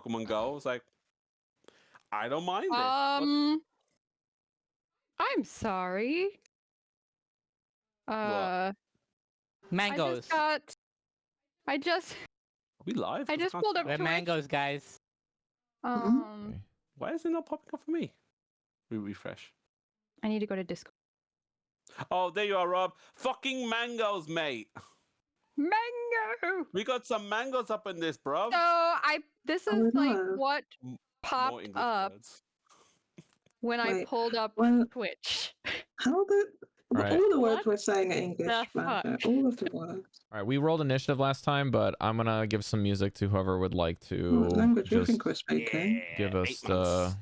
Pokemon Go. I was like, I don't mind it. I'm sorry. Mangoes. I just Are we live? I just pulled up We're Twitch. mangoes, guys. Why is it not popping up for me? We refresh. I need to go to Discord. Oh, there you are, Rob. Fucking mangoes, mate. Mango. We got some mangoes up in this, bro. So this is like what popped up words. when I pulled up Twitch. How the Right. all the words we're saying are English, man. All of the words. All right, we rolled initiative last time, but I'm gonna give some music to whoever would like to What language do you just think we're speaking? give us a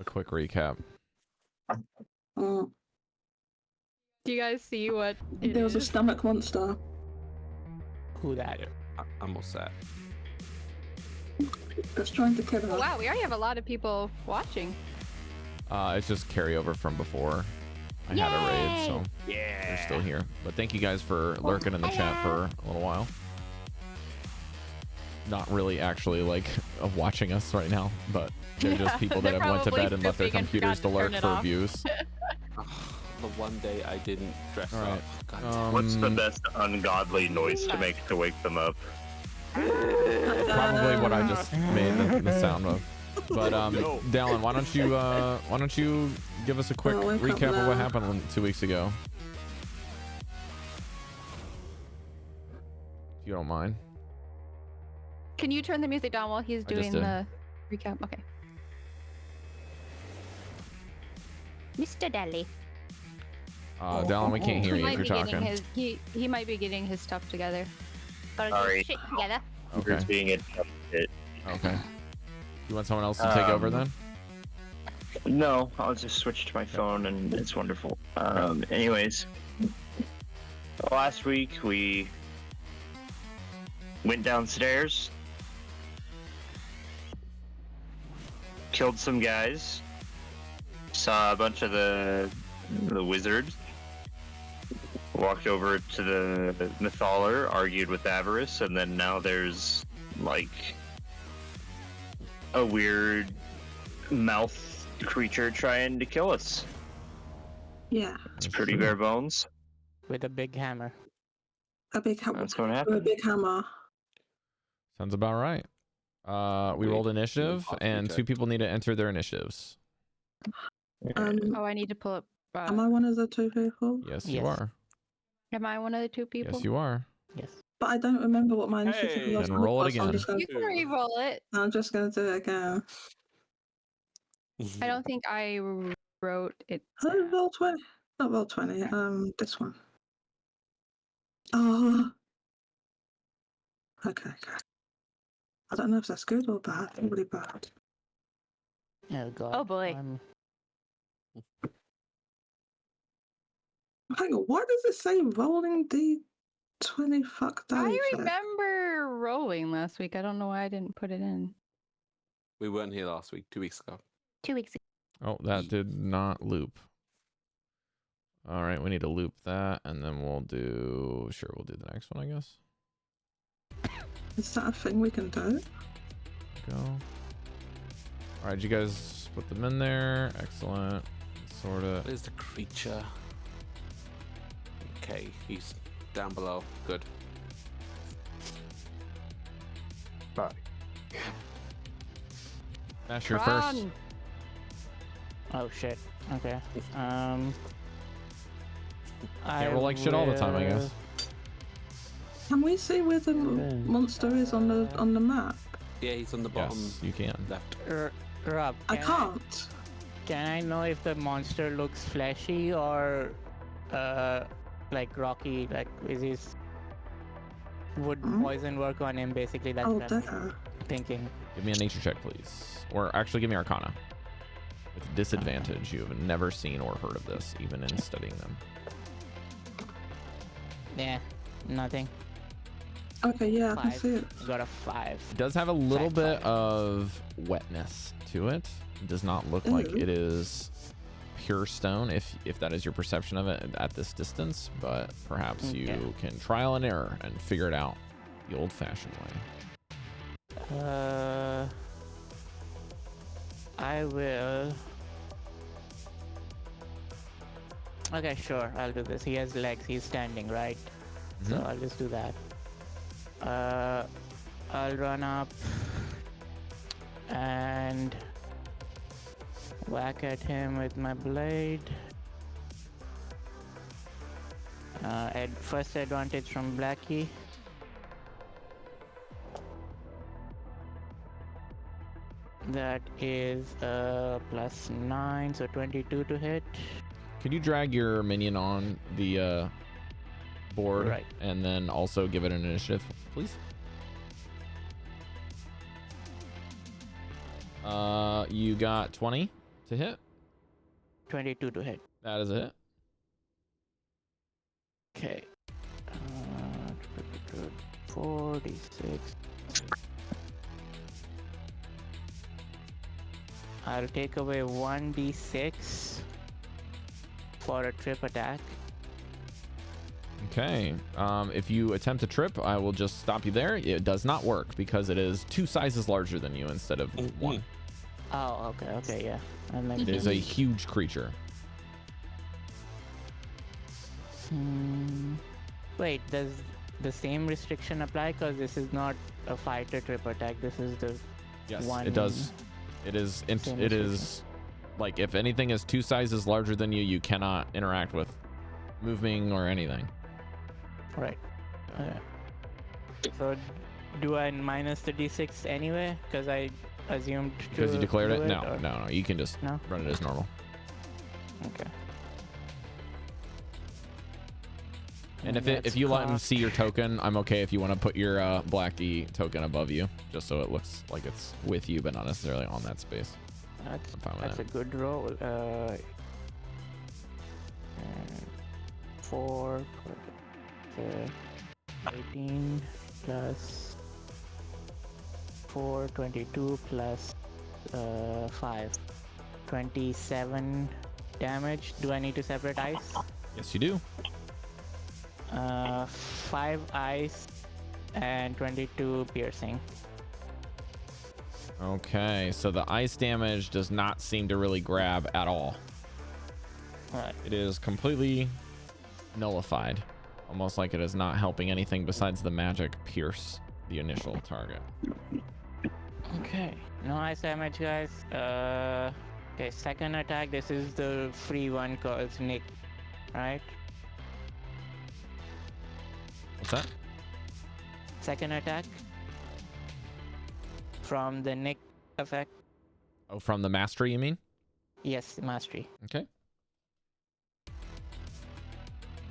quick recap. Oh, Do you guys see what it there was a is? stomach monster. Who that? I'm all set. Just trying to kill her. Oh, wow, we already have a lot of people watching. It's just carryover from before. I had a raid, so they're still here. But thank you guys for lurking in the chat for a little while. Not really actually like watching us right now, but they're just people that have went to bed and left their computers to lurk for views. The one day I didn't dress up. God, what's the best ungodly noise to make to wake them up? Probably what I just made the sound of. But Dallan, why don't you give us a quick recap of what happened 2 weeks ago, if you don't mind. Can you turn the music down while he's doing the recap? Okay. Mr. Deli. Dallan, we can't hear you if you're talking. He might be getting his stuff together. Gotta Sorry. get shit together. Okay. Being it. Okay. You want someone else to take over then? No, I'll just switch to my phone and it's wonderful. Anyways, last week we went downstairs, killed some guys, saw a bunch of the wizards, walked over to the Vanvalor, argued with Avarice, and then now there's like a weird mouth creature trying to kill us. Yeah. It's pretty bare bones. With a big hammer. A big hammer. That's going to happen. A big hammer. Sounds about right. We rolled initiative, and 2 people need to enter their initiatives. I need to pull up. Am I one of the 2 people? Yes, you are. Am I one of the 2 people? Yes, you are. Yes. But I don't remember what my initiative was. Then roll it again. You can re-roll it. I'm just going to do it again. I don't think I wrote it. Oh, roll 20. Not roll 20. This one. Oh. Okay. I don't know if that's good or bad. Really bad. Oh god. Oh boy. Hang on. Why does it say rolling D20? Fuck that. I remember rolling last week. I don't know why I didn't put it in. We weren't here last week, 2 weeks ago. 2 weeks ago. Oh, that did not loop. All right, we need to loop that, and then we'll do the next one, I guess. Is that a thing we can do? Go. All right, you guys put them in there. Excellent. Sort of. Where's the creature? Okay, he's down below. Good. Bye. Nash, you're first. Oh shit. Okay. Can't roll like shit all the time, I guess. Can we see where the monster is on the map? Yeah, he's on the bottom. Yes, you can. Left. Rob, I can't. Can I know if the monster looks fleshy or like rocky? Like would poison work on him? Basically, that's what I'm thinking. Give me a nature check, please. Or actually, give me Arcana. With disadvantage, you have never seen or heard of this, even in studying them. Yeah, nothing. Okay, yeah, I can 5. see it. I got a 5. It does have a little bit of wetness to it. It does not look like it is pure stone, if that is your perception of it at this distance, but perhaps you can trial and error and figure it out the old-fashioned way. I will. Okay, sure, I'll do this. He has legs, he's standing, right? So I'll just do that. I'll run up and whack at him with my blade. First advantage from Blackie. That is +9, so 22 to hit. Can you drag your minion on the board, Right. and then also give it an initiative, please? You got 20 to hit. 22 to hit. That is a hit. Okay. 46. I'll take away 1d6 for a trip attack. Okay. If you attempt to trip, I will just stop you there. It does not work because it is 2 sizes larger than you instead of 1. Oh, okay, yeah. It is a huge creature. Wait, does the same restriction apply? Because this is not a fighter trip attack. This is the one. It does. It is. It is like if anything is 2 sizes larger than you, you cannot interact with moving or anything. Right. Okay. So, do I minus the d6 anyway? Because I assumed Because you declared it? No, or... no. You can just run it as normal. Okay. And if you let him see your token, I'm okay if you want to put your Blackie token above you, just so it looks like it's with you, but not necessarily on that space. That's a good roll. 4, 18 plus 4, 22 plus 5, 27 damage. Do I need to separate ice? Yes, you do. 5 ice and 22 piercing. Okay, so the ice damage does not seem to really grab at all. Right. It is completely nullified, almost like it is not helping anything besides the magic pierce the initial target. Okay, no ice damage, guys. Okay, second attack. This is the free one called Nick, right? What's that? Second attack from the Nick effect. Oh, from the mastery, you mean? Yes, mastery. Okay.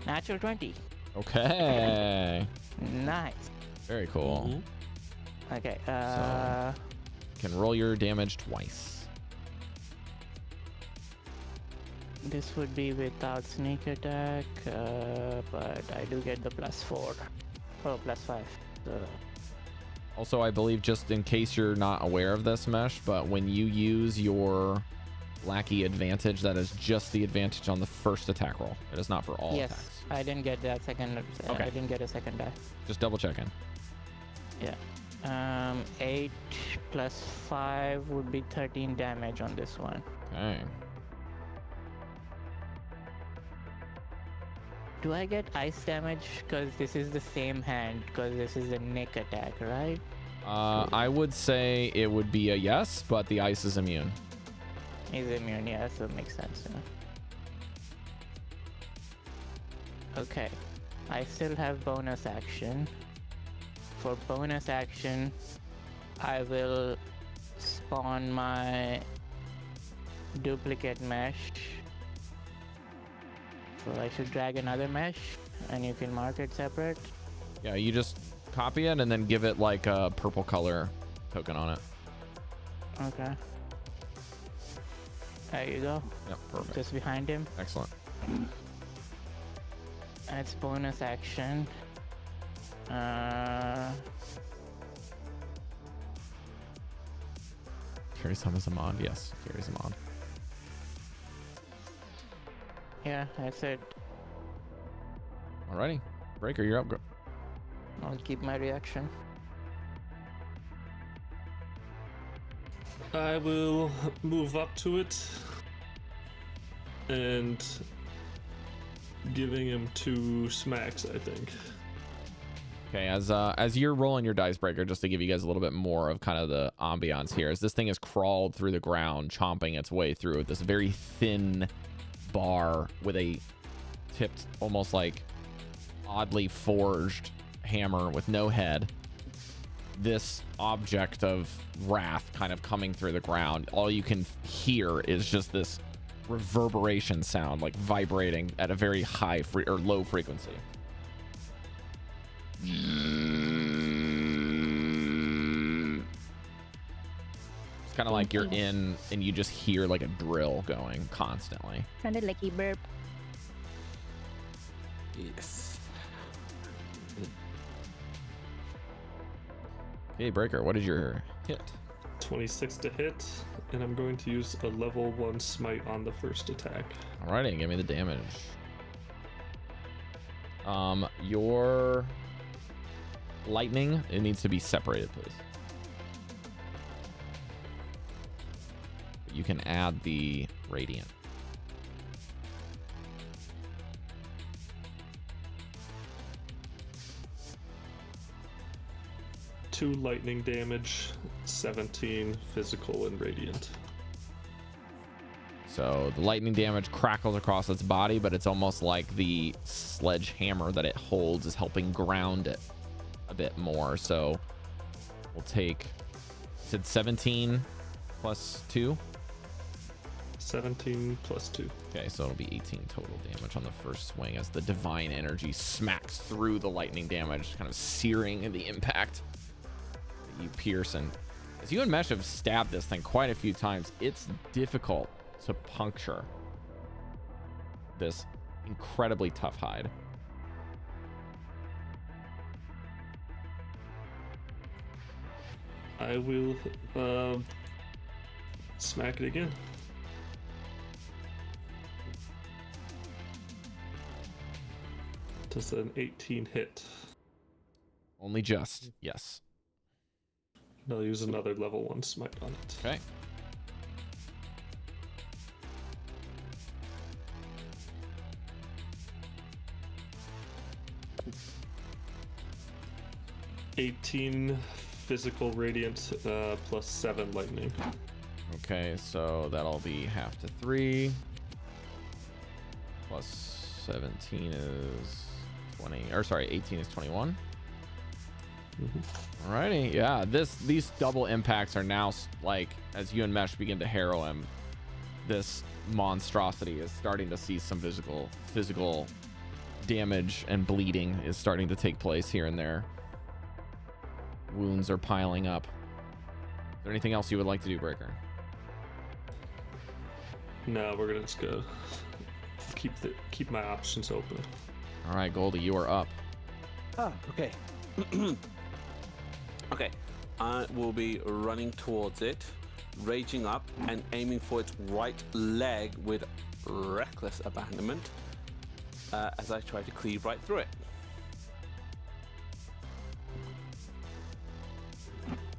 Natural 20. Okay. Nice. Very cool. Okay. So, can roll your damage twice. This would be without sneak attack, but I do get the +4. Oh, +5. So. Also, I believe, just in case you're not aware of this, Mesh, but when you use your Lackey advantage, that is just the advantage on the first attack roll. It is not for all attacks. I didn't get that second. Okay. I didn't get a second die. Just double checking. Yeah. 8 plus 5 would be 13 damage on this one. Okay. Do I get ice damage? Because this is the same hand, because this is a Nick attack, right? I would say it would be a yes, but the ice is immune. He's immune, yeah, so it makes sense. Yeah. Okay. I still have bonus action. For bonus action, I will spawn my duplicate mesh. So I should drag another mesh, and you can mark it separate. Yeah, you just copy it and then give it like a purple color token on it. Okay. There you go. Yep, perfect. Just behind him. Excellent. That's bonus action. Carry some as a mod? Yes, carries a mod. Yeah, that's it. Alrighty. Breker, you're up. Go. I'll keep my reaction. I will move up to it and giving him 2 smacks, I think. Okay, as you're rolling your dice, Breaker, just to give you guys a little bit more of kind of the ambiance here, as this thing has crawled through the ground, chomping its way through this very thin bar with a tipped, almost like oddly forged hammer with no head. This object of wrath kind of coming through the ground. All you can hear is just this reverberation sound, like vibrating at a very high or low frequency. It's kind of like you're in and you just hear like a drill going constantly. Sounded like he burped. Yes. Hey, Breaker, what is your hit? 26 to hit, and I'm going to use a level 1 smite on the first attack. Alrighty, give me the damage. Your lightning, it needs to be separated, please. You can add the radiant. Two lightning damage, 17 physical and radiant. So the lightning damage crackles across its body, but it's almost like the sledgehammer that it holds is helping ground it a bit more. So we'll take, said 17 plus 2. 17 plus 2. Okay, so it'll be 18 total damage on the first swing as the divine energy smacks through the lightning damage, kind of searing the impact that you pierce. And as you and Mesh have stabbed this thing quite a few times, it's difficult to puncture this incredibly tough hide. I will smack it again. Does an 18 hit? Only just, yes. I'll use another level 1 smite on it. Okay. $18 physical radiant plus 7 lightning. Okay, so that'll be half to 3 plus 17 is 20, or sorry, 18 is 21. Alrighty, yeah, these double impacts are now, like, as you and Mesh begin to harrow him, this monstrosity is starting to see some physical damage, and bleeding is starting to take place here and there. Wounds are piling up. Is there anything else you would like to do, Breker? No, we're gonna just go keep my options open. All right, Goldy, you are up. Ah, okay. Okay, I will be running towards it, raging up and aiming for its right leg with reckless abandonment as I try to cleave right through it.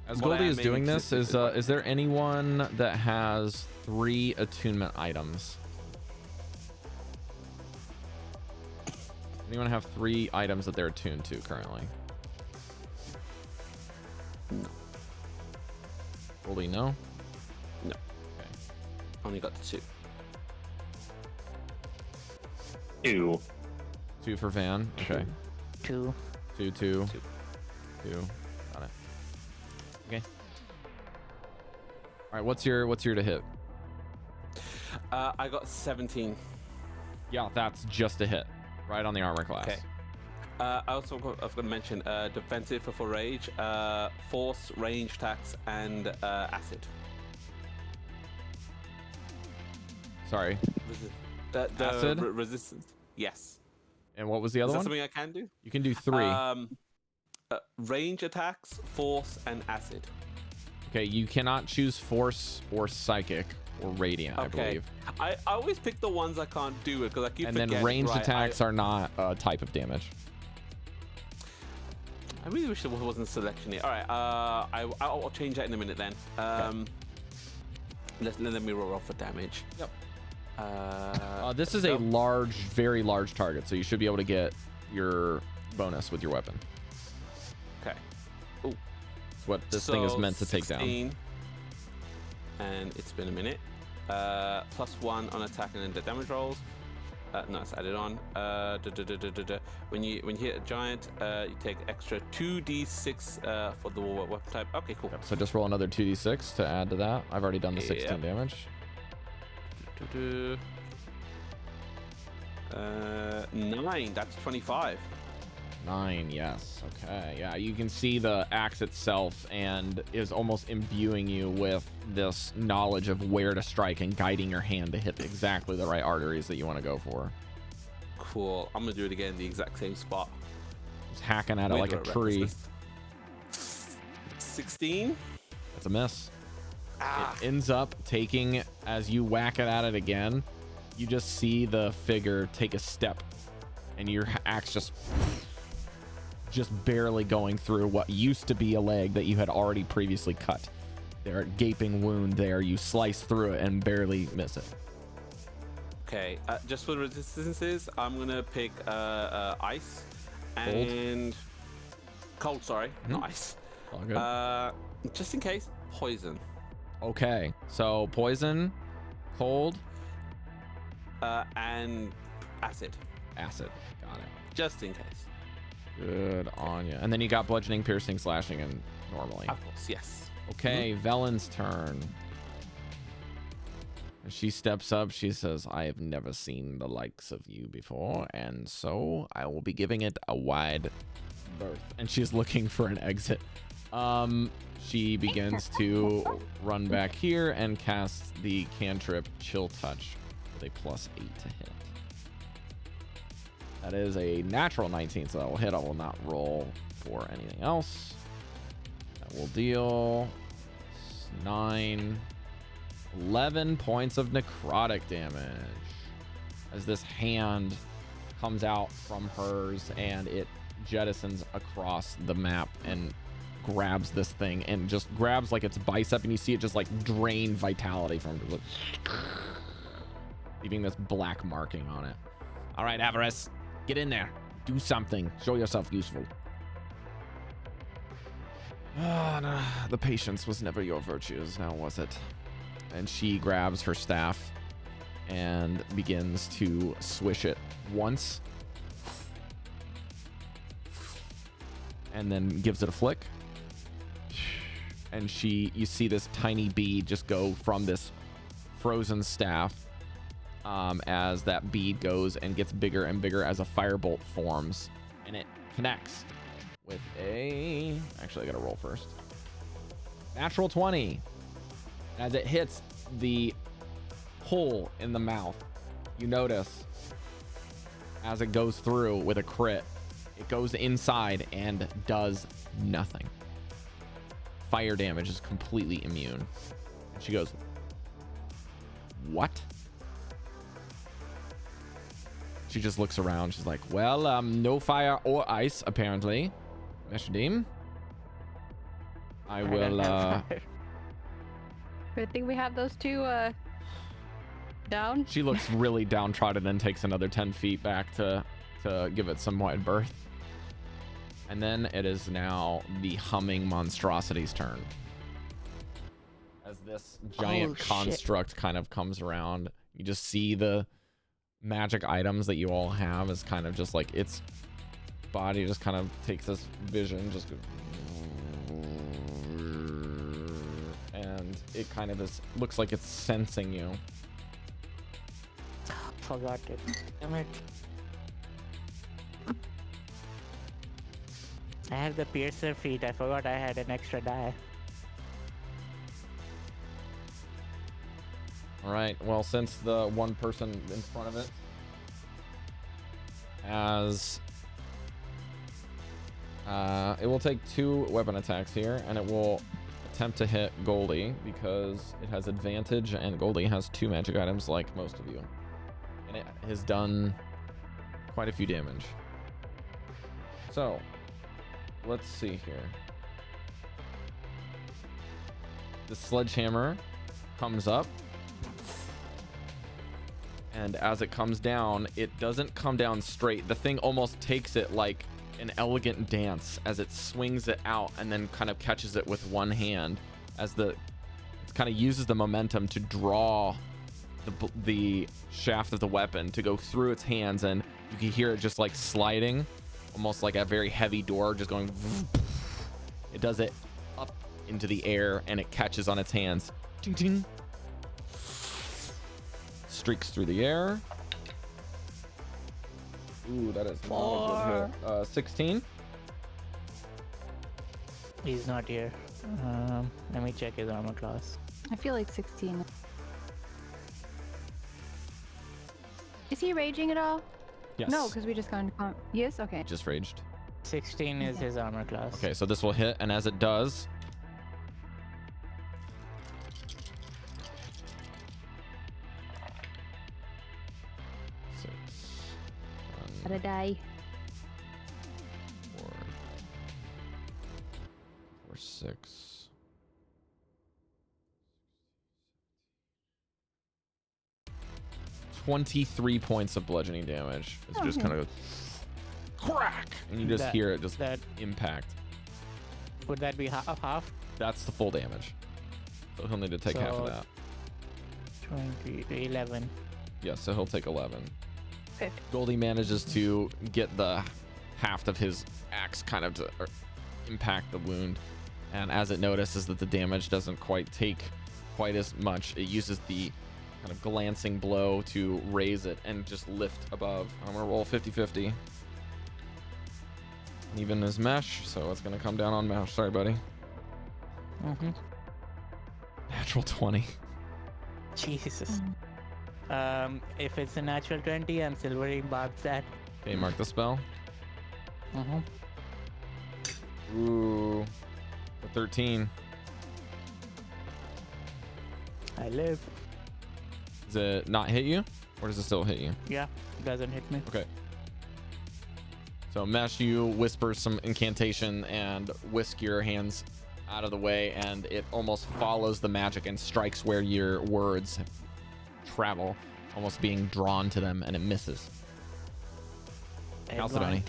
As Goldy is doing this, is there anyone that has 3 attunement items? Anyone have 3 items that they're attuned to currently? No. Goldy, no? No. Okay. Only got 2. 2. 2 for Van. Okay. 2. 2. 2. 2. Got it. Okay. All right. What's your to hit? I got 17. Yeah, that's just a hit. Right on the armor class. Okay. I was going to mention defensive for rage, force, range attacks, and acid. Sorry. The Acid? Resistance. Yes. And what was the other Is that one? something I can do? You can do 3. Range attacks, force, and acid. Okay, you cannot choose force or psychic or radiant, I Okay. believe. I always pick the ones I can't do it because I keep And then forgetting, ranged right? attacks are not a type of damage. I really wish there wasn't a selection here. All right, I'll change that in a minute then. Let me roll off for damage. Yep. This is a large, very large target, so you should be able to get your bonus with your weapon. Okay. Ooh. It's what this thing is meant to take down. And it's been a minute. +1 on attack and then the damage rolls. No, it's added on. When you hit a giant, you take extra 2d6 for the weapon type. Okay, cool. So just roll another 2d6 to add to that. I've already done the 16 damage. 9. That's 25. 9, yes. Okay, yeah, you can see the axe itself and is almost imbuing you with this knowledge of where to strike and guiding your hand to hit exactly the right arteries that you want to go for. Cool. I'm gonna do it again in the exact same spot. Just hacking at it like a tree. 16. That's a miss. It ends up taking, as you whack it at it again, you just see the figure take a step and your axe just barely going through what used to be a leg that you had already previously cut. There, a gaping wound there. You slice through it and barely miss it. Okay, just for the resistances, I'm gonna pick ice and cold. Sorry, not ice. All good. Just in case, poison. Okay, so poison, cold, and acid. Acid. Got it. Just in case. Good on you. And then you got bludgeoning, piercing, slashing, and normally. Of course, yes. Okay, Velen's turn. She steps up. She says, I have never seen the likes of you before, and so I will be giving it a wide berth. And she's looking for an exit. She begins to run back here and casts the cantrip Chill Touch with a +8 to hit. That is a natural 19, so that will hit. I will not roll for anything else. That will deal 9, 11 points of necrotic damage as this hand comes out from hers and it jettisons across the map and grabs this thing and just grabs like its bicep, and you see it just like drain vitality from it, leaving this black marking on it. All right, Avarice, get in there. Do something. Show yourself useful. Oh, no. The patience was never your virtues, now was it? And she grabs her staff and begins to swish it once. And then gives it a flick. And you see this tiny bead just go from this frozen staff as that bead goes and gets bigger and bigger as a firebolt forms. And it connects with a... Actually, I gotta roll first. Natural 20. As it hits the hole in the mouth, you notice as it goes through with a crit, it goes inside and does nothing. Fire damage is completely immune. And she goes, what? She just looks around. She's like, well, no fire or ice, apparently. Meshadieme, I will, Good thing we have those two, down. She looks really downtrodden and takes another 10 feet back to give it some wide berth. And then it is now the humming monstrosity's turn. As this giant construct kind of comes around, you just see the magic items that you all have as kind of just like its body just kind of takes this vision, just goes, and it kind of looks like it's sensing you. Forgot it. Damn it. I have the piercer feat. I forgot I had an extra die. All right. Well, since the one person in front of it has, it will take 2 weapon attacks here, and it will attempt to hit Goldy because it has advantage, and Goldy has 2 magic items like most of you, and it has done quite a few damage. So let's see here. The sledgehammer comes up. And as it comes down, it doesn't come down straight. The thing almost takes it like an elegant dance as it swings it out and then kind of catches it with one hand as it kind of uses the momentum to draw the shaft of the weapon to go through its hands, and you can hear it just like sliding, almost like a very heavy door just going. It does it up into the air and it catches on its hands. Ding, ding. Streaks through the air. Ooh, that is not a good hit. 16. He's not here. Let me check his armor class. I feel like 16. Is he raging at all? Yes. No, because we just got into Yes? Okay. Just raged. 16 is his armor class. Okay, so this will hit, and as it does, Gotta die. 4, 6. 23 points of bludgeoning damage. It's just kind of crack, and you just hear it just impact. Would that be half? That's the full damage. So he'll need to take half of that. 20, 11. Yeah, so he'll take 11. Okay. Goldy manages to get the haft of his axe kind of to impact the wound, and as it notices that the damage doesn't quite take quite as much, it uses the kind of glancing blow to raise it and just lift above. I'm gonna roll 50-50. Even as mesh, so it's gonna come down on mesh. Sorry, buddy. Natural 20. Jesus. If it's a natural 20, I'm silvering Bob's that. Okay, mark the spell. Ooh, a 13. I live. Does it not hit you, or does it still hit you? Yeah, it doesn't hit me. Okay. So Mesh, you whisper some incantation and whisk your hands out of the way, and it almost follows the magic and strikes where your words travel, almost being drawn to them, and it misses. Chalcedony.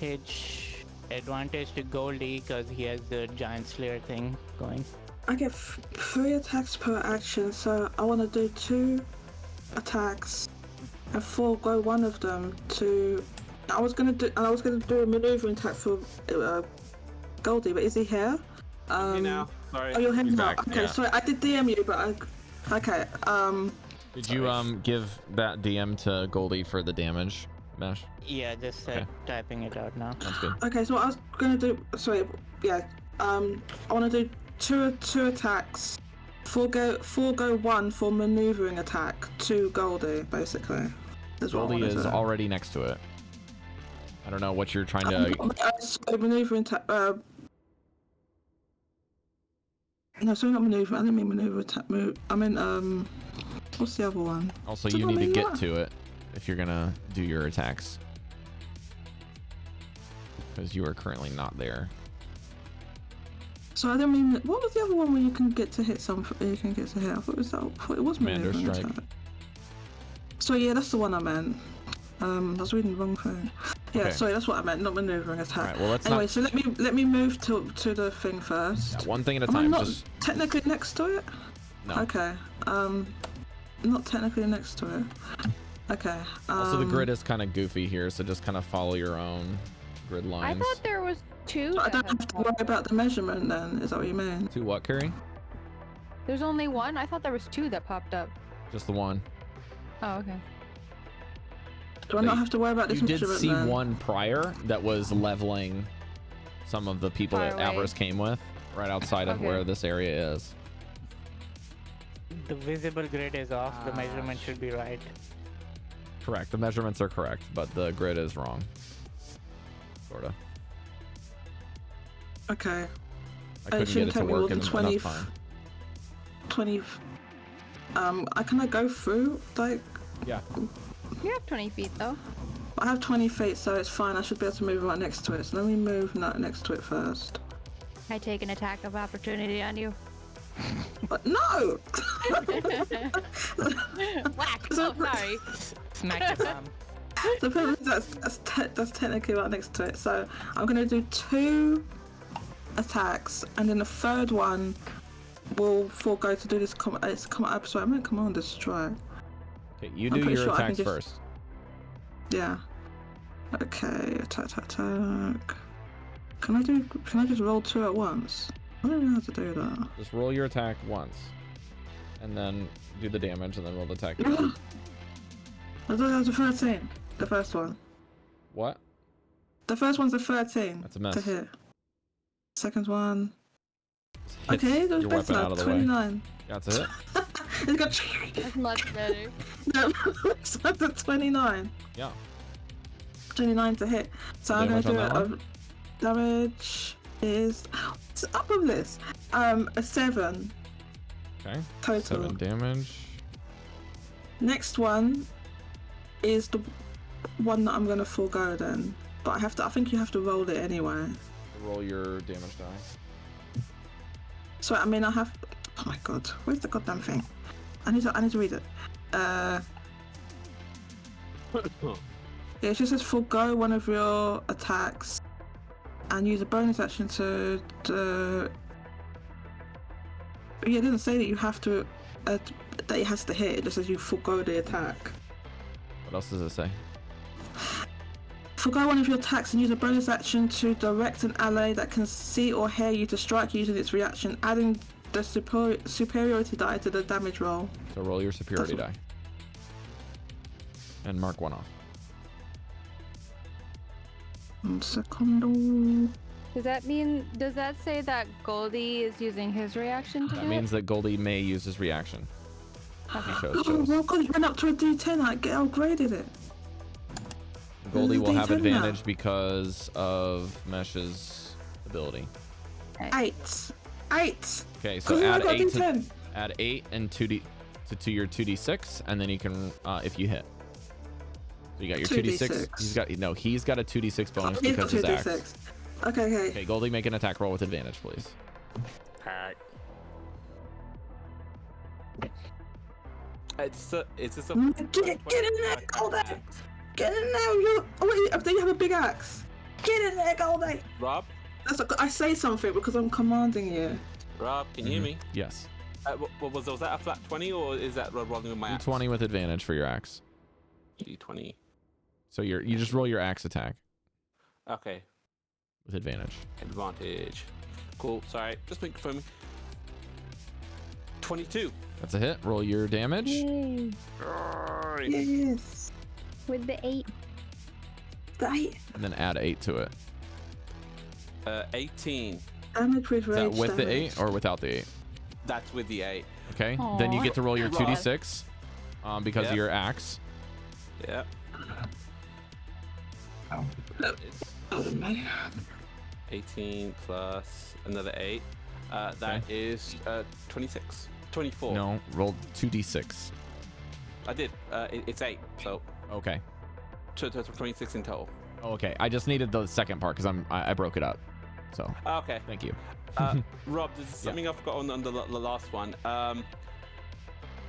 Advantage to Goldy because he has the giant slayer thing going. I get 3 attacks per action, so I want to do 2 attacks and forego one of them to. I was gonna do a maneuvering attack for Goldy, but is he here? Hey now. Sorry. Oh, you're here now. back, Okay, yeah. sorry, I did DM you, but okay. Did you give that DM to Goldy for the damage, Mesh? Yeah, just Okay. typing it out now. That's good. Okay, so what I was gonna do. Sorry, yeah. I want to do two attacks. Forego one for maneuvering attack to Goldy, basically. Goldy is already next to it. I don't know what you're trying to. So maneuvering attack. No, sorry, not maneuver. I didn't mean maneuver attack. I mean, what's the other one? Also, Did you I need to mean get that? to it if you're gonna do your attacks, because you are currently not there. So I didn't mean. What was the other one where you can get to hit something? You can get to hit. I thought it was Commander maneuvering strike. attack. So yeah, that's the one I meant. I was reading the wrong thing. Yeah, Okay. sorry, that's what I meant, not maneuvering attack. Alright, well, let's anyway, not. so let me move to the thing first. Yeah, one thing at a Am I time. not Just technically next to it? no. Okay. Not technically next to it. Okay. Also, the grid is kind of goofy here, so just kind of follow your own grid I lines. thought there was 2. So I that don't had have to popped. worry about the measurement then. Is that what you mean? To what, Cari? There's only 1? I thought there was 2 that popped up. Just the one. Oh, okay. Do I not have to worry about this You did measurement see then? one prior that was leveling some of the people Far that away. Avarice came with, right outside of Okay. where this area is. The visible grid is off. The measurement should be right. Correct. The measurements are correct, but the grid is wrong. Sorta. Okay. I couldn't get shouldn't it to take me more work than in 20. enough time. 20. Can I go through? Like, Yeah. You have 20 feet though. I have 20 feet, so it's fine. I should be able to move right next to it. So let me move next to it first. I take an attack of opportunity on you. But no! Sorry. Smack your bum. The problem is that's technically right next to it. So I'm gonna do 2 attacks, and then the third one will forego to do this sorry, I meant command strike. Okay, you do your attacks first. Yeah. Okay, attack. Can I just roll 2 at once? I don't know how to do that. Just roll your attack once, and then do the damage, and then roll the attack again. I thought that was a 13. The first one. What? The first one's a 13. That's a miss. To hit. Second one. Hits Okay, that was your weapon better. out of the 29. way. That's it. It's got. That's much better. No, it's at the 29. Yeah. 29 to hit. So I'm going Damage to do on that damage is. What's up with this? A 7 Okay. total. 7 damage. Next one is the one that I'm going to forego then. But I think you have to roll it anyway. Roll your damage die. So I mean I have. Oh my god, where's the goddamn thing? I need to read it. Yeah, it just says forego one of your attacks and use a bonus action to. Yeah, it doesn't say that you have to. That it has to hit. It just says you forego the attack. What else does it say? Forgo one of your attacks and use a bonus action to direct an ally that can see or hear you to strike using its reaction, adding the superiority die to the damage roll. So roll your superiority die. And mark 1 off. 1 second. Does that say that Goldy is using his reaction to That do means that Goldy may use his reaction. Okay. Oh, well, God, it went up to a D10. I upgraded it. Goldie will have D10 now. advantage because of Mesh's ability. 8. Okay, so Because I add got 8 D10. add 8 and 2d to your 2d6, and then you can if you hit. So you got your 2d6. He's got a 2d6 bonus He's because got his 2d6. axe. Okay. Okay, Goldie, make an attack roll with advantage, please. Alright. Is this a Get in there, Goldie! Get in there! Do you have a big axe? Get in there, Goldie! Rob? I say something because I'm commanding you. Rob, can you hear me? Yes. Was that a flat 20 or is that rolling with my axe? D20 with advantage for your axe. D20. So you just roll your axe attack Okay. with advantage. Advantage. Cool. Sorry. Just make it for me. 22. That's a hit. Roll your damage. Yay. Alright. Yes. With the 8. The 8. And then add 8 to it. 18. Damage with Is that rage with the damage. 8 or without the 8? That's with the 8. Okay. Aw. Then you get to roll your Rob. 2d6 because Yep. of your axe. Yeah. Oh, man. 18 plus another 8. That is 26. 24. No, roll 2d6. I did. It's 8. So Okay. 26 in total. Okay. I just needed the second part because I broke it up. So Okay. thank you. Rob, there's something I forgot on the last one.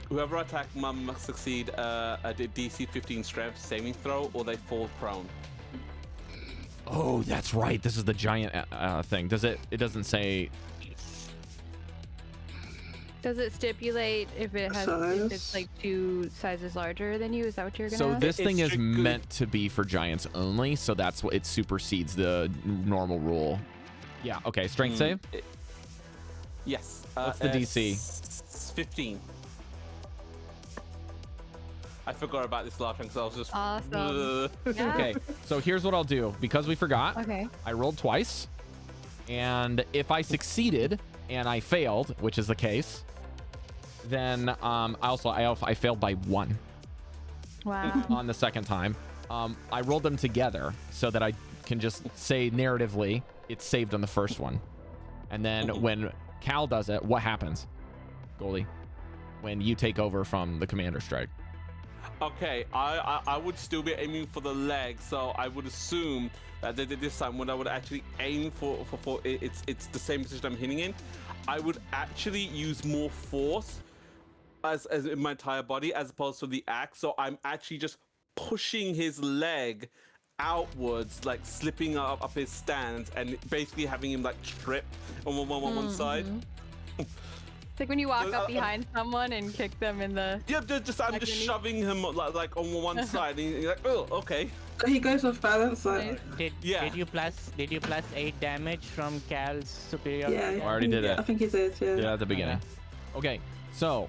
Whoever attacked must succeed a DC 15 strength saving throw or they fall prone. Oh, that's right. This is the giant thing. Does it? It doesn't say. Does it stipulate if it's like 2 sizes larger than you? Is that what you're gonna So ask? this thing is strictly- meant to be for giants only, so that's what it supersedes the normal rule. Yeah. Okay. Strength save. Yes. What's the DC? 15. I forgot about this last one because I was just. Awesome. Yeah. Okay. So here's what I'll do because we forgot. Okay. I rolled twice, and if I succeeded and I failed, which is the case, then I failed by 1 Wow. on the second time. I rolled them together so that I can just say narratively it's saved on the first one, and then when Cal does it, what happens, Goldie? When you take over from the commander strike. Okay, I would still be aiming for the leg, so I would assume that this time when I would actually aim for it's the same position I'm hitting in, I would actually use more force as in my entire body as opposed to the axe. So I'm actually just pushing his leg outwards, like slipping up his stance, and basically having him like tripped on one side. It's like when you walk up behind someone and kick them in the. Yeah, I'm just shoving him like on one side, and you're like, oh, okay. He goes off balance. Like, Did you plus 8 damage from Cal's superior? yeah, I already did it. I think he did. Yeah, at the beginning. Okay, so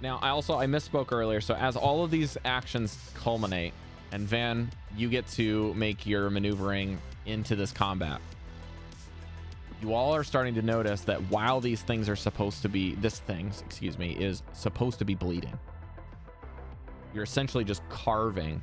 now I misspoke earlier. So as all of these actions culminate, and Van, you get to make your maneuvering into this combat. You all are starting to notice that while these things are supposed to be, is supposed to be bleeding, you're essentially just carving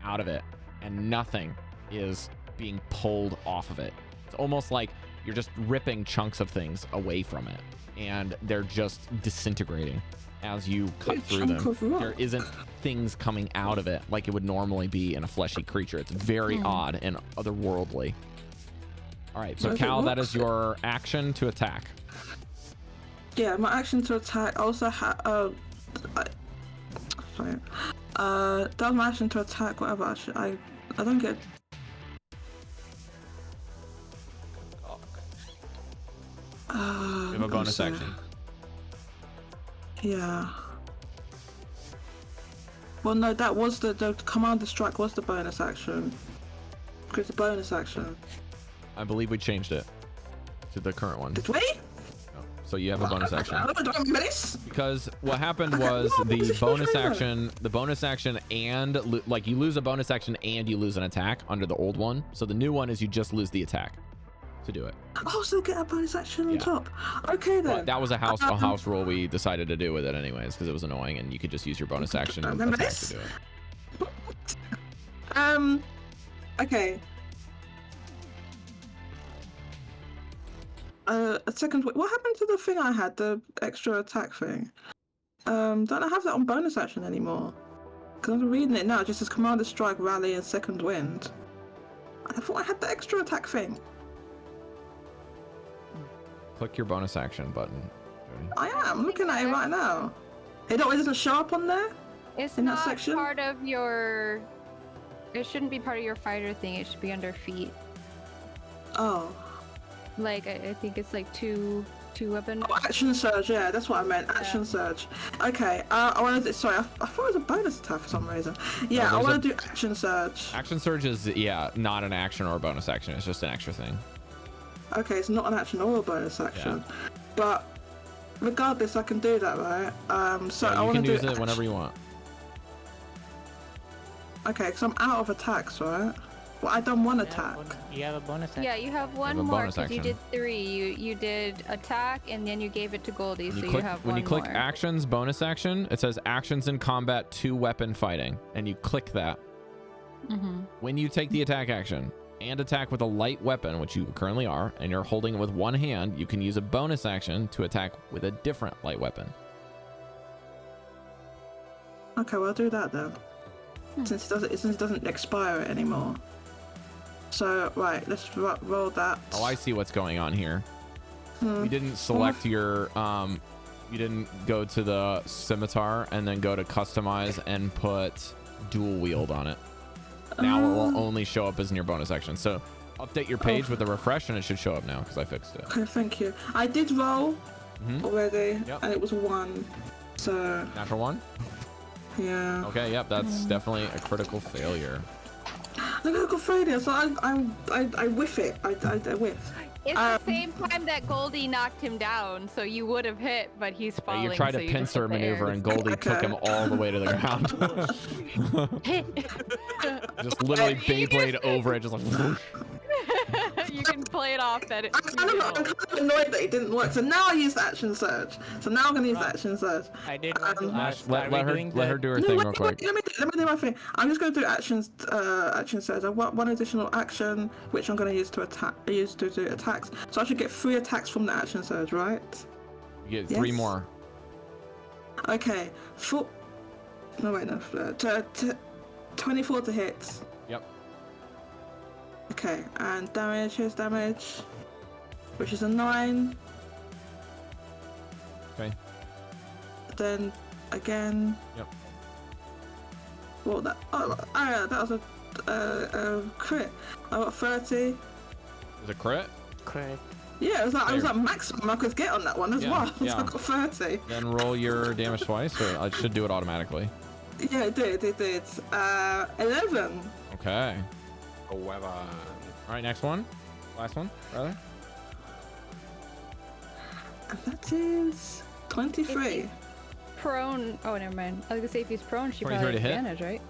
out of it, and nothing is being pulled off of it. It's almost like you're just ripping chunks of things away from it, and they're just disintegrating as you cut through them. There isn't things coming out of it like it would normally be in a fleshy creature. It's very odd and otherworldly. All right, so Cal, that is your action to attack. Yeah, my action to attack. I also have. Sorry. That was my action to attack. Whatever. I don't get. You have a bonus action. Yeah. Well, no, that was the commander strike was the bonus action. It's a bonus action. I believe we changed it to the current one. Did we? So you have a bonus action. Minutes? Because what happened was the bonus action and like you lose a bonus action and you lose an attack under the old one. So the new one is you just lose the attack to do it. Oh, so get a bonus action on top. Okay then. But that was a house rule we decided to do with it anyways because it was annoying and you could just use your bonus action attack to do it. Okay. A second. What happened to the thing I had? The extra attack thing. Don't I have that on bonus action anymore? Because I'm reading it now. It just says Commander Strike, Rally, and Second Wind. I thought I had the extra attack thing. Click your bonus action button, Jodie. I am looking at it right now. It doesn't show up on there. It's in not that section? part of your. It shouldn't be part of your fighter thing. It should be under feet. Oh. Like I think it's like two weapon. Oh, action surge, yeah, that's what I meant. Action surge. Okay, I want to. Sorry, I thought it was a bonus attack for some reason. Yeah, I want to do action surge. Action surge is not an action or a bonus action. It's just an extra thing. Okay, it's not an action or a bonus action, but regardless, I can do that, right? So I want to do. You can use it whenever you want. Okay, because I'm out of attacks, right? Well, I done one attack. You have a bonus action. Yeah, you have one more because you did 3. You did attack and then you gave it to Goldy, so you have one more. When you click actions, bonus action, it says actions in combat 2 weapon fighting, and you click that. When you take the attack action and attack with a light weapon, which you currently are, and you're holding it with one hand, you can use a bonus action to attack with a different light weapon. Okay, well I'll do that then. Since it doesn't expire anymore. So, right, let's roll that. Oh, I see what's going on here. You didn't select your, you didn't go to the scimitar and then go to customize and put dual wield on it. Now it will only show up as in your bonus action. So update your page with a refresh and it should show up now because I fixed it. Okay, thank you. I did roll already and it was 1. So. Natural 1? Yeah. Okay, yep, that's definitely a critical failure. A critical failure, so I whiff it. I whiff. It's the same time that Goldy knocked him down, so you would have hit, but he's falling. You tried so a you pincer maneuver and Goldy took him all the way to the ground. Just literally Beyblade over it, just like whoosh. You can play it off that I'm kind of annoyed that it didn't work, so now I use the action surge. So now I'm gonna use the action surge. I did want to ask, let her do her thing real quick. Let me do my thing. I'm just gonna do action surge. I want one additional action, which I'm gonna use to do attacks. So I should get 3 attacks from the action surge, right? You get 3 more. Okay. No wait, no. 24 to hit. Yep. Okay, and damage, here's damage, which is a 9. Okay. then again. Yep. Well, that was a crit. I got 30. Is it crit? Crit. Yeah, it was There. like maximum I could get on that one as Yeah, well. So yeah. I got 30. Then roll your damage twice, or I should do it automatically. Yeah, it did. 11. Okay. However, All right, next one. Last one, rather. And that is 23. Prone. Oh, never mind. I was gonna say if he's prone, she 23 probably to has hit? advantage, right?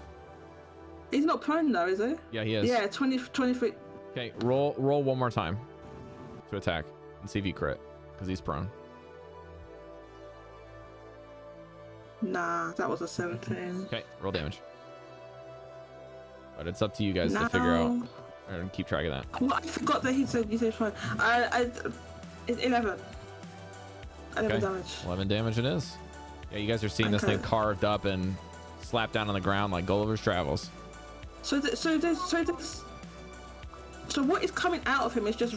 He's not prone though, is he? Yeah, he is. Yeah, 23. Okay, roll one more time to attack and see if you crit, because he's prone. Nah, that was a 17. Okay, roll damage. But it's up to you guys to figure out and keep track of that. Well, I forgot that he said prone. It's 11. 11 Okay. damage. 11 damage it is. Yeah, you guys are seeing this thing carved up and slapped down on the ground like Gulliver's Travels. So what is coming out of him is just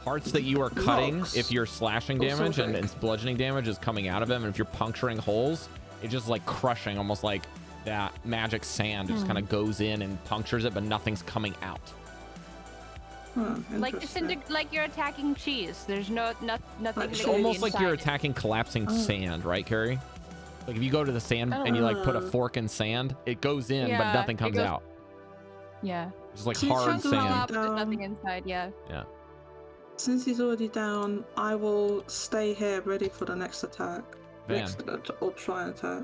Parts that you are cutting, rocks. if you're slashing damage and something. it's bludgeoning damage is coming out of him, and if you're puncturing holes, it's just like crushing, almost like that magic sand just kind of goes in and punctures it, but nothing's coming out. Like interesting. like you're attacking cheese. There's nothing. It's really almost like you're inside it. attacking collapsing sand, right, Cari? Like if you go to the sand and you like put a fork in sand, it goes in, but Yeah, nothing it comes goes- out. Yeah. It's like She's hard trying to Fall sand. out, but there's nothing inside. Yeah. Yeah. Since he's already down, I will stay here ready for the next attack. Van. Or try and attack.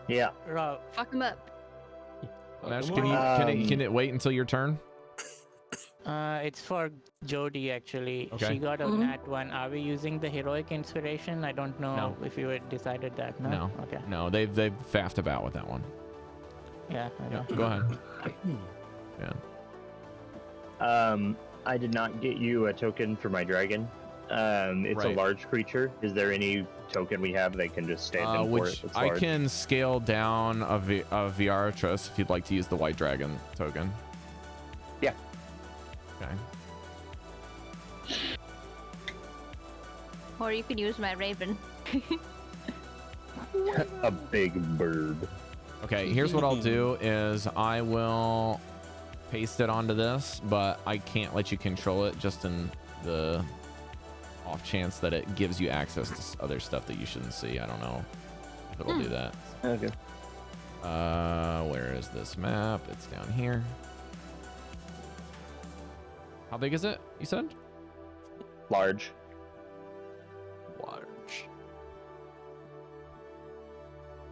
Yeah. Rob, Fuck him up. Mash, can it wait until your turn? it's for Jodie actually. Okay. She got a nat 1. Are we using the heroic inspiration? I don't know No. if you had decided that. No. No. Okay. No, they've faffed about with that one. Yeah. I know. Yeah, go ahead. Yeah. I did not get you a token for my dragon. It's Right. a large creature. Is there any token we have that can just stand in for it? Which that's I large? can scale down a Viaratris if you'd like to use the white dragon token. Yeah. Okay. Or you can use my raven. A big bird. Okay, here's what I'll do is I will paste it onto this, but I can't let you control it just in the off chance that it gives you access to other stuff that you shouldn't see. I don't know if it'll do that. Okay. Where is this map? It's down here. How big is it, you said? Large. large.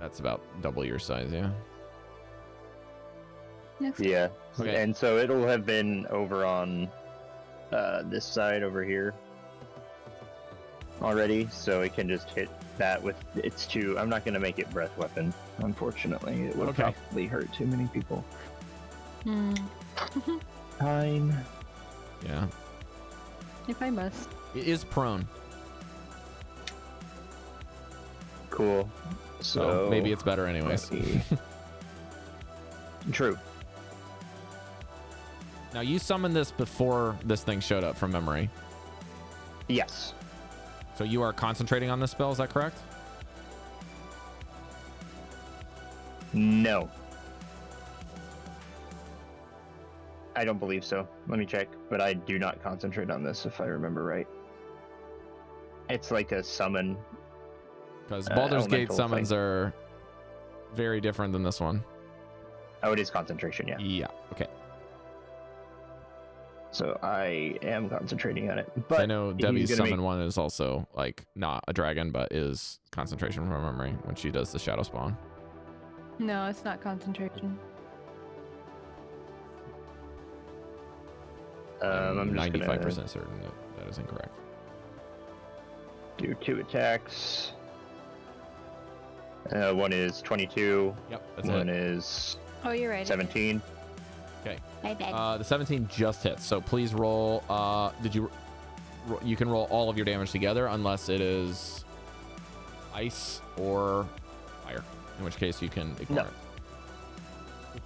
That's about double your size, yeah. Next. Yeah. Okay. And so it'll have been over on this side over here already, so it can just hit that with its two. I'm not going to make it breath weapon, unfortunately. It would Okay. probably hurt too many people. Hmm. Fine. Yeah. If I must. It is prone, Cool. so maybe it's better anyways. let's see. True. Now you summoned this before this thing showed up from memory. Yes. So you are concentrating on this spell, is that correct? No. I don't believe so. Let me check. But I do not concentrate on this, if I remember right. It's like a summon. Because Baldur's Gate elemental summons thing. are very different than this one. Oh, it is concentration, yeah. Yeah, okay. So I am concentrating on it. So But I know he's Devi's gonna summon one is also like not a dragon, but is concentration from memory when she does the shadow spawn. No, it's not concentration. I'm just 95% gonna certain that is incorrect. do 2 attacks. One is 22. Yep, that's One it. is Oh, you're right. 17. My bad. The 17 just hits, so please roll. You can roll all of your damage together unless it is ice or fire, in which case you can ignore No. it.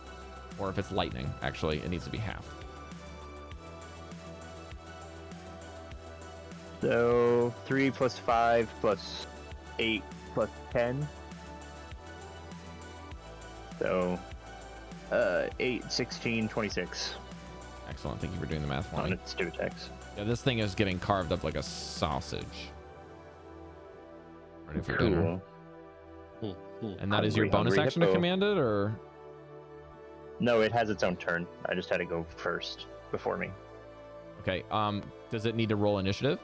Or if it's lightning, actually, it needs to be half. So 3 plus 5 plus 8 plus 10. So 8, 16, 26 Excellent. Thank you for doing the math for on me. its 2 attacks. Yeah, this thing is getting carved up like a sausage. Ready for dinner. And that is your bonus hungry action to hippo. command it, or? No, it has its own turn. I just had to go first before me. Okay. Does it need to roll initiative?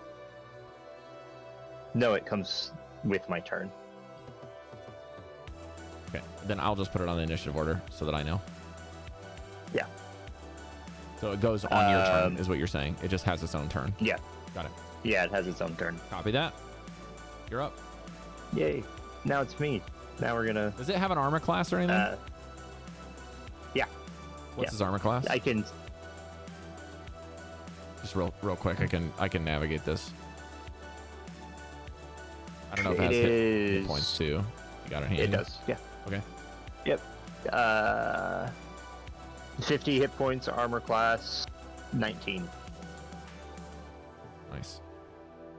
No, it comes with my turn. Okay. Then I'll just put it on the initiative order so that I know. Yeah. So it goes on your turn, is what you're saying. It just has its own turn. Yeah. Got it. Yeah, it has its own turn. Copy that. You're up. Yay. Now it's me. Now we're gonna... Does it have an armor class or anything? Yeah. What's his armor class? I can... Just real quick, I can navigate this. I don't know if it has hit points too. You got it handy. It does, yeah. Okay. Yep. 50 hit points, armor class, 19. Nice.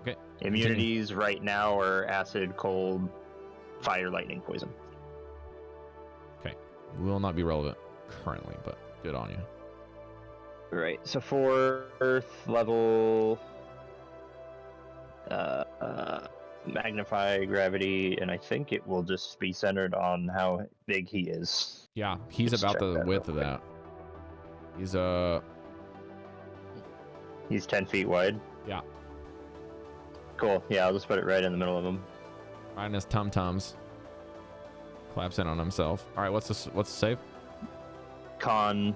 Okay. Immunities right now are acid, cold, fire, lightning, poison. Okay. Will not be relevant currently, but good on you. Right. So for Earth level, magnify gravity, and I think it will just be centered on how big he is. Yeah, he's Let's about check the that width real of quick. that. He's 10 feet wide. Yeah. Cool. Yeah, I'll just put it right in the middle of him. Riding his tum-tums. Claps in on himself. All right, what's the save? Con.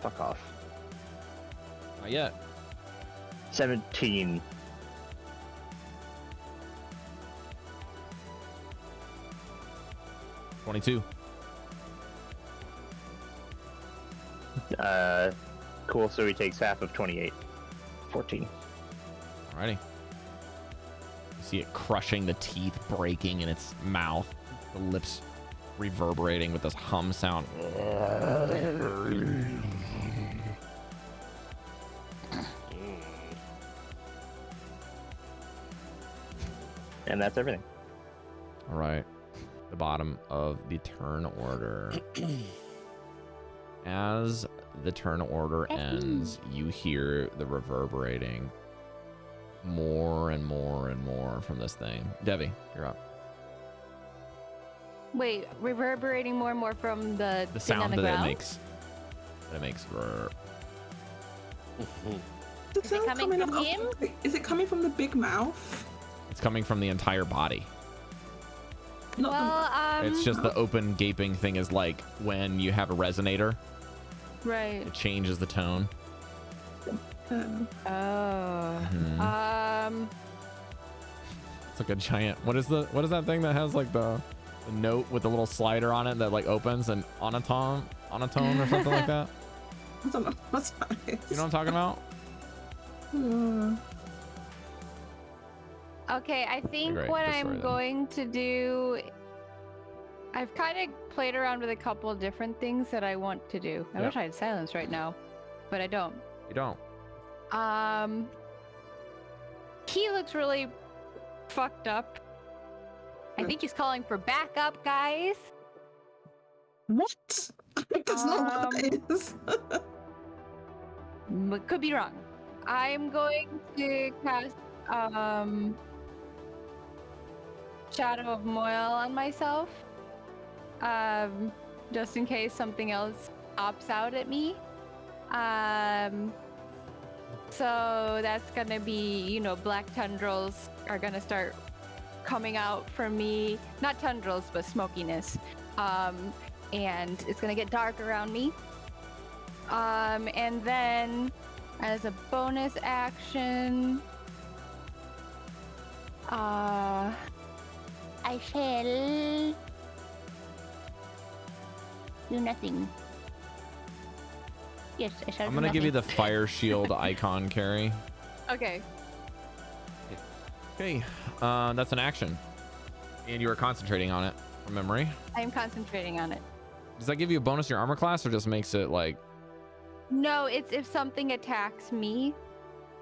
Fuck off. Not yet. 17. $22. Cool. So he takes half of 28. 14. Alrighty. You see it crushing, the teeth breaking in its mouth, the lips reverberating with this hum sound. And that's everything. All right. The bottom of the turn order. As the turn order ends, you hear the reverberating more and more and more from this thing. Devii, you're up. Wait, reverberating more and more from the thing sound on the that ground? it makes. That it makes. Is it coming from him? Is it coming from the big mouth? It's coming from the entire body. Not Well, It's just the open gaping thing is like when you have a resonator, right. it changes the tone. the... Oh. Mhm. It's like a giant. What is that thing that has like the note with the little slider on it that like opens an onotone or something like that? I don't know what's that is. You know what I'm talking about? Okay, I think Great, what good story I'm then. going to do. I've kind of played around with a couple of different things that I want to do. I Yep. wish I had silence right now, but I don't. You don't. He looks really fucked up. I think he's calling for backup, guys. What? That's not what that is. But could be wrong. I'm going to cast Shadow of Moil on myself. Just in case something else opts out at me. So that's gonna be, black tendrils are gonna start coming out from me. Not tendrils, but smokiness. And it's gonna get dark around me. And then as a bonus action, I shall do nothing. Yes, I shall. I'm gonna give you the fire shield icon, Cari. Okay. Okay, that's an action, and you are concentrating on it from memory. I am concentrating on it. Does that give you a bonus to your armor class, or just makes it like? No, it's if something attacks me,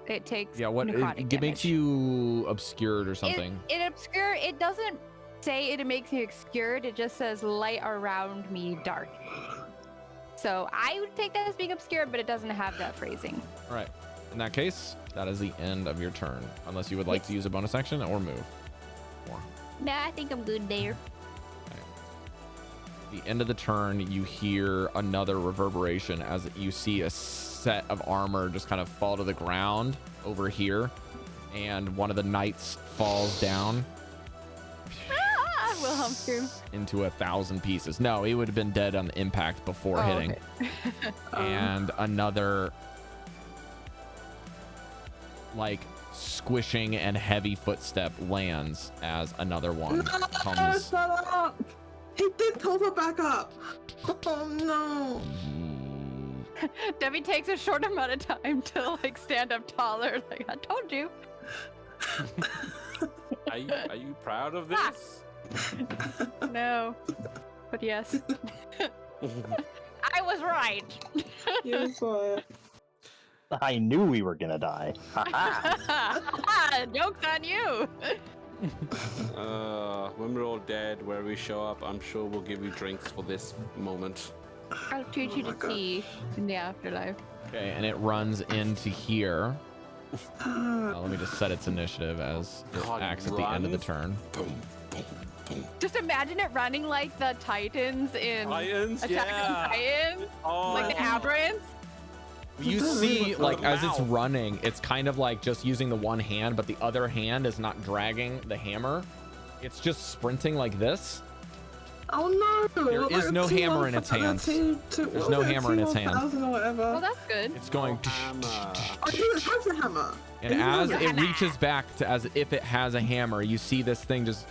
It takes Yeah, what necrotic it makes damage. you obscured or something. It doesn't say it makes me obscured. It just says light around me dark. So I would take that as being obscured, but it doesn't have that phrasing. All right. In that case, that is the end of your turn, unless you would like to use a bonus action or move. More. Nah, I think I'm good there. The end of the turn, you hear another reverberation as you see a set of armor just kind of fall to the ground over here, and one of the knights falls down Wilhelm scream. into 1,000 pieces. No, he would have been dead on the impact before hitting. Okay. And another like squishing and heavy footstep lands as another one comes. He did cover back up. Oh no. Devii takes a short amount of time to like stand up taller. Like I told you. Are you proud of this? No, but yes, I was right. You saw it. I knew we were gonna die. Joke's on you. When we're all dead, where we show up, I'm sure we'll give you drinks for this moment. I'll treat you to tea in the afterlife. Okay, and it runs into here. Let me just set its initiative as it God, acts at the end of the runs. turn. Boom, boom, boom. Just imagine it running like the Titans in Titans, Attack yeah. on Titans, Oh, like the Aberrants. You doesn't see, look like, like as it's mouth. running, it's kind of like just using the one hand, but the other hand is not dragging the hammer. It's just sprinting like this. Oh no! There What is about no the hammer in T1000? its hands. What There's was no it, hammer in its hands. T1000 or whatever. Well, that's good. It's going. Hammer. Oh, he doesn't have the hammer. And He as doesn't. it reaches back to as if it has a hammer, you see this thing just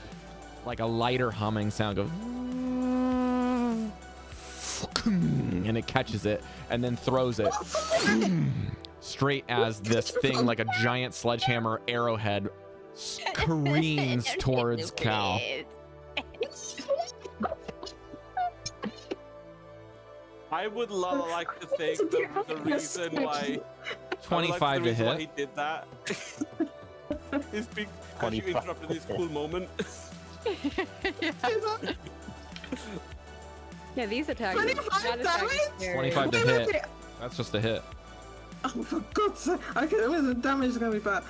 like a lighter humming sound go, and it catches it and then throws it straight as this thing, like a giant sledgehammer arrowhead, careens towards Cal. I would like to think the reason why 25 to why he hit. did that is because you 25 interrupted this cool moment. Yeah, these attacks. 25 that attack is damage? scary. 25 to Wait a hit. minute. That's just a hit. Oh, for God's sake. Okay, the damage is going to be bad.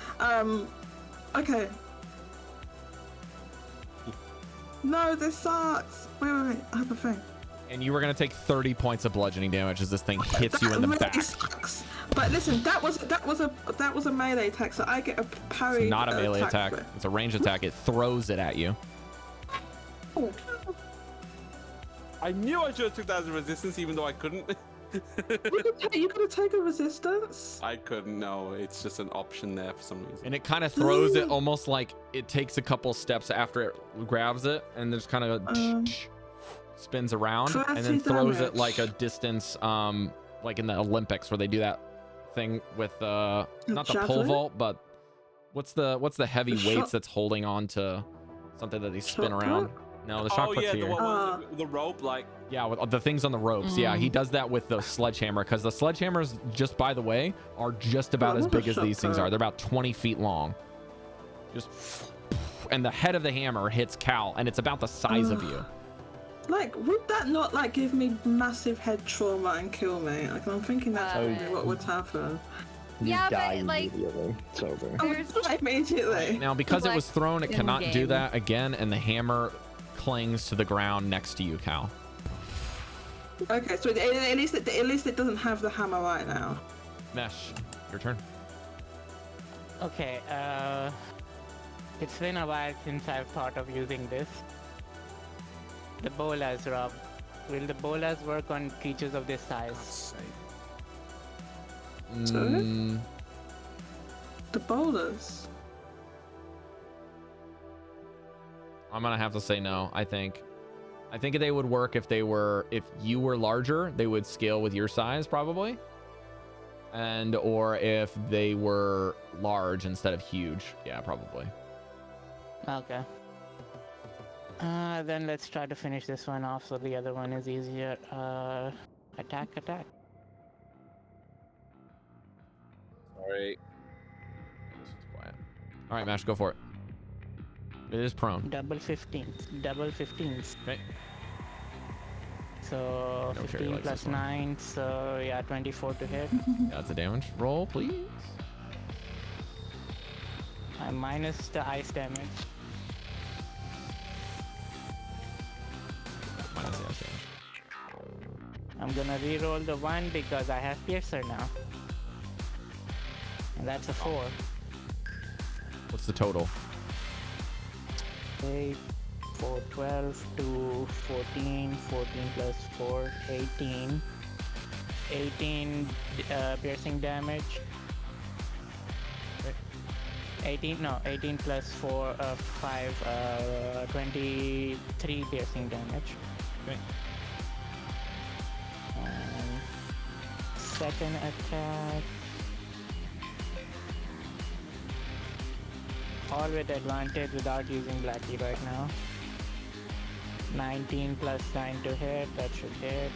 Okay. No, this sucks. Wait. I have a thing. And you were going to take 30 points of bludgeoning damage as this thing hits you in the really back. sucks. But listen, that was a melee attack, so I get a parry. It's not a melee attack. for it. It's a ranged attack. It throws it at you. Oh. I knew I should have took that as a resistance, even though I couldn't. You could take a resistance. I couldn't. No, it's just an option there for some reason. And it kind of throws it almost like it takes a couple steps after it grabs it and just kind of spins around and then 30 throws it damage. like a distance, like in the Olympics where they do that thing with not the pole javelin? vault, but what's the heavy The weights shot- that's holding on to something that they spin Shot around? put? No, the shock Oh put's yeah, here. the one with the rope, like. Yeah, with the things on the ropes. Yeah, he does that with the sledgehammer because the sledgehammers, just by the way, are just about Oh, as what a big as these things shot are. They're about 20 feet long. Just, and the head of the hammer hits Cal, and it's about the size of you. Like, would that not like give me massive head trauma and kill me? Like, I'm thinking that's probably what would happen. You Yeah, die but, like- immediately. It's over. I would die immediately. Now, because it Like, was thrown, it cannot do in-game. that again, and the hammer clings to the ground next to you, Cal. Okay, so at least it doesn't have the hammer right now. Mesh, your turn. Okay, it's been a while since I've thought of using this. The bolas, Rob. Will the bolas work on creatures of this size? Mm, The boulders. I'm gonna have to say no. I think they would work if you were larger, they would scale with your size probably, or if they were large instead of huge. Yeah, probably. Okay. Then let's try to finish this one off so the other one is easier. Attack. Sorry. All right, Mash, go for it. It is prone. Double 15s. Double 15s. Okay. So No, Cari 15 likes plus this one. 9, so yeah, 24 to hit. That's a damage. Roll, please. I minus the ice damage. Minus the ice damage. I'm gonna re-roll the 1 because I have Piercer now. And that's a 4. What's the total? 8, 4, 12, 2, 14, 14 plus 4, 18. 18 piercing damage. 18 plus 4, 5, 23 piercing damage. Okay. Second attack. All with advantage without using Blackie right now. 19 plus 9 to hit, that should hit.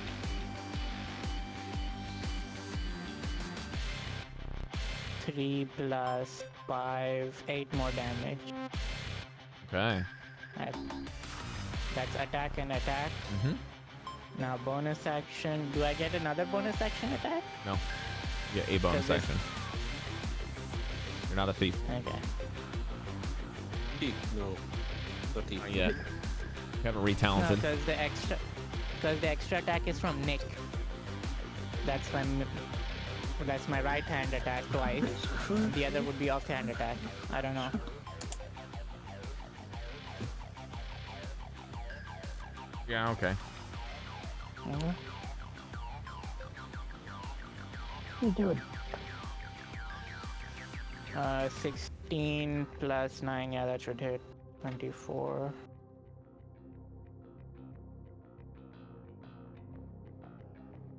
Three plus 5, 8 more damage. Okay. That's attack and attack. Mm-hmm. Now bonus action. Do I get another bonus action attack? No. You get a bonus Does this- action. You're not a thief. Okay. Thief, no. Not thief. Not yet. You haven't No, retalented. because the extra attack is from Nick. That's my right hand attack twice. The other would be offhand attack. I don't know. Yeah, okay. Mhm. What are you doing? 16 plus 9, yeah, that should hit. 24.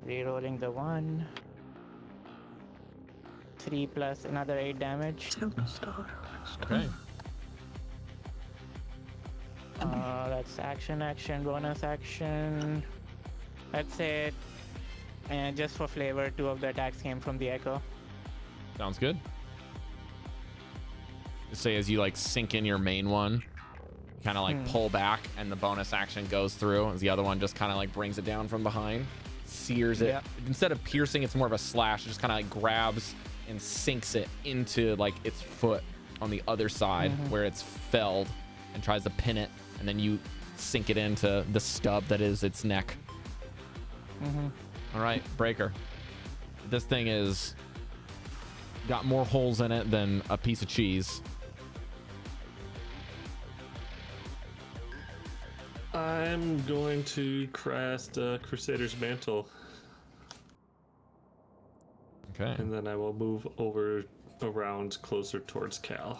Rerolling the 1. 3 plus another 8 damage. Okay. That's action, bonus action. That's it. And just for flavor, 2 of the attacks came from the echo. Sounds good. Just say as you like sink in your main one, you kind of like pull back and the bonus action goes through as the other one just kind of like brings it down from behind, sears it. Yeah. Instead of piercing, it's more of a slash. It just kind of like grabs and sinks it into like its foot on the other side where it's felled and tries to pin it. And then you sink it into the stub that is its neck. All right, Breker. This thing is got more holes in it than a piece of cheese. I'm going to cast Crusader's Mantle, Okay. and then I will move around closer towards Cal.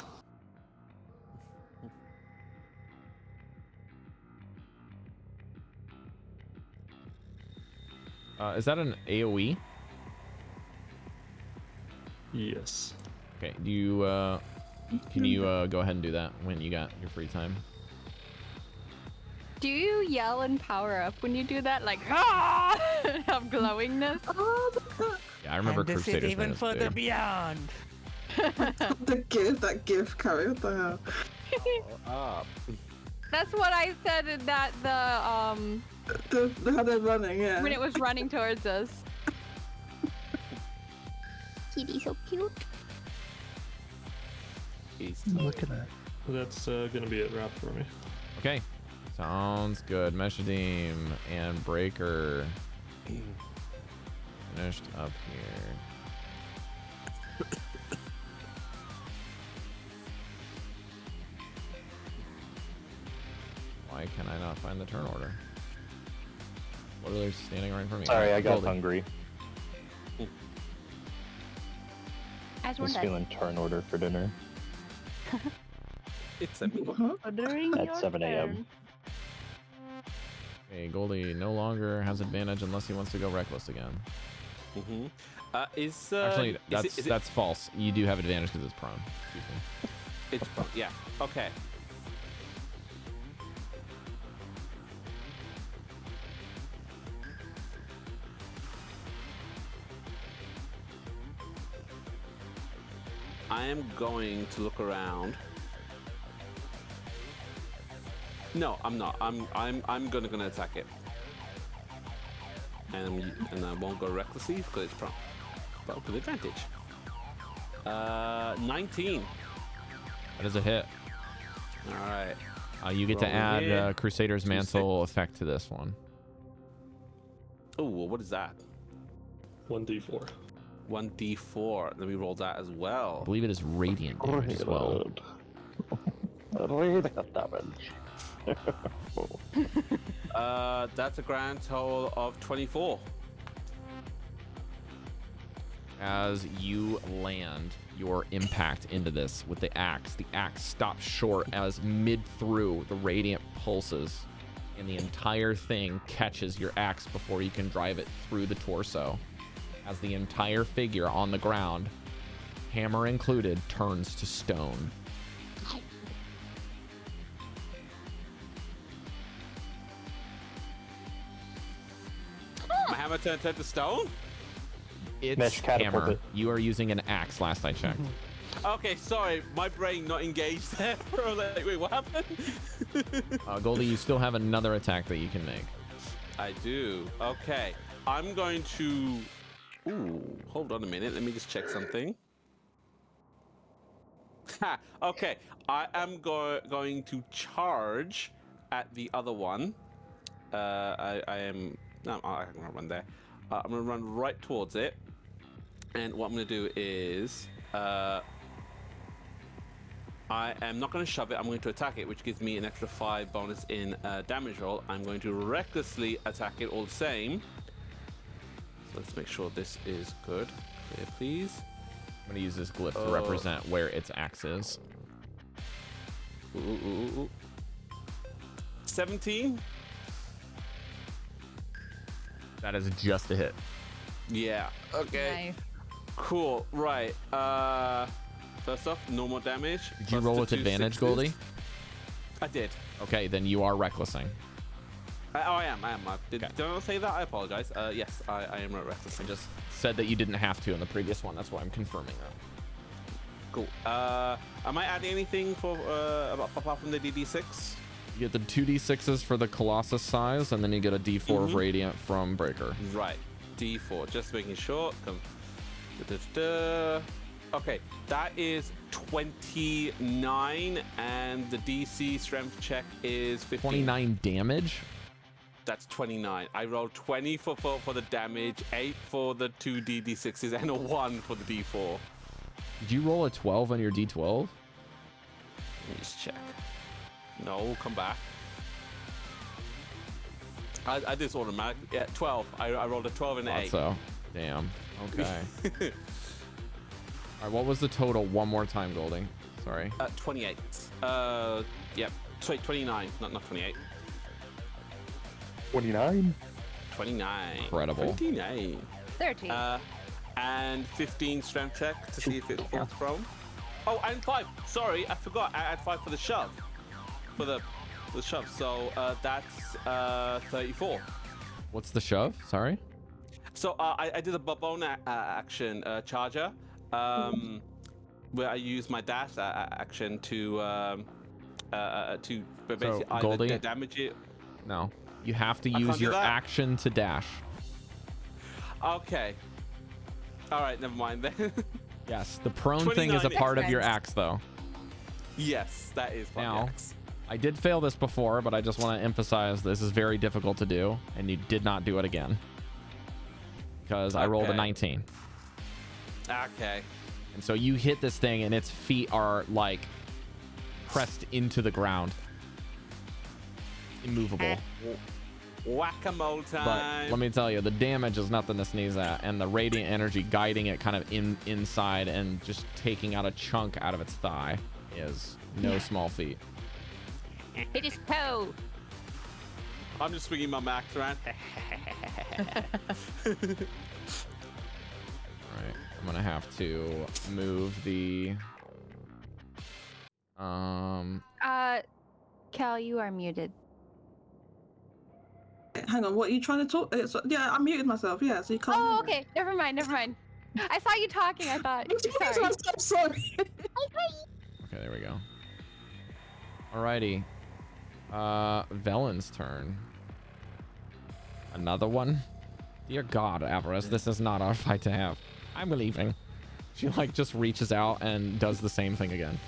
Is that an AoE? Yes. Okay. Do you can you go ahead and do that when you got your free time? Do you yell and power up when you do that? Like, ah! Have glowingness? Yeah, I remember And this is Crusaders even Mantis, further dude. beyond. that gift, Cari, what the hell? Up. That's what I said in that how they're running, yeah. when it was running towards us. Kitty, so cute. Look at that. That's gonna be a wrap for me. Okay. Sounds good. Meshadieme and Breker finished up here. Why can I not find the turn order? Literally standing right in front of me. Sorry, I got Goldy. hungry. As I one was does. feeling turn order for dinner It's a me. Ordering at your 7 a.m. turn. Okay, Goldy no longer has advantage unless he wants to go reckless again. Mm-hmm. Actually, that's false. You do have advantage because it's prone. Excuse me. It's yeah. Okay. I am going to look around. No, I'm not. I'm gonna attack it. And I won't go recklessly because it's but with advantage. 19. That is a hit. All right. You get to Roll add hit. Crusader's 2, Mantle effect to this one. Oh, what is that? 1d4. 1d4. Let me roll that as I well. believe it is radiant damage as well. Radiant damage. That's a grand total of 24. As you land your impact into this with the axe stops short as mid through the radiant pulses, and the entire thing catches your axe before you can drive it through the torso. As the entire figure on the ground, hammer included, turns to stone. My hammer turned to stone? It's Mesh catapult hammer. it. You are using an axe last I checked. Okay, sorry. My brain not engaged there. I was like, wait, what happened? Goldy, you still have another attack that you can make. I do. Okay. I'm going to... Ooh, hold on a minute. Let me just check something. Ha! Okay. I am going to charge at the other one. I am... No, I'm going to run there. I'm going to run right towards it. And what I'm going to do is... I am not going to shove it. I'm going to attack it, which gives me an extra 5 bonus in damage roll. I'm going to recklessly attack it all the same. So let's make sure this is good. Clear, please. I'm going to use this glyph to represent where its axe is. Ooh. 17? That is just a hit. Yeah. Okay. Nice. Cool. Right. First off, normal damage. Did you plus roll the with 2 advantage, 6s. Goldy? I did. Okay, then you are recklessing. I am. Did Okay. I say that? I apologize. Yes, I am reckless. I just said that you didn't have to in the previous one. That's why I'm confirming that. Cool. Am I adding anything for apart from the DD6? You get the 2d6s for the Colossus size, and then you get a d4 of Radiant from Breker. Right. D4. Just making sure. Okay, that is 29, and the DC strength check is 15. 29 damage? That's 29. I rolled 20 for the damage, 8 for the 2 DD6s, and a 1 for the D4. Did you roll a 12 on your d12? Let me just check. No, come back. I did this automatically. Yeah, 12. I rolled a 12 and an 8. So, damn. Okay. All right, what was the total? One more time, Golding. Sorry. 28. Yep. Sorry, 29. Not 28. 29? 29. Incredible. 29. 13. And 15 strength check to see if it falls prone. Oh, and 5. Sorry, I forgot. I had 5 for the shove. For the shove. So that's 34. What's the shove? Sorry. So I did a bonus action charger, where I used my dash action to basically Goldy? either damage it. No. You have to I use can't do your that? action to dash. Okay. All right, never mind then. Yes, the prone thing is a 29 part of your sense. axe, though. Yes, that is my Now, axe. I did fail this before, but I just want to emphasize this is very difficult to do, and you did not do it again. Because I rolled a Okay. 19. Okay. And so you hit this thing, and its feet are, like, pressed into the ground. Immovable. Whack-a-mole But time. let me tell you, the damage is nothing to sneeze at, and the radiant energy guiding it kind of inside and just taking out a chunk out of its thigh is no small feat. Hit his toe. I'm just swinging my max around. Alright, I'm gonna have to move the Cal, you are muted. Hang on, what are you trying to talk? Yeah, I muted myself. Yeah, so you can't. Oh, hear me. okay. Never mind. I saw you talking. I thought. I'm Sorry. so sorry. Okay, there we go. Alrighty. Velen's turn. Another one? Dear God, Avarice, this is not our fight to have. I'm leaving. She like just reaches out and does the same thing again.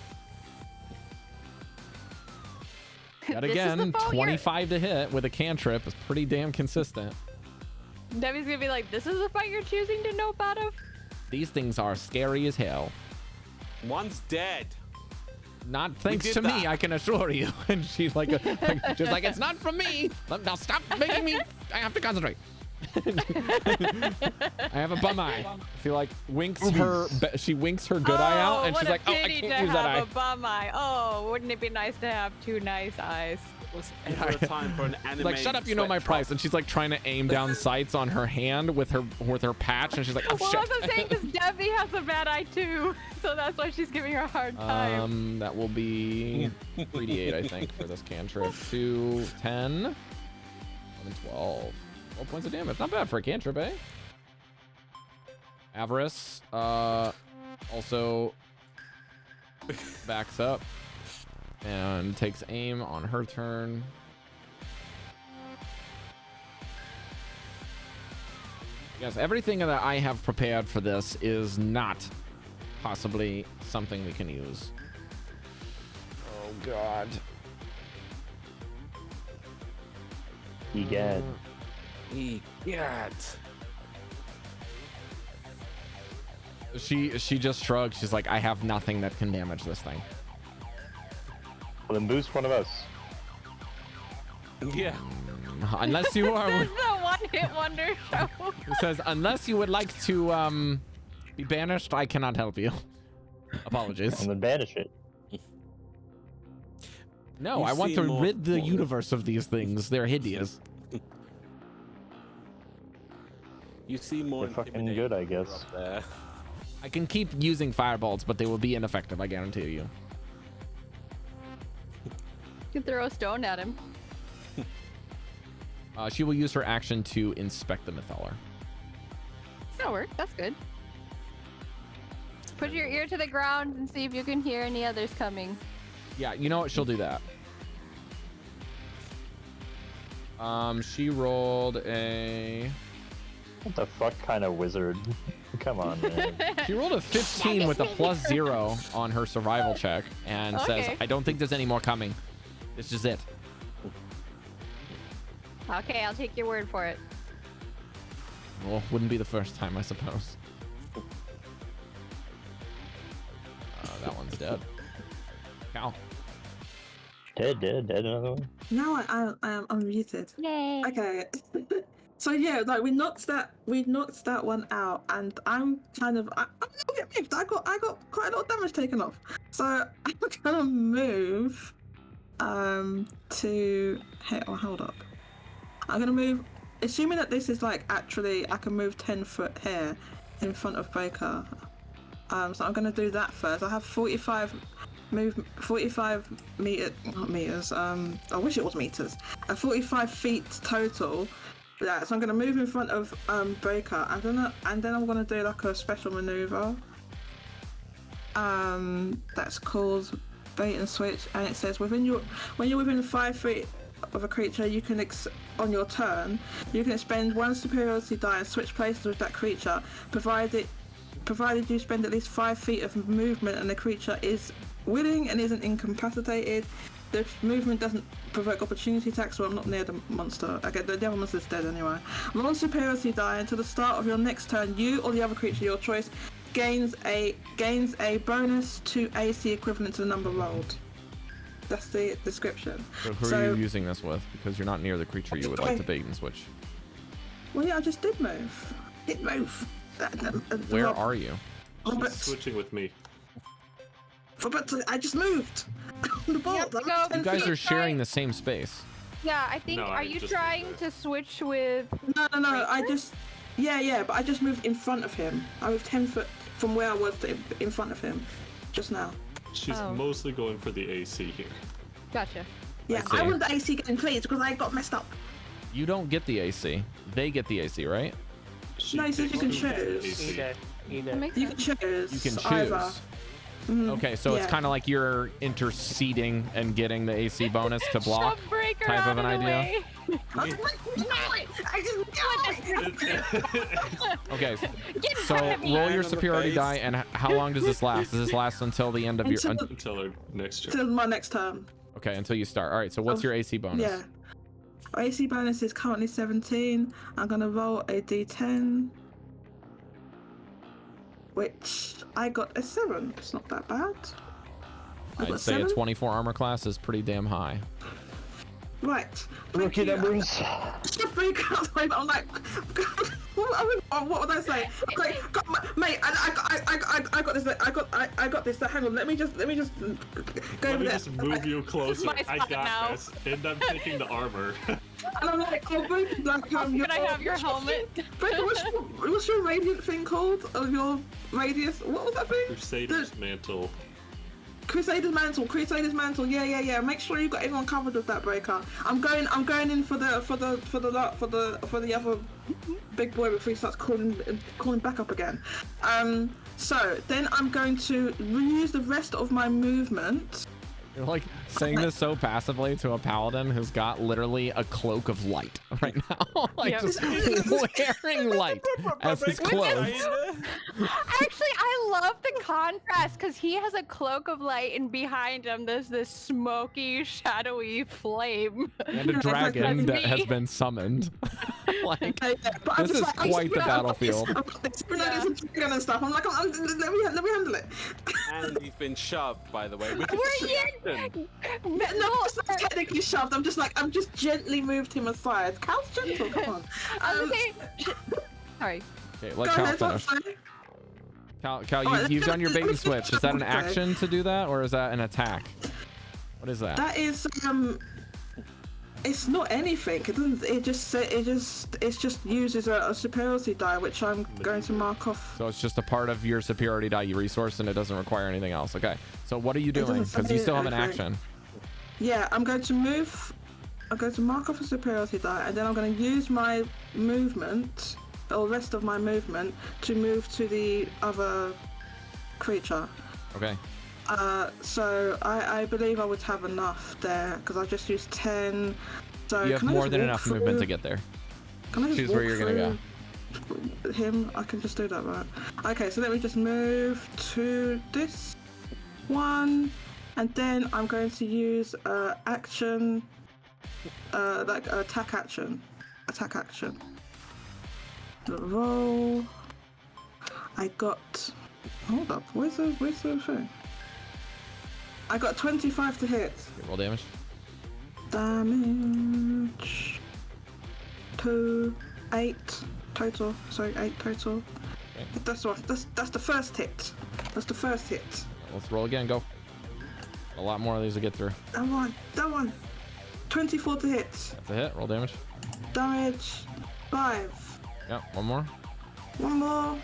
Yet This is the again, foe 25 to hit with a cantrip is pretty damn consistent. Debbie's gonna be like, "This is the fight you're choosing to nope out of." These things are scary as hell. One's dead. Not thanks did to me, that. I can assure you. And she's like, she's like, it's not from me. Now stop making me. I have to concentrate. I have a bum eye. She like winks her. She winks her good eye out, and she's like, "Oh, I can't use that eye." a bum eye. Oh, wouldn't it be nice to have two nice eyes? Was ever a time for an anime? Like, shut up, you know my price. And she's like trying to aim down sights on her hand with her patch, and she's like, "Oh Well, shit." that's what I'm saying, because Debbie has a bad eye too, so that's why she's giving her a hard time. That will be 3d8, I think, for this cantrip. 2, 10, 11, 12. 12 points of damage. Not bad for a cantrip, eh? Avarice also backs up and takes aim on her turn. Yes, everything that I have prepared for this is not possibly something we can use. Oh, God. Egad. Egad. She just shrugs. She's like, I have nothing that can damage this thing. Well, then boost one of us. Yeah. Unless you are. This is the one-hit wonder show. It says, unless you would like to be banished, I cannot help you. Apologies. And then banish it. No, You I want see to more- rid the more- universe of these things. They're hideous. You see more They're fucking intimidating good, I guess. up there. I can keep using firebolts, but they will be ineffective, I guarantee you. You can throw a stone at him. She will use her action to inspect the Mythalar. That'll work. That's good. Put your ear to the ground and see if you can hear any others coming. Yeah, you know what? She'll do that. She rolled a... What the fuck kind of wizard? Come on, man. She rolled a 15 with a +0 on her survival check and says, Okay. I don't think there's any more coming. This is it. Okay, I'll take your word for it. Well, wouldn't be the first time, I suppose. That one's dead. Cow. Dead, another one. Now I am unmuted. Yay! Okay. So yeah, like we knocked that one out, and I'm kind of I'm a little bit miffed. I got quite a lot of damage taken off. So I'm gonna move to hold up. I'm gonna move, assuming that this is like actually I can move 10 foot here in front of Breker. So I'm gonna do that first. I have 45 meters. I wish it was meters. 45 feet total. Yeah, so I'm gonna move in front of Breker, and then I'm gonna do like a special maneuver. That's called bait and switch, and it says when you're within 5 feet of a creature, you can on your turn you can expend one superiority die and switch places with that creature, provided you spend at least 5 feet of movement and the creature is willing and isn't incapacitated. The movement doesn't provoke opportunity attacks, so I'm not near the monster. Okay, the other monster's dead anyway. Roll a superiority die until the start of your next turn. You or the other creature, your choice, gains a bonus to AC equivalent to the number rolled. That's the description. So who are you using this with? Because you're not near the creature you would like to bait and switch. Well, yeah, I just did move. Where are you? Robert, She's switching with me. Robert, I just moved. The ball. have to go. You guys are sharing the same space. Yeah, I think. No, Are I you just trying moved to switch with? No. I just. Yeah, but I just moved in front of him. I moved 10 foot from where I was in front of him just now. She's Oh. mostly going for the AC here. Gotcha. Yeah, I I see. want the AC getting cleared because I got messed up. You don't get the AC. They get the AC, right? She No, he says you can takes two choose. AC. Okay. Either. That makes You sense. can choose. You can choose. Either. Mhm. Okay, so it's Yeah. kind of like you're interceding and getting the AC bonus to block Shove Breker type out of an the idea. way. I just Okay, Get in so front of me. roll Hand your on the superiority face. die, and how long does this last? Does this last until the end of your? Until- Until our next turn. Till my next turn. Okay, until you start. All right. So what's your AC bonus? Yeah. AC bonus is currently 17. I'm gonna roll a d10, which I got a 7. It's not that bad. I I'd got say a 7. 24 armor class is pretty damn high. Right. Rookie Thank you. numbers. I'm like, what would I say? I'm like, God, mate, I got this. I got this. Hang on, let me just go Let over me there. just move you closer. my I spot got now. this. And I'm taking the armor. And I'm like, oh, Breker, like, Can I have your helmet? Breker, what's your radiant thing called? Of your radius? What was that thing? Crusader's Mantle. Crusader's Mantle. Yeah. Make sure you got everyone covered with that, Breker. I'm going in for the other big boy before he starts calling back up again. So then I'm going to reuse the rest of my movement. You're like saying this so passively to a paladin who's got literally a cloak of light right now, like Yep. just wearing light as his clothes. Actually, I love the contrast because he has a cloak of light, and behind him there's this smoky, shadowy flame. And a dragon that has been summoned. Like, But I'm this just is like, quite the battlefield. I've got this dragon and stuff. I'm like, let me handle it. And he's been shoved, by the way. Which Were is you? No, it's not technically shoved. I'm just gently moved him aside. Cal's gentle. Come on. Sorry. Okay, Go let Cal ahead. finish. Sorry. Cal, Alright, you've done your bait and let's switch. Is that an okay. action to do that, or is that an attack? What is that? That is it's not anything. It doesn't. It just uses a superiority die, which I'm going to mark off. So it's just a part of your superiority die you resource, and it doesn't require anything else. Okay. So what are you doing? doesn't Because you say still have an anything. action. Yeah, I'm going to move. I'm going to mark off a superiority die, and then I'm going to use my movement, or rest of my movement, to move to the other creature. Okay. So I believe I would have enough there because I just used 10. So You have can I more just than walk enough movement to through- get there. Can I just Choose where walk you're gonna through him? I can just do that, right? Okay, so let me just move to this one, and then I'm going to use action, like attack action. Roll. I got. Hold up. Where's the thing? I got 25 to hit. Okay, roll damage. Damage. 8 total. Sorry, 8 total. Okay. That's the first hit. That's the first hit. Let's roll again. Go. A lot more of these to get through. That one. 24 to hit. That's a hit. Roll damage. Damage. 5. Yep. One more. One more.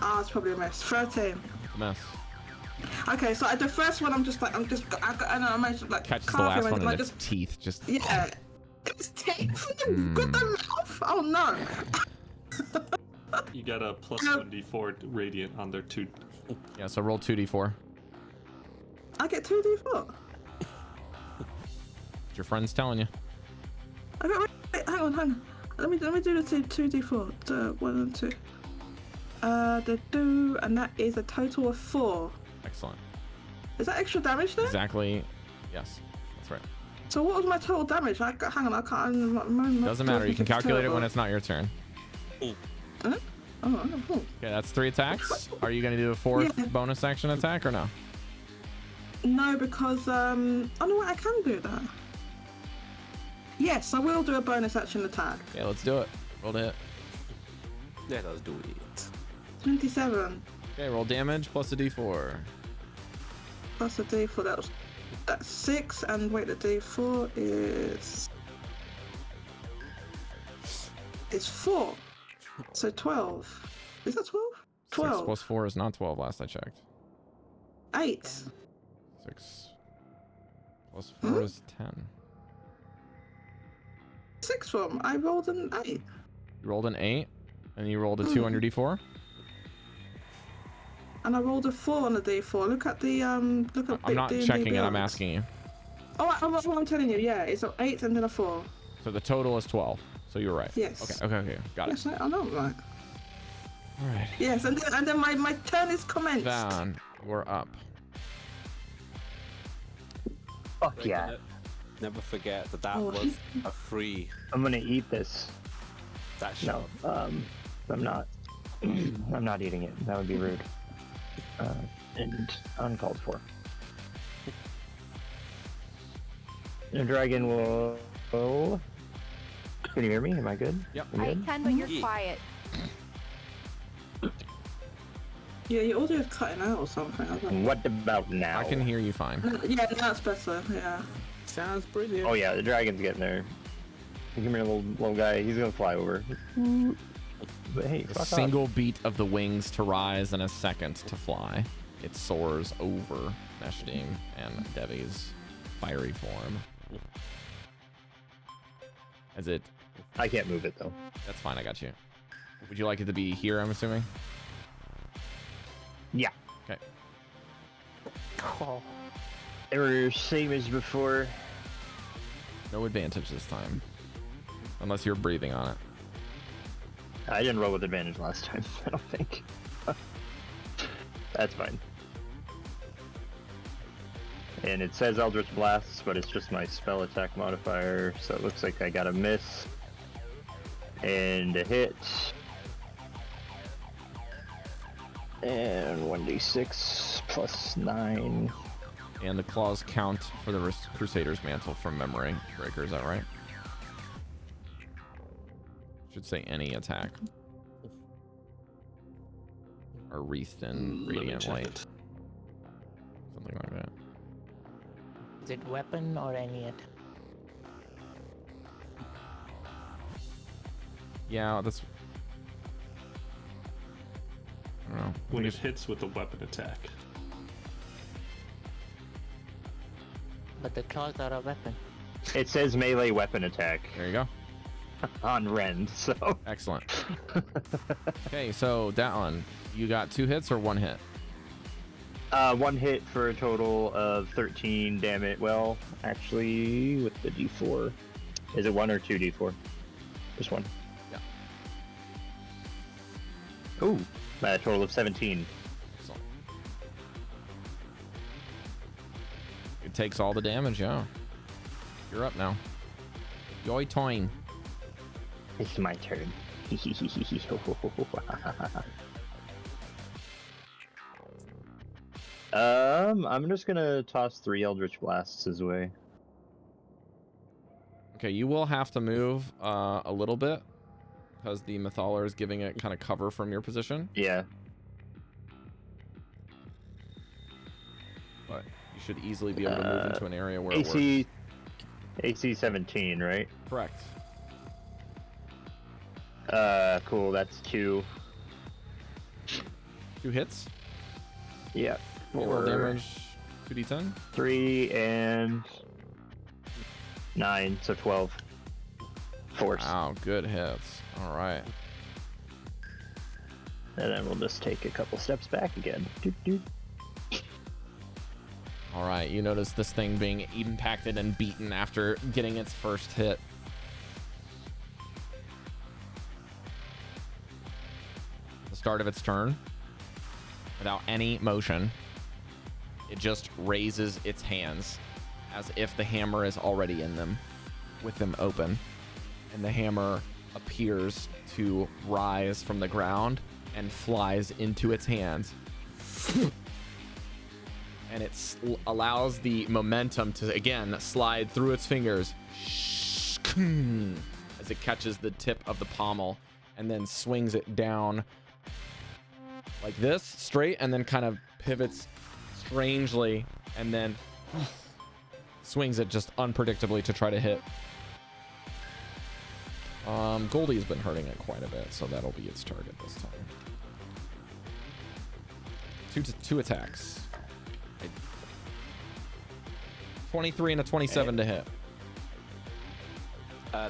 Ah, it's probably a miss. 13. Miss. Okay, so at the first one, I got an animation like Catches the carving last one and, in like, its teeth. Just. yeah. It was teeth. Got the mouth. Oh no. You got a plus 1d4 radiant on there too. Yeah. So roll 2d4. I get 2d4. Your friend's telling you. I got. Wait, hang on. Let me do the 2d4. The 1 and 2. The 2, and that is a total of 4. Excellent. Is that extra damage there? Exactly. Yes. That's right. So what was my total damage? Hang on, I can't. Doesn't matter. You can calculate it when it's not your turn. Oh. Okay, that's 3 attacks. Are you gonna do a 4th Yeah. bonus action attack or no? No, because oh no, I can do that. Yes, I will do a bonus action attack. Okay, let's do it. Roll to hit. Let us do it. 27 Okay, roll damage plus a d4. plus a d4. That's 6, and wait, the d4 is 4. So 12. Is that 12? 12. 6 plus 4 is not 12 last I checked. 8. 6 plus 4 is 10. 6 from. I rolled an 8. You rolled an 8? And you rolled a 2 on your d4? And I rolled a 4 on the d4. Look at the look at. I'm not D&D checking it, I'm Beyond. asking you. Oh, I'm telling you, yeah, it's an 8 and then a 4. So the total is 12. So you were right. Yes. Okay. Got it. Yes, I know, right. All right. Yes, and then my turn is commenced. Van, we're up. Fuck yeah. Never forget that Oh. was a free I'm gonna eat this. that No, shove. I'm not. I'm not eating it. That would be rude. And uncalled for. The dragon will. Oh. Can you hear me? Am I good? Yep. I'm I good? can, but you're Yeah. quiet. Yeah, your audio is cutting out or something. I don't know. What about now? I can hear you fine. Yeah, that's better. Yeah. Sounds brilliant. Oh yeah, the dragon's getting there. Come here, little guy. He's gonna fly over. But hey, A fuck off. single beat of the wings to rise and a second to fly. It soars over Meshadieme and Devi's fiery form. As it... I can't move it though. That's fine, I got you. Would you like it to be here, I'm assuming? Yeah. Okay. Oh, They were same as before. No advantage this time. Unless you're breathing on it. I didn't roll with advantage last time, I don't think. That's fine. And it says Eldritch Blasts, but it's just my spell attack modifier, so it looks like I got a miss. And a hit. And 1d6 plus 9. And the claws count for the Crusader's Mantle from memory. Breker, is that right? Should say any attack. Or wreathed in Let me radiant check light. it. Something like that. is it weapon or any attack? Yeah, that's... I don't know. When it hits with a weapon attack. But the claws are a weapon. It says melee weapon attack There you go. on Rend, so. Excellent. Okay, so Dallan, you got 2 hits or 1 hit? 1 hit for a total of 13 damage. Well, actually, with the d4. Is it 1 or 2 d4? Just 1. Yeah. Ooh, a total of 17. Excellent. It takes all the damage, yeah. You're up now. Yoy toin. It's my turn. I'm just gonna toss 3 Eldritch Blasts his way. Okay, you will have to move a little bit because the Mythalar is giving it kind of cover from your position, Yeah. but you should easily be able to move into an area where it AC 17, right? works. Correct. Cool. That's 2. 2 hits. Yeah. Roll 4, damage. 2d10. 3, and 9, so 12. Force. Wow, good hits. All right. And then we'll just take a couple steps back again. Doot, doot. All right, you notice this thing being impacted and beaten after getting its first hit. The start of its turn, without any motion, it just raises its hands as if the hammer is already in them, with them open. And the hammer appears to rise from the ground and flies into its hands. And it allows the momentum to, again, slide through its fingers as it catches the tip of the pommel and then swings it down like this, straight, and then kind of pivots strangely and then swings it just unpredictably to try to hit. Goldy's been hurting it quite a bit, so that'll be its target this time. Two attacks. 23 and a 27 to hit.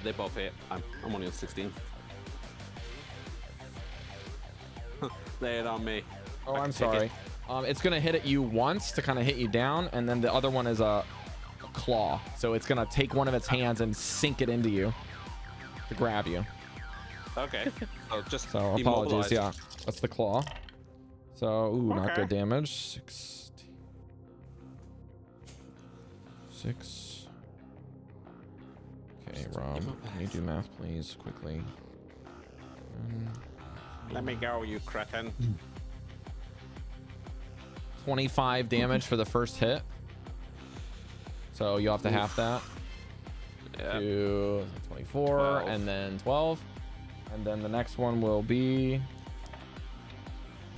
They both hit. I'm only on 16. Lay it on me. Oh, I I'm can take sorry. it. It's gonna hit at you once to kind of hit you down, and then the other one is a claw. So it's gonna take one of its hands and sink it into you to grab you. Okay. So apologies. immobilize. Yeah, that's the claw. So not Okay. good damage. 6. Okay, Rob, can you do math, please, quickly? Let me go, you cretin. 25 damage for the first hit. So you have to half that. Yeah. To 24, 12. and then 12. And then the next one will be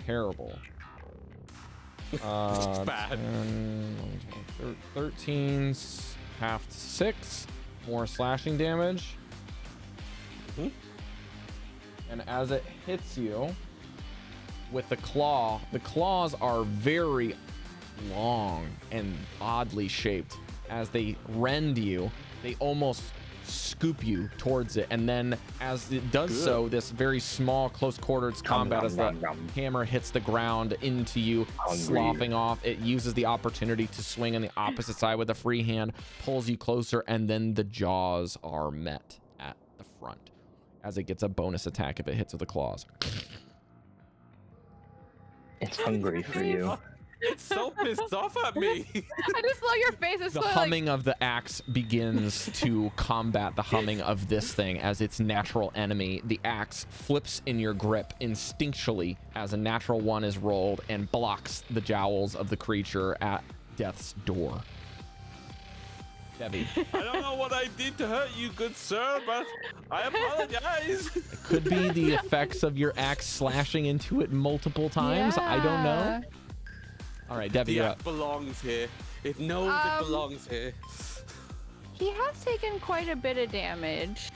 terrible. Bad. 13, half to 6. More slashing damage. Mhm. And as it hits you with the claws are very long and oddly shaped. As they rend you, they almost scoop you towards it, and then as it does so, this very small close quarters combat as the hammer hits the ground into you, sloughing off. It uses the opportunity to swing on the opposite side with a free hand, pulls you closer, and then the jaws are met at the front as it gets a bonus attack if it hits with the claws. It's hungry for you. It's so pissed off at me. I just love your face. It's The so, humming of the axe begins to combat the humming of this thing as its natural enemy. The axe flips in your grip instinctually as a natural 1 is rolled and blocks the jowls of the creature at death's door. Devii. I don't know what I did to hurt you, good sir, but I apologize. It could be the effects of your axe slashing into it multiple times. I don't know. All right, Devii, The you're axe up. belongs here. It knows it belongs here. He has taken quite a bit of damage.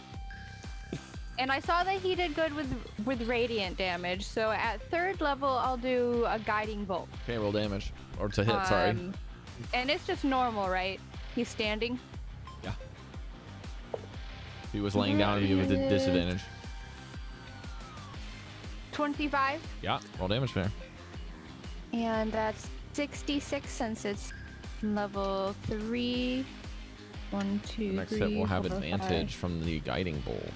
And I saw that he did good with radiant damage. So at 3rd level, I'll do a guiding bolt. Okay, roll damage. Or to hit, sorry. And it's just normal, right? He's standing. Yeah. He was laying down on you with a disadvantage. 25. Yeah, roll damage there. And that's 66 since it's level 3. 1, 2, The next 3, hit will have 4, advantage from the guiding bolt.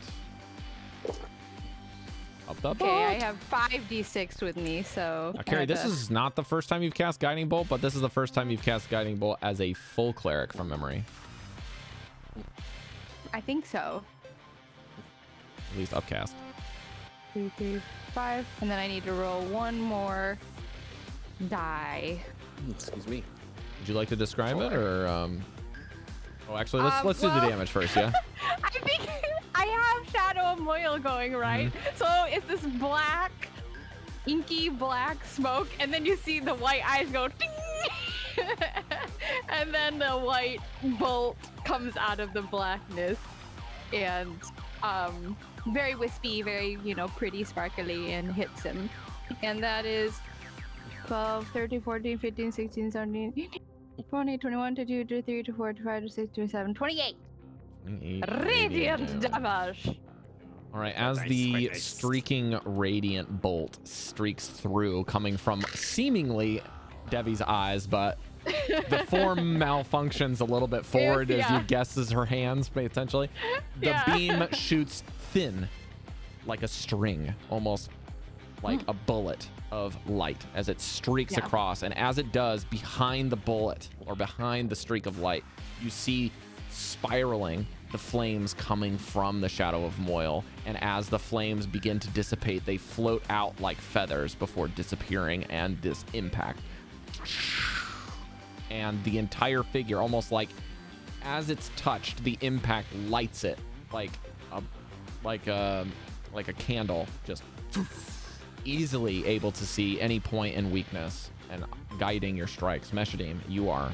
Up the bolt. Okay, I have 5d6 with me, so. Cari, this is not the first time you've cast Guiding Bolt, but this is the first time you've cast Guiding Bolt as a full cleric from memory. I think so. At least upcast. 2, 3, 5. And then I need to roll one more die. Excuse me. Would you like to describe it, or Oh, actually, let's do the damage first, yeah. I think I have Shadow of Moil going, right? So it's this black, inky black smoke, and then you see the white eyes go ding! And then the white bolt comes out of the blackness. And very wispy, very, pretty, sparkly, and hits him. And that is 12, 13, 14, 15, 16, 17, 20, 21, 22, 23, 24, 25, 26, 27, 28. Radiant damage. All right, as the streaking radiant bolt streaks through, coming from seemingly Devi's eyes, but the form malfunctions a little bit forward as you guesses her hands, potentially. The beam shoots thin, like a string, almost like a bullet of light as it streaks across. And as it does, behind the bullet or behind the streak of light, you see spiraling the flames coming from the Shadow of Moil. And as the flames begin to dissipate, they float out like feathers before disappearing, and this impact. And the entire figure, almost like as it's touched, the impact lights it like a candle, just easily able to see any point in weakness and guiding your strikes. Meshadieme, you are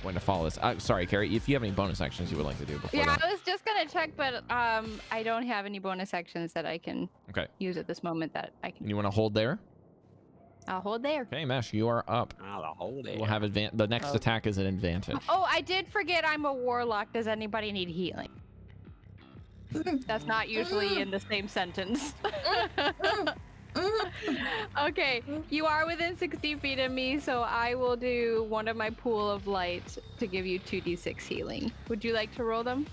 going to follow this. Sorry, Cari, if you have any bonus actions you would like to do before that. I was just gonna check, but I don't have any bonus actions that I can use at this moment that I can. You want to hold there? I'll hold there. Okay, Mesh, you are up. I'll hold it. We'll have the next attack is an advantage. Oh, I did forget I'm a warlock. Does anybody need healing? That's not usually in the same sentence. Okay, you are within 60 feet of me, so I will do one of my pool of light to give you 2d6 healing. Would you like to roll them?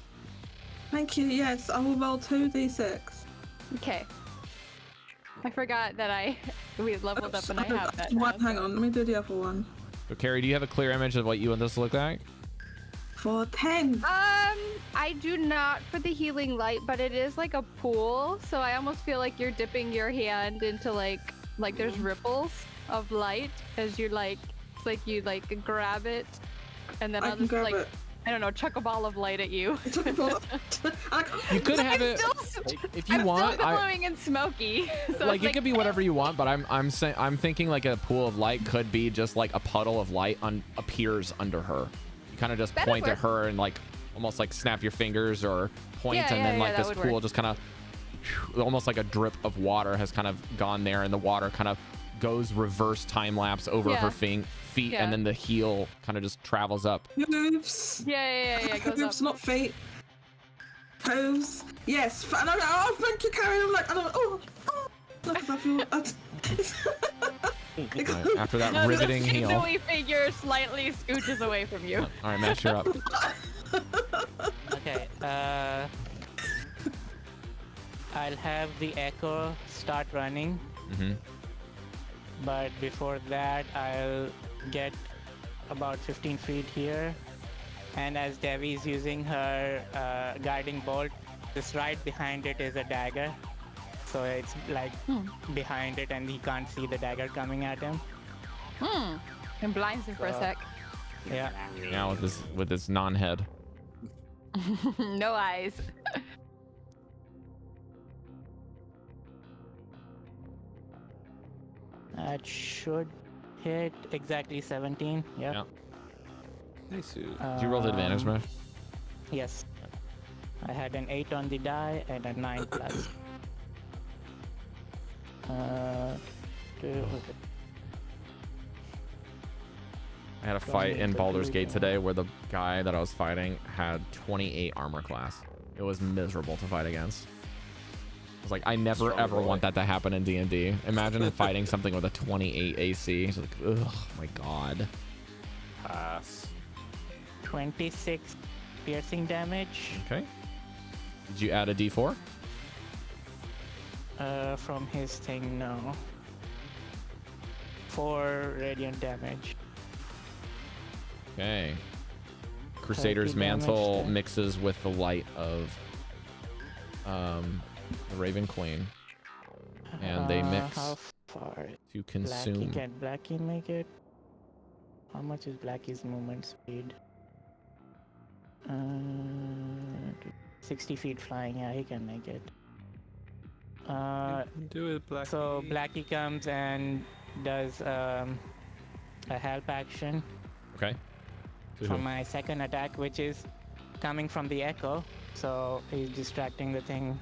Thank you. Yes, I will roll 2d6. Okay. I forgot that we leveled up and I have that. One, now, hang so- on, let me do the other one. So, Cari, do you have a clear image of what you want this to look like? For 10. I do not for the healing light, but it is like a pool, so I almost feel like you're dipping your hand into like there's ripples of light as you like, it's like you like grab it, and then I I'll can just grab like, it. I don't know, chuck a ball of light at you. You could have it if you I'm want. still glowing and smoky. So Like it's it could be whatever you want, but I'm thinking like a pool of light could be just like a puddle of light appears under her. You kind of just That'll point work. at her and like almost like snap your fingers or point, Yeah, and then yeah, like that this would pool work. just kind of almost like a drip of water has kind of gone there, and the water kind of goes reverse time lapse over Yeah. her feet, Yeah. and then the heel kind of just travels up. Hooves. Yeah, it goes up. Hooves, not feet. Hooves. Yes. And I'm like, oh, thank you, Cari. I'm like, oh. Because I feel. Right, after that No, riveting the heel. shadowy figure slightly scooches away from you. All right, Mash, you're up. Okay, I'll have the echo start running, Mm-hmm. but before that, I'll get about 15 feet here. And as Devii is using her guiding bolt, just right behind it is a dagger. So it's like behind it, and he can't see the dagger coming at him. And blinds him for a sec. Yeah. Now with this non-head. No eyes. That should hit exactly 17. Yep. Yeah. Nice. Did you roll the advantage, Mash? Yes. I had an 8 on the die and a 9 plus. Okay. I had a fight in Baldur's Gate today where the guy that I was fighting had 28 armor class. It was miserable to fight against. I was like, I never Strong ever boy. want that to happen in D&D. Imagine fighting something with a 28 AC. It's like, ugh, my god. Pass. 26 piercing damage Okay. Did you add a D4? from his thing, no. 4 radiant damage. Okay. Crusader's 30 damage Mantle there. mixes with the light of the Raven Queen. And they mix How far? to Blackie, consume. can Blackie make it? How much is Blackie's movement speed? 60 feet flying, yeah, he can make it. Do it, Black. So Blackie comes and does a help action Okay. To for who? my second attack, which is coming from the echo. So he's distracting the thing.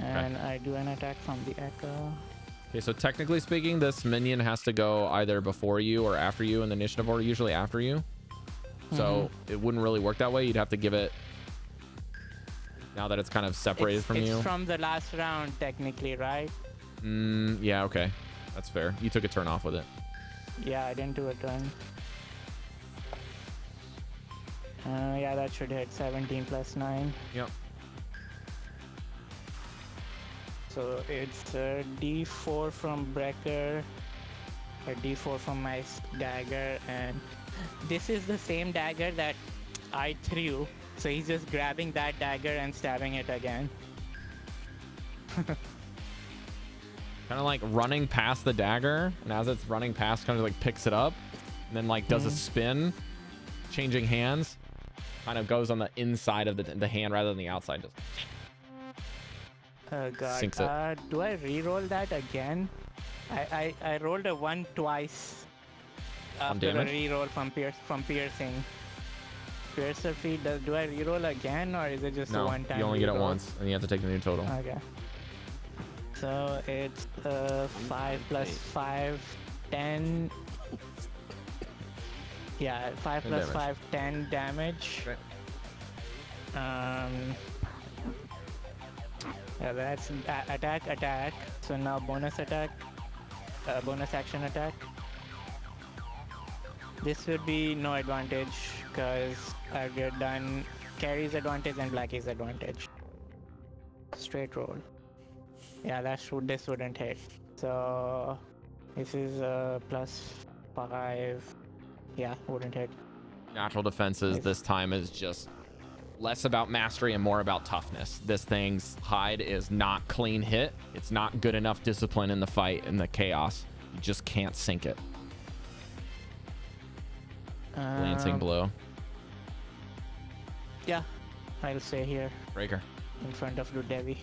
And I do an attack from the echo. Okay, so technically speaking, this minion has to go either before you or after you in the initiative order, usually after you. So it wouldn't really work that way. You'd have to give it, now that it's kind of separated from you. It's from the last round, technically, right? Yeah, okay. That's fair. You took a turn off with it. Yeah, I didn't do a turn. Yeah, that should hit 17 plus 9. Yep. So it's a D4 from Breker, a D4 from my dagger, and this is the same dagger that I threw. So he's just grabbing that dagger and stabbing it again. Kind of like running past the dagger, and as it's running past, kind of like picks it up, and then like does a spin, changing hands. Kind of goes on the inside of the hand rather than the outside. Just Oh god. Sinks it. Do I re-roll that again? I rolled a 1 twice after a damage? re-roll from piercing. Piercer feat, do I re-roll again, or is it just a no, one-time you only get it re-roll? once, and you have to take the new total. Okay. So it's 5 plus 5, 10. Yeah, 5 10 plus damage. 5, 10 damage. Okay. Yeah, that's attack. So now bonus attack, bonus action attack. This would be no advantage because I've done Cari's advantage and Blackie's advantage. Straight roll. Yeah, this wouldn't hit. So this is +5. Yeah, wouldn't hit. Natural defenses this time is just less about mastery and more about toughness. This thing's hide is not clean hit. It's not good enough discipline in the fight, in the chaos. You just can't sink it. Lancing blow. Yeah, I'll stay here Breker. in front of the Devii.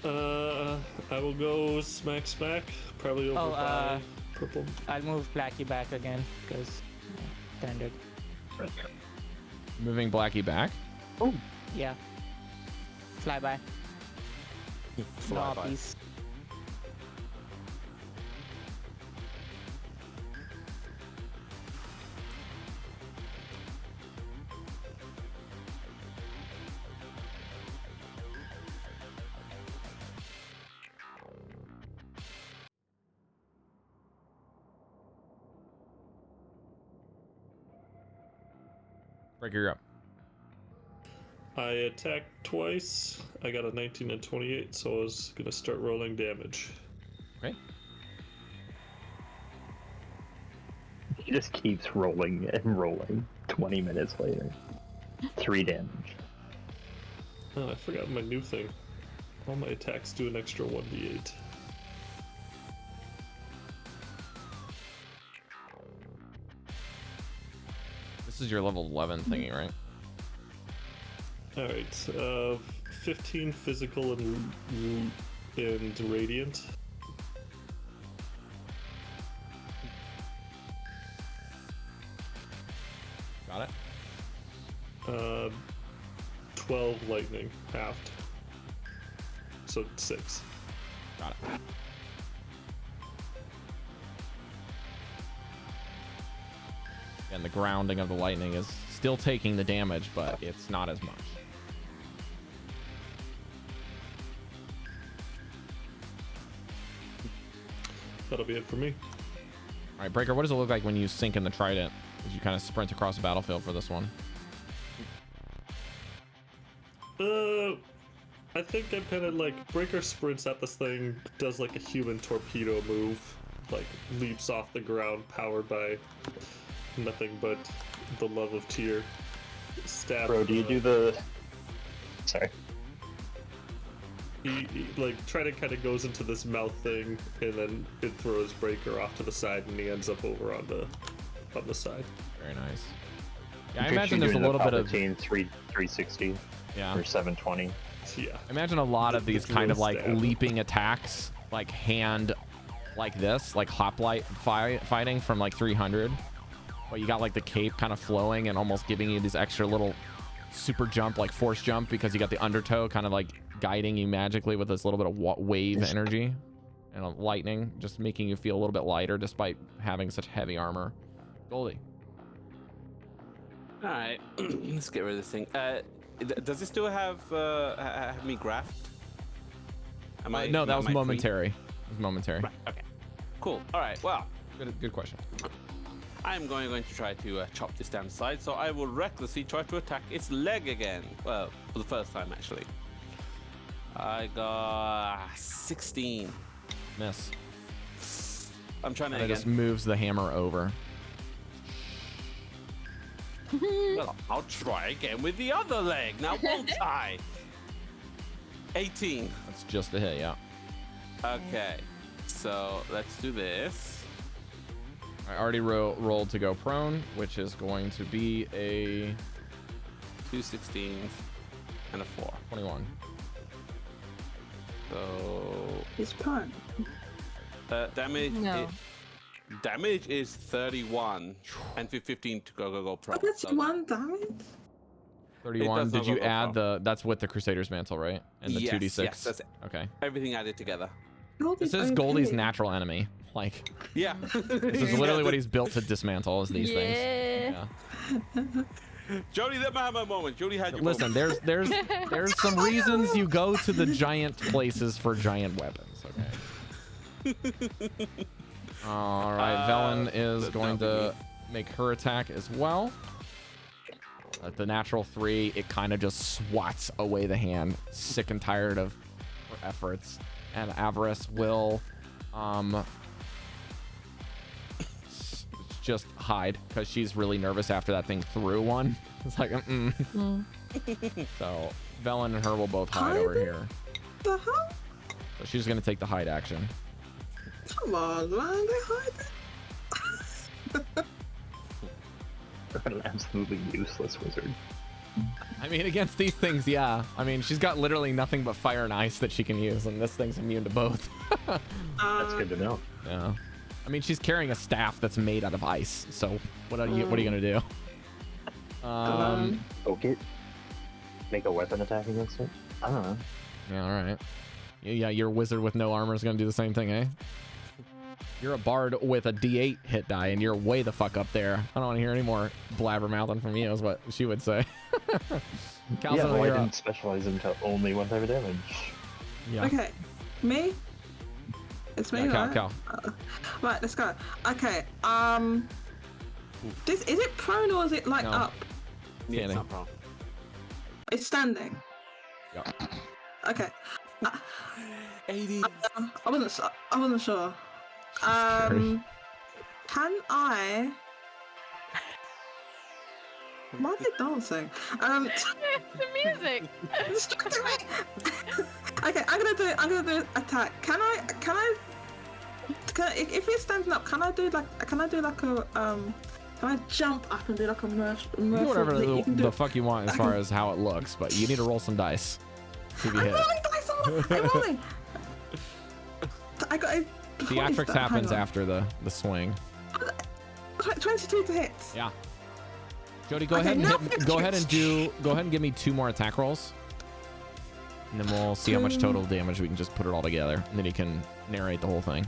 I will go smack. Probably over by purple. I'll move Blackie back again because standard. Moving Blackie back. Oh, Yeah. Fly by. Fly by. Piece. Breker, you're up. I attacked twice. I got a 19 and 28, so I was gonna start rolling damage. Okay. he just keeps rolling and rolling. 20 minutes later. 3 damage. Oh, I forgot my new thing. All my attacks do an extra 1d8. This is your level 11 thingy, right? Alright, 15 physical and radiant. Got it. 12 lightning, halved. So 6. Got it. And the grounding of the lightning is still taking the damage, but it's not as much. That'll be it for me. All right, Breker, what does it look like when you sink in the trident as you kind of sprint across the battlefield for this one? I think I'm kind of like Breker sprints at this thing, does like a human torpedo move, like leaps off the ground, powered by nothing but the love of Tyr. Stab. Bro, do you do the... Sorry. He like Trident kind of goes into this mouth thing, and then it throws Breker off to the side, and he ends up over on the side. Very nice. Yeah, I Picture imagine there's a doing little bit of 360 yeah. or 720. Yeah. Imagine a lot of these It's kind of real like stab. leaping attacks, like hand, like this, like hoplite fighting from like 300. But you got like the cape kind of flowing and almost giving you these extra little super jump, like force jump, because you got the undertow kind of like guiding you magically with this little bit of wave energy and a lightning, just making you feel a little bit lighter despite having such heavy armor. Goldy. All right, let's get rid of this thing. Does it still have me graphed? No, that was am I free? momentary. It was momentary. Right. Okay. Cool. All right. Well, Good question. I'm going to try to chop this damn side, so I will recklessly try to attack its leg again. Well, for the first time, actually. I got 16. Miss. I'm trying to And it again. just moves the hammer over. Well, I'll try again with the other leg. Now, won't I? 18. That's just a hit, yeah. Okay. So let's do this. I already rolled to go prone, which is going to be a 2 16s and a 4. 21. So It's prone. damage. No. Damage is 31 and 15 to go pro. Oh, that's So 1 damage? 31. does Did not you roll add prone. that's with the Crusader's Mantle, right? And the Yes, 2d6? yes, that's Okay. everything added together. This is Goldie's natural enemy. Like, Yeah. this is literally what he's built to dismantle is these Yeah. things. Yeah. Jodie, the mama moment. Jodie had your Listen, moment. there's some reasons you go to the giant places for giant weapons. Okay. All right, Velen is going to make her attack as well. At the natural 3, it kind of just swats away the hand. Sick and tired of her efforts, and Avarice will just hide because she's really nervous after that thing threw one. It's like, So Velen and her will both hide over here. The hell? So she's gonna take the hide action. Come on, man, they hide it. An absolutely useless wizard. I mean, against these things, yeah. I mean, she's got literally nothing but fire and ice that she can use, and this thing's immune to both. That's good to know. Yeah. I mean, she's carrying a staff that's made out of ice. So what are you gonna do? Poke it. Make a weapon attack against it. I don't know. Yeah, all right. Yeah, your wizard with no armor is gonna do the same thing, eh? You're a bard with a D8 hit die, and you're way the fuck up there. I don't want to hear any more blabbermouthing from you, is what she would say. Yeah, well, I didn't specialize into only one type of damage. Yeah. Okay, me? It's me, Yeah, right? Cal. Right, let's go. Okay, this is it prone or is it like No. up? Yeah, it's not wrong. It's standing. Yeah. Okay. 80. I wasn't sure. Can I? Why are they dancing? the music. Distracting me. Okay, I'm gonna do attack. Can I? If you're standing up, can I do like a can I jump up and do like a You do whatever the fuck you want as far as how it looks, but you need to roll some dice. See if you I'm hit. rolling dice. I'm rolling. I got a. Theatrics happens after the swing. 22 to hit. Yeah. Jodie, go Okay, ahead and now go ahead and give me 2 more attack rolls, and then we'll see how much total damage we can just put it all together, and then you can narrate the whole thing.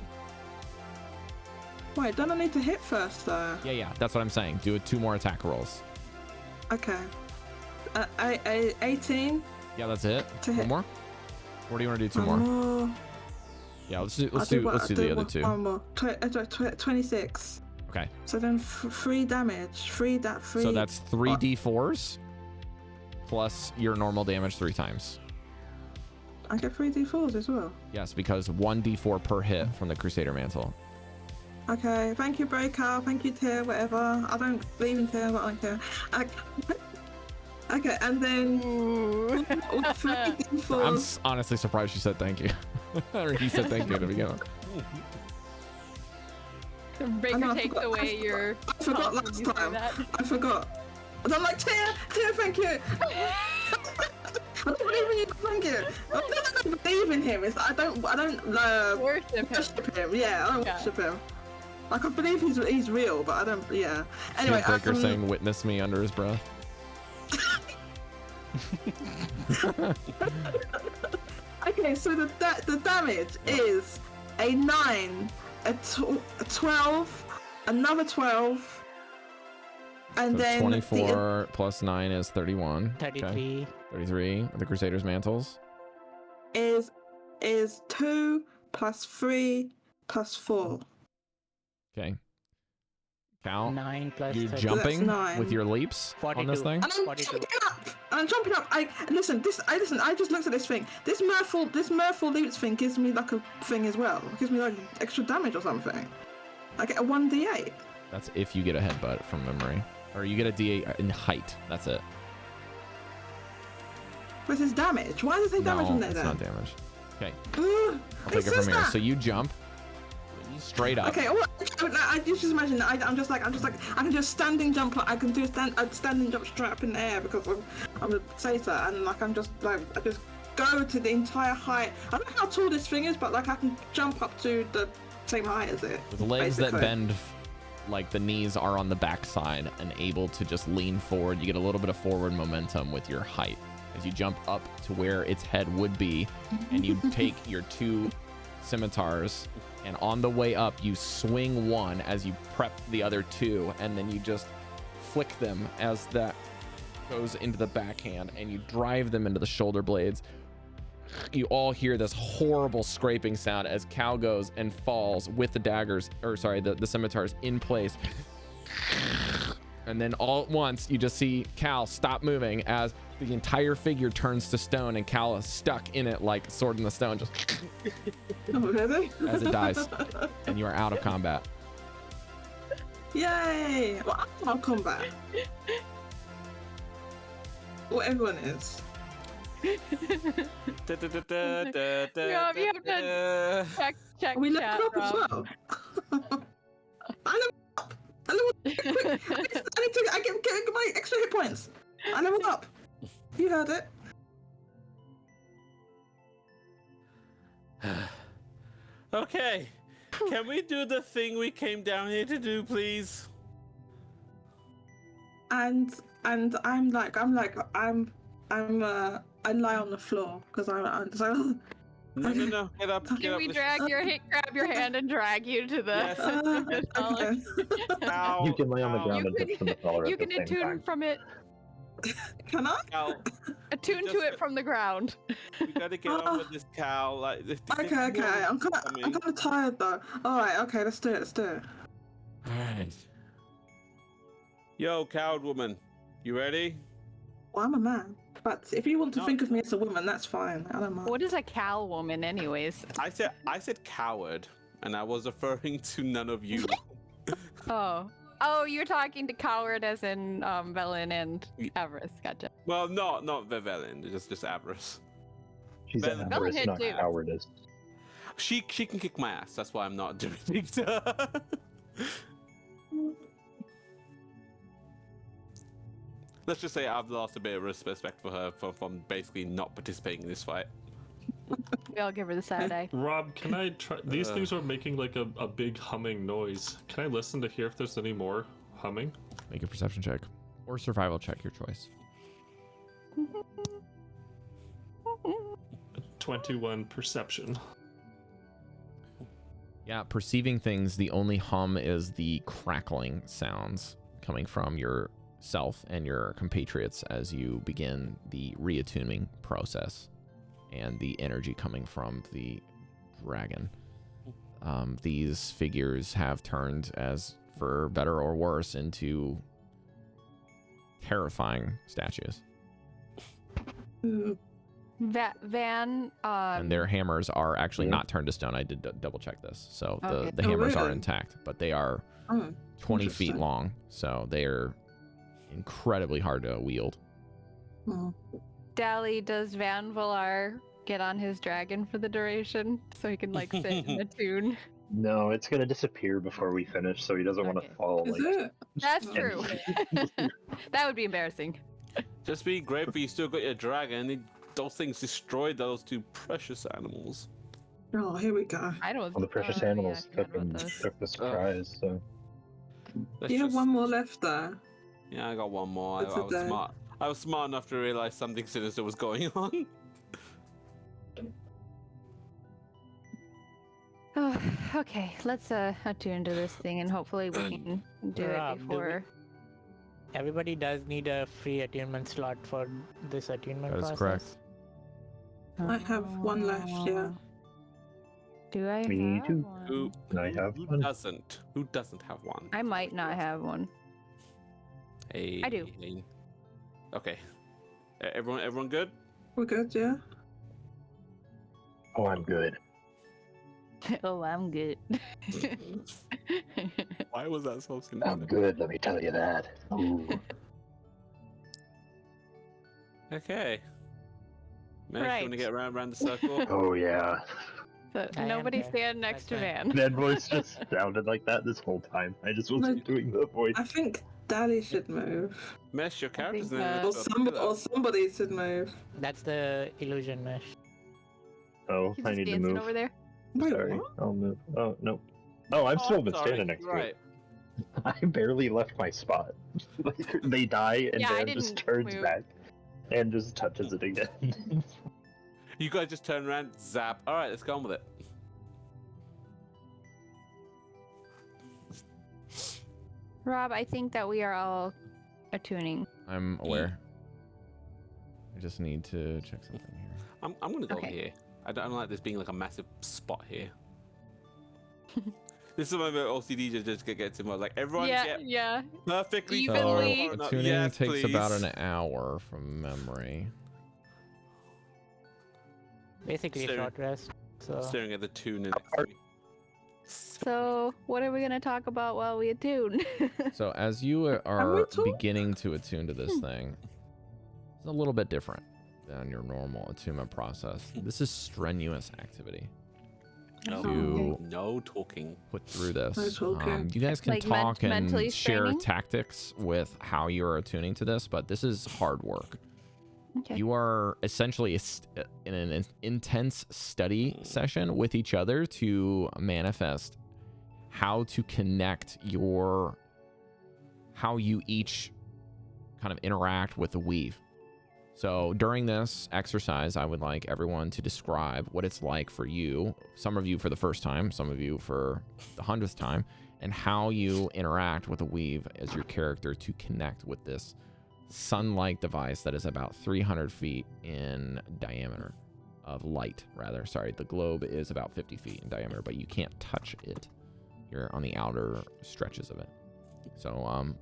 Wait, don't I need to hit first though? Yeah, that's what I'm saying. Do 2 more attack rolls. Okay. 18. Yeah, that's it. To One hit. more. Or do you want to do 2 more? more. Yeah, let's do the other 2. One more. 26. Okay. So then 3 damage. 3. So that's 3d4s plus your normal damage 3 times. I get 3d4s as well. Yes, because 1d4 per hit from the Crusader Mantle. Okay, thank you, Breker. Thank you, Tyr, whatever. I don't believe in Tyr, but I don't care. Okay, and then 3d4s. I'm honestly surprised she said thank you. Or he said thank you to begin with. Breker takes away your. I forgot health last when you say time. that. I forgot. I'm like, Tyr, thank you. I don't believe in you, thank you. I don't believe in him. It's I don't Worship him. Yeah, I don't worship him. Like I believe he's real, but I don't. Yeah. Anyway, Breker saying "witness me" under his breath. Okay, so the damage is a 9, a 12, another 12, and So then 24 plus 9 is 31. 33. Okay. 33 with the Crusader's Mantles. is 2 plus 3 plus 4. Okay. Cal, 9 plus you 30. jumping That's 9. with your leaps on this 42. thing? And I'm 42. jumping up. And I'm jumping up. I just looked at this thing. This Merfolk leaps thing gives me like a thing as well. It gives me like extra damage or something. I get a 1d8. That's if you get a headbutt from memory. Or you get a d8 in height. That's it. This is damage. Why does it say damage on there it's then? not damage. Okay, Ugh, I'll take it says from here. that. So you jump straight up. Okay, well, I just imagine that I'm just like I can do a standing jump. Like I can do a standing jump straight up in the air because I'm a satyr, and like I'm just like I just go to the entire height. I don't know how tall this thing is, but like I can jump up to the same height as it. With legs that basically. bend, like the knees are on the backside and able to just lean forward. You get a little bit of forward momentum with your height as you jump up to where its head would be, and you take your 2 scimitars, and on the way up you swing one as you prep the other 2, and then you just flick them as that goes into the backhand and you drive them into the shoulder blades. You all hear this horrible scraping sound as Cal goes and falls with the daggers, or sorry, the scimitars in place. And then all at once, you just see Cal stop moving as the entire figure turns to stone and Cal is stuck in it like sword in the stone, just Oh, really? as it dies. And you are out of combat. Yay! Well, I'll come back. Well, everyone is. You have to check Are we chat, level up as Rob. well? I level up! I level up! I get my extra hit points! I level up! You heard it. Okay. Can we do the thing we came down here to do, please? And I lie on the floor because I'm just like, No. Get up. Get Can up. we grab your hand and drag you to the Yes. okay. Ow, You can lay on the ow, ground and touch the Vanvalor You at the can same attune time. from it. Can I? Ow. Attune just to it got- from the ground. We gotta get on with this cow. Like, Okay. I'm kind of tired though. All right. Okay. Let's do it. Alright. Yo, coward woman. You ready? Well, I'm a man, but if you want to No. think of me as a woman, that's fine. I don't mind. What is a cow woman, anyways? I said coward, and I was referring to none of you. Oh, you're talking to coward as in Velen and Avarice. Gotcha. Well, not Vevelin, just Avarice. She's Ben- an Go avarice, ahead, not too. cowardice. She can kick my ass. That's why I'm not doing things to her. Let's just say I've lost a bit of respect for her from basically not participating in this fight. We all give her the side eye. Rob, can I try? These things are making like a big humming noise. Can I listen to hear if there's any more humming? Make a perception check or survival check, your choice. 21 perception. Yeah, perceiving things, the only hum is the crackling sounds coming from yourself and your compatriots as you begin the reattuning process and the energy coming from the dragon. These figures have turned, as for better or worse, into terrifying statues. Mm. Van. And their hammers are actually Yeah. not turned to stone. I did double check this. So Okay. the Oh, hammers are really? intact, but they are Oh, 20 feet Interesting. long. So they are incredibly hard to wield. oh. Dally, does Vanvalor get on his dragon for the duration so he can like sit in the tune? No, it's gonna disappear before we finish, so he doesn't want Okay. to fall. Is Like, it? That's Oh. true. That would be embarrassing. Just be grateful you still got your dragon. Those things destroyed those two precious animals. Oh, here we go. I don't. well, the precious yeah, animals I forgot took about those. the surprise. So Let's You have just- one more left there. Yeah, I got one more. What's I it was then? smart. I was smart enough to realize something sinister was going on. Oh, okay, let's attune to this thing and hopefully we can do Rob, it do we- before. Everybody does need a free attunement slot for this attunement That is process. correct. I have one left, yeah. Do I Me have too. one? Who And I have who one. doesn't? Who doesn't have one? I might not have one. Hey, I do. hey. Okay. Everyone good? We're good, yeah? oh, I'm good. Oh, I'm good. Why was that so I'm significant? good. Let me tell you that. Ooh. Okay. Man, you Right. want to get around the circle? Oh yeah. So I am nobody there. stand next to That's Van. That voice just sounded like that this whole time. I just wasn't doing the voice. I think Daddy should move. Mesh, your character's think, name uh, is Or somebody should move. That's the illusion mesh. Oh, He's I just need to dancing move. over there. Wait, Sorry, what? I'll move. Oh no. Oh, I've still been sorry, standing next to right. it. I barely left my spot. Like, they die and Yeah, I Dan just didn't turns move. back and just touches it again. You guys just turn around, zap. All right, let's go on with it. Rob, I think that we are all attuning. I'm aware. I just need to check something here. I'm gonna go Okay. here. I don't like this being like a massive spot here. This is my OCD just gets in my like everyone get yeah. perfectly Evenly. far. So attuning Yes, takes please. about an hour from memory. Basically, So- short rest. So Staring at the tune next to me. So, what are we gonna talk about while we attune? So as you are Mental? beginning to attune to this thing, it's a little bit different than your normal attunement process. This is strenuous activity No, to no talking. put through this. That's okay. You guys can Like talk and mentally share straining? tactics with how you're attuning to this, but this is hard work. Okay. You are essentially in an intense study session with each other to manifest how to connect how you each kind of interact with the weave. So during this exercise, I would like everyone to describe what it's like for you, some of you for the first time, some of you for the 100th time, and how you interact with the weave as your character to connect with this sun-like device that is about 300 feet in diameter of light, rather. Sorry, the globe is about 50 feet in diameter, but you can't touch it. You're on the outer stretches of it. So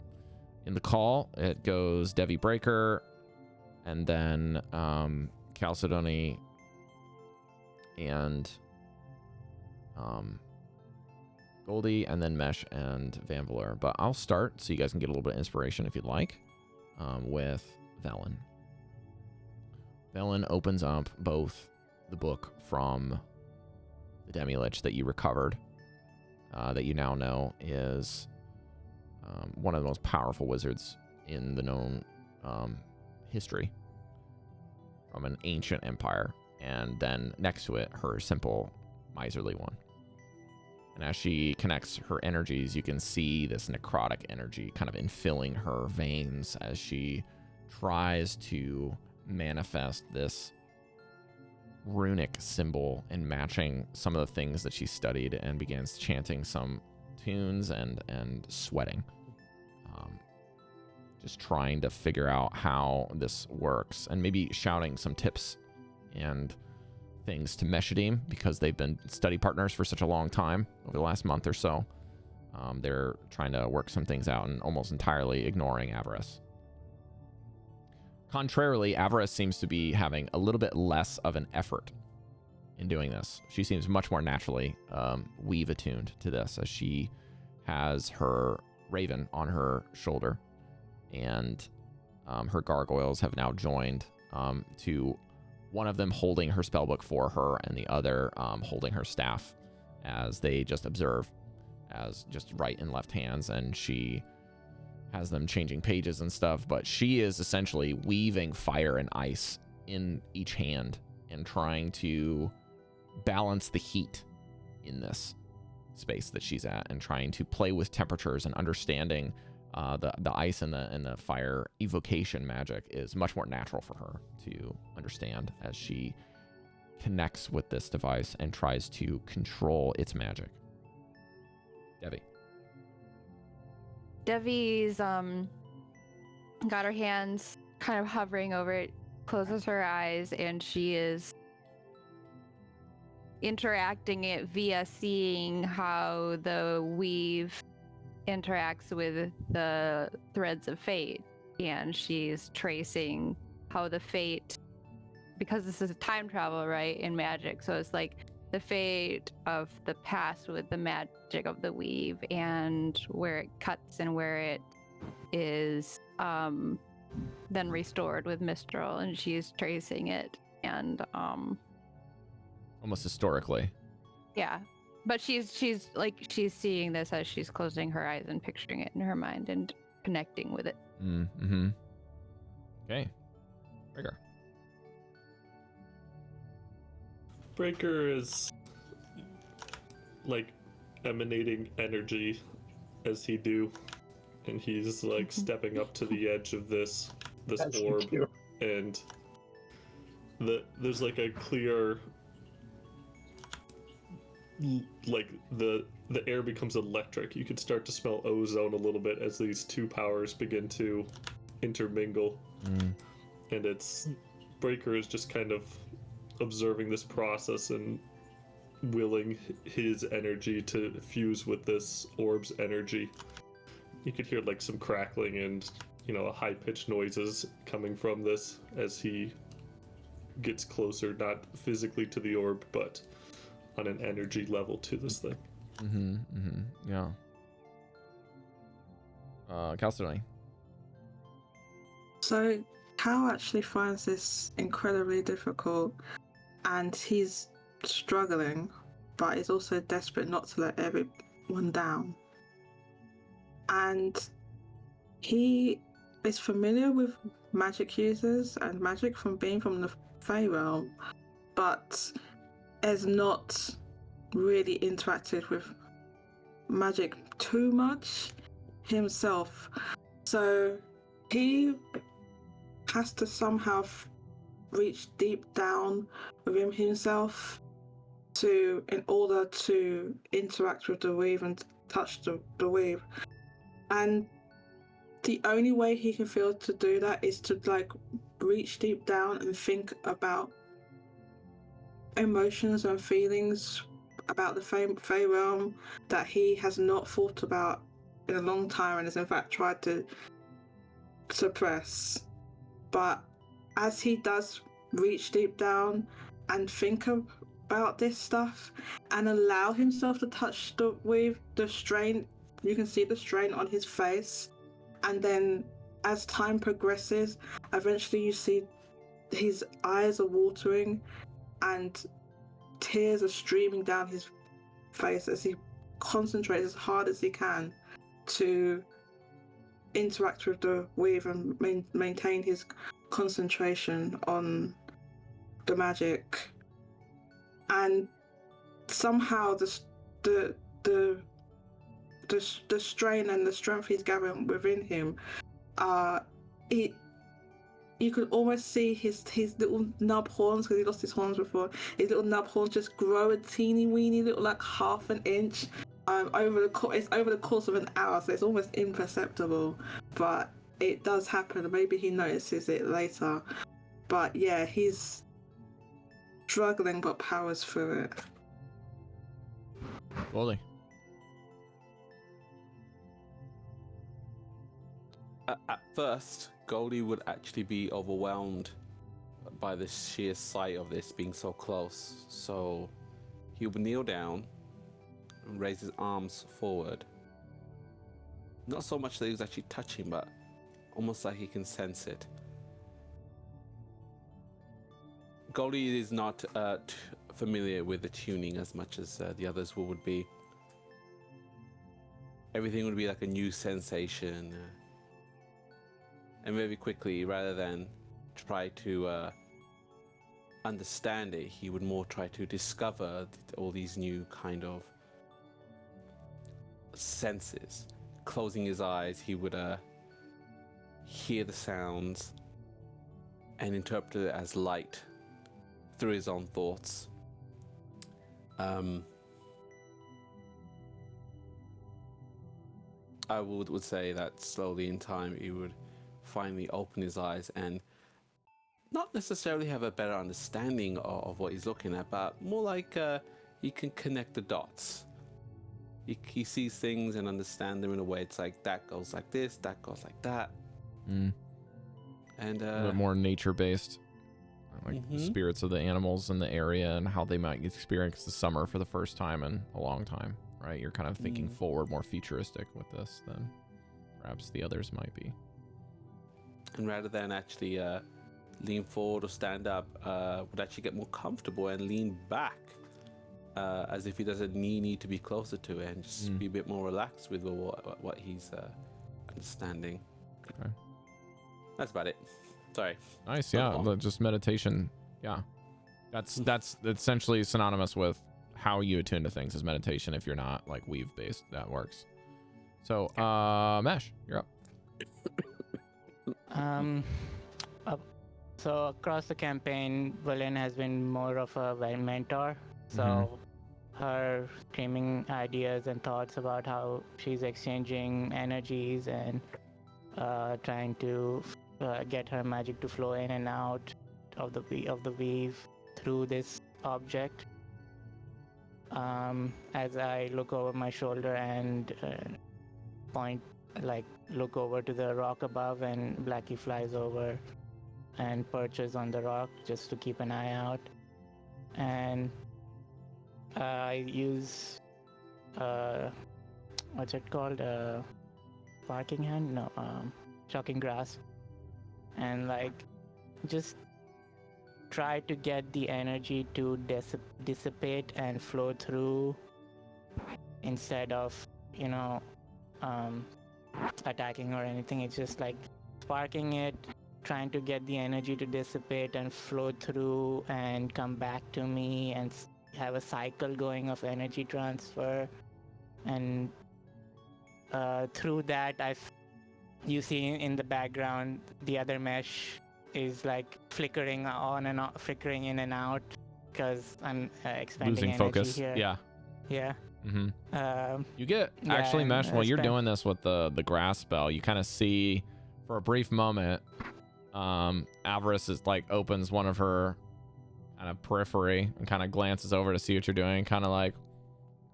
in the call, it goes Devii, Breker, and then Chalcedony and Goldy, and then Mesh and Vanvalor. But I'll start so you guys can get a little bit of inspiration if you'd like. With Dallan. Dallan opens up both the book from the Demi-Lich that you recovered, that you now know is one of the most powerful wizards in the known history from an ancient empire, and then next to it, her simple miserly one. And as she connects her energies, you can see this necrotic energy kind of infilling her veins as she tries to manifest this runic symbol and matching some of the things that she studied, and begins chanting some tunes and sweating. Just trying to figure out how this works, and maybe shouting some tips and things to Meshadieme, because they've been study partners for such a long time over the last month or so. They're trying to work some things out and almost entirely ignoring Avarice. Contrarily, Avarice seems to be having a little bit less of an effort in doing this. She seems much more naturally weave attuned to this, as she has her raven on her shoulder, and her gargoyles have now joined to one of them holding her spellbook for her, and the other holding her staff, as they just observe as just right and left hands, and she has them changing pages and stuff, but she is essentially weaving fire and ice in each hand and trying to balance the heat in this space that she's at, and trying to play with temperatures and understanding the ice and the fire evocation magic is much more natural for her to understand as she connects with this device and tries to control its magic. Devii. Devi's got her hands kind of hovering over it, closes her eyes, and she is interacting it via seeing how the weave interacts with the threads of fate, and she's tracing how the fate, because this is a time travel, right, in magic, so it's like the fate of the past with the magic of the weave, and where it cuts and where it is then restored with Mistral, and she's tracing it, and Almost historically. yeah, but she's seeing this as she's closing her eyes and picturing it in her mind and connecting with it. Mm-hmm. Okay. Breker. Breker is like emanating energy as he do, and he's like stepping up to the edge of this As you orb, do. and there's like a clear, like the air becomes electric. You can start to smell ozone a little bit as these two powers begin to intermingle, and it's Breker is just kind of observing this process and willing his energy to fuse with this orb's energy. You could hear like some crackling and, you know, high-pitched noises coming from this as he gets closer, not physically to the orb, but on an energy level to this thing. Yeah. Chalcedony. So Cal actually finds this incredibly difficult, and he's struggling, but he's also desperate not to let everyone down. And he is familiar with magic users and magic from being from the Fey realm, but has not really interacted with magic too much himself. So he has to somehow reach deep down within himself in order to interact with the weave and touch the weave. And the only way he can feel to do that is to like reach deep down and think about emotions and feelings about the Fey realm that he has not thought about in a long time and has in fact tried to suppress. But as he does reach deep down and think about this stuff and allow himself to touch the weave, the strain, you can see the strain on his face. And then as time progresses, eventually you see his eyes are watering and tears are streaming down his face as he concentrates as hard as he can to interact with the weave and maintain his concentration on the magic. And somehow the strain and the strength he's gathering within him, you could almost see his little nub horns, because he lost his horns before. His little nub horns just grow a teeny weeny little, like half an inch, over the course of an hour. So it's almost imperceptible, but it does happen. Maybe he notices it later. But yeah, he's struggling but powers through it. Goldy. At first, Goldy would actually be overwhelmed by the sheer sight of this being so close. So he would kneel down and raise his arms forward. Not so much that he was actually touching, but almost like he can sense it. Goldy is not familiar with the tuning as much as the others would be. Everything would be like a new sensation. And very quickly, rather than try to understand it, he would more try to discover all these new kind of senses. Closing his eyes, he would hear the sounds and interpret it as light through his own thoughts. I would say that slowly in time he would finally open his eyes and not necessarily have a better understanding of what he's looking at, but more like he can connect the dots. He sees things and understand them in a way. It's like that goes like this, that goes like that. And a bit more nature-based, like the spirits of the animals in the area and how they might experience the summer for the first time in a long time, right? You're kind of thinking forward, more futuristic with this than perhaps the others might be. And rather than actually lean forward or stand up, would actually get more comfortable and lean back, as if he doesn't need to be closer to it, and just be a bit more relaxed with what he's understanding. Okay. That's about it. Sorry. Nice, yeah. Just meditation. Yeah. That's essentially synonymous with how you attune to things is meditation if you're not like weave based. That works. So, Mesh, you're up. So across the campaign, Valen has been more of a mentor. So her streaming ideas and thoughts about how she's exchanging energies and trying to get her magic to flow in and out of the weave through this object. As I look over my shoulder and look over to the rock above, and Blackie flies over and perches on the rock just to keep an eye out. And I use what's it called? Sparking hand? No, shocking grasp, and just try to get the energy to dissipate and flow through instead of attacking or anything. It's just like sparking it, trying to get the energy to dissipate and flow through and come back to me, and have a cycle going of energy transfer. And through that, you see in the background the other mesh is like flickering on and off, flickering in and out, because I'm expending Losing energy focus. here. Yeah. Yeah. You get actually Mesh while you're doing this with the grasp spell. You kind of see for a brief moment, Avarice is like opens one of her kind of periphery and kind of glances over to see what you're doing, kind of like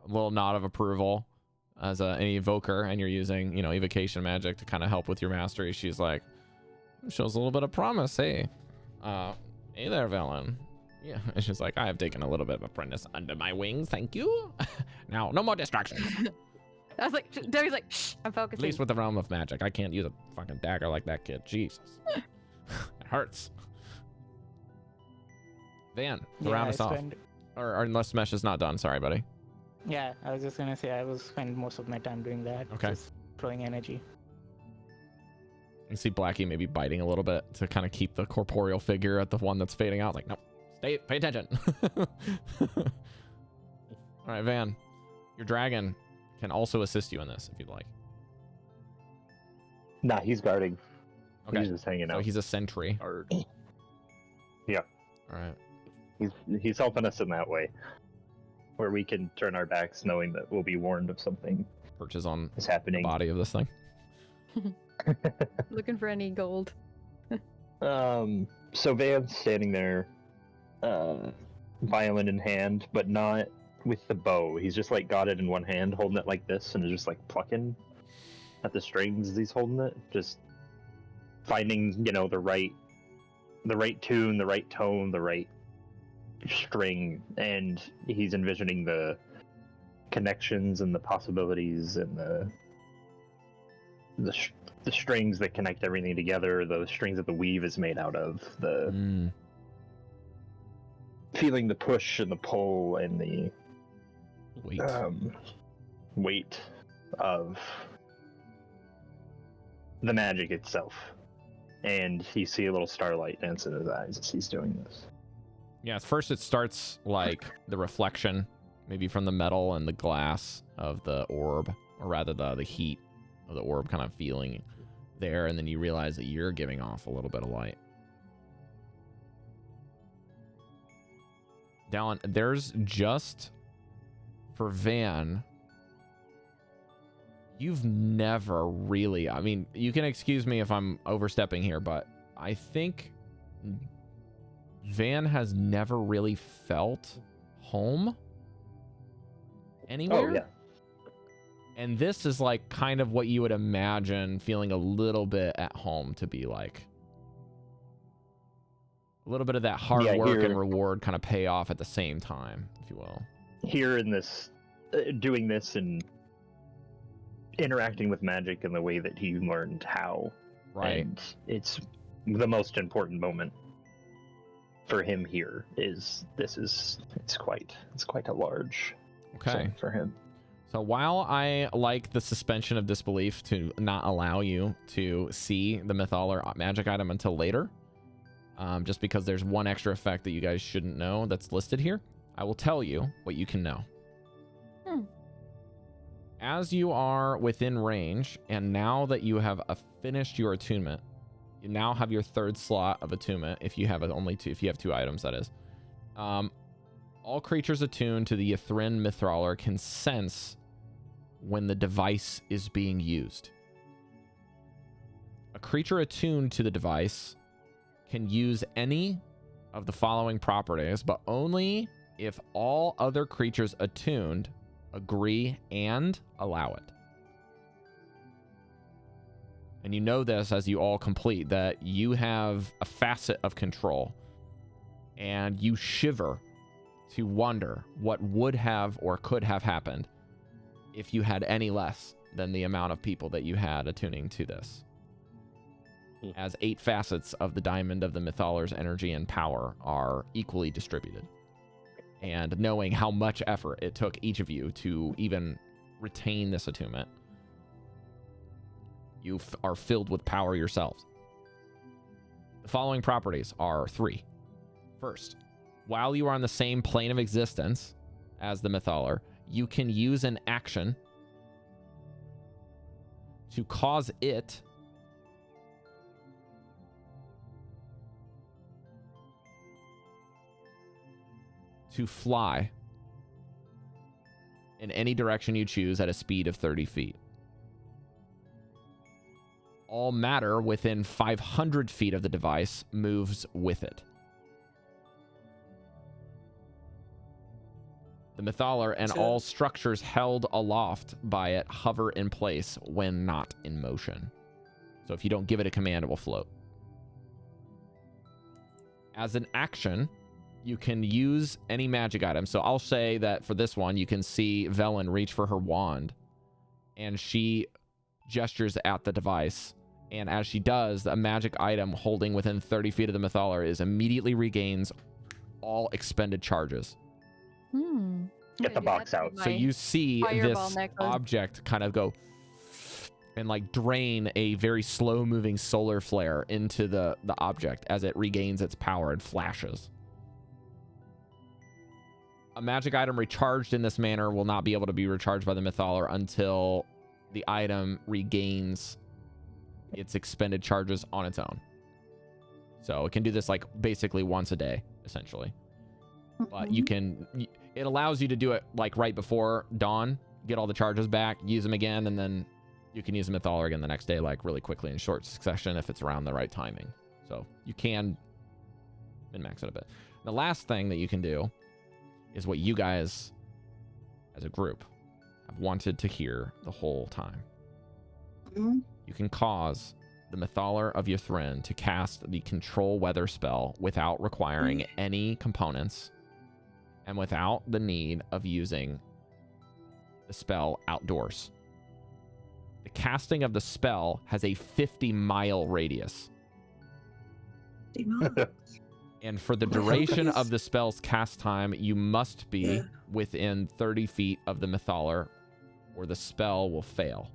a little nod of approval as an evoker, and you're using evocation magic to kind of help with your mastery. She's like, shows a little bit of promise. Hey there, Valen. Yeah, and she's like, I have taken a little bit of apprentice under my wings, thank you. Now, no more distractions. I was like, Devi's like, shh, I'm focusing. At least with the realm of magic, I can't use a fucking dagger like that kid. Jesus, it hurts. Van, to round us off, or unless Mesh is not done. Sorry, buddy. Yeah, I was just gonna say I will spend most of my time doing that. Okay. Just throwing energy. You see Blackie maybe biting a little bit to kind of keep the corporeal figure at the one that's fading out. Like, no, pay attention. All right, Van, your dragon can also assist you in this if you'd like. Nah, he's guarding. Okay. He's just hanging So out. he's a sentry. Yeah. All right. He's helping us in that way, where we can turn our backs knowing that we'll be warned of something Perches on is the happening. body of this thing. Looking for any gold. So Van's standing there, violin in hand, but not with the bow. He's just like got it in one hand, holding it like this, and is just like plucking at the strings as he's holding it, just finding the right tune, the right tone, the right string, and he's envisioning the connections and the possibilities and the strings that connect everything together, the strings that the weave is made out of, the feeling the push and the pull and the weight of the magic itself. And you see a little starlight dance in his eyes as he's doing this. Yeah, at first it starts like the reflection, maybe from the metal and the glass of the orb, or rather the heat of the orb kind of feeling there, and then you realize that you're giving off a little bit of light. Dallan, there's just, for Van, you've never really, I mean, you can excuse me if I'm overstepping here, but I think Van has never really felt home anywhere. Oh, yeah. And this is like kind of what you would imagine feeling a little bit at home to be like. A little bit of that hard work and reward kind of pay off at the same time, if you will. Here in this, doing this and interacting with magic in the way that he learned how. Right. And it's the most important moment for him here. It's quite a large thing for him. So while I like the suspension of disbelief to not allow you to see the Mythalar magic item until later, just because there's one extra effect that you guys shouldn't know that's listed here, I will tell you what you can know. As you are within range, and now that you have finished your attunement, you now have your third slot of attunement. If you have if you have two items, that is. All creatures attuned to the Ythrin Mythalar can sense when the device is being used. A creature attuned to the device can use any of the following properties, but only if all other creatures attuned agree and allow it. And you know this as you all complete, that you have a facet of control, and you shiver to wonder what would have or could have happened if you had any less than the amount of people that you had attuning to this. As 8 facets of the diamond of the Mythallar's energy and power are equally distributed. And knowing how much effort it took each of you to even retain this attunement, you are filled with power yourselves. The following properties are 3. First, while you are on the same plane of existence as the Mythallar, you can use an action to cause it to fly in any direction you choose at a speed of 30 feet. All matter within 500 feet of the device moves with it. The Mythallar and all structures held aloft by it hover in place when not in motion. So if you don't give it a command, it will float. As an action, you can use any magic item. So I'll say that for this one, you can see Velen reach for her wand, and she gestures at the device. And as she does, a magic item holding within 30 feet of the Mythallar is immediately regains all expended charges. Get the box out. So you see this necklace. object kind of go and like drain a very slow moving solar flare into the object as it regains its power and flashes. A magic item recharged in this manner will not be able to be recharged by the Mythallar until the item regains its expended charges on its own. So it can do this like basically once a day, essentially. But you can, it allows you to do it like right before dawn, get all the charges back, use them again, and then you can use the Mythallar again the next day, like really quickly in short succession if it's around the right timing. So you can min-max it a bit. The last thing that you can do is what you guys as a group have wanted to hear the whole time. You can cause the Mythallar of Ythrin to cast the Control Weather spell without requiring any components and without the need of using the spell outdoors. The casting of the spell has a 50-mile radius. And for the duration of the spell's cast time, you must be within 30 feet of the Mythallar, or the spell will fail.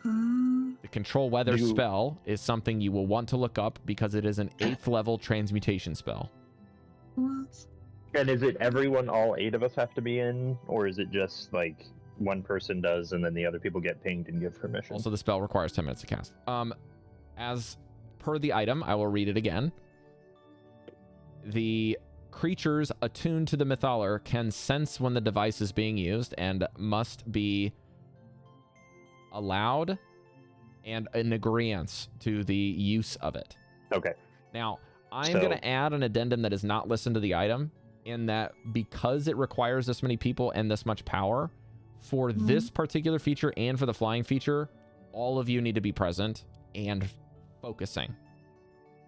The Control Weather spell is something you will want to look up because it is an 8th level transmutation spell. What? And is it everyone, all 8 of us have to be in, or is it just like one person does and then the other people get pinged and give permission? Also, the spell requires 10 minutes to cast. As per the item, I will read it again. The creatures attuned to the Mythallar can sense when the device is being used and must be allowed and in agreeance to the use of it. Okay. Now, I'm going to add an addendum that is not listed to the item, in that because it requires this many people and this much power, for this particular feature and for the flying feature, all of you need to be present and focusing.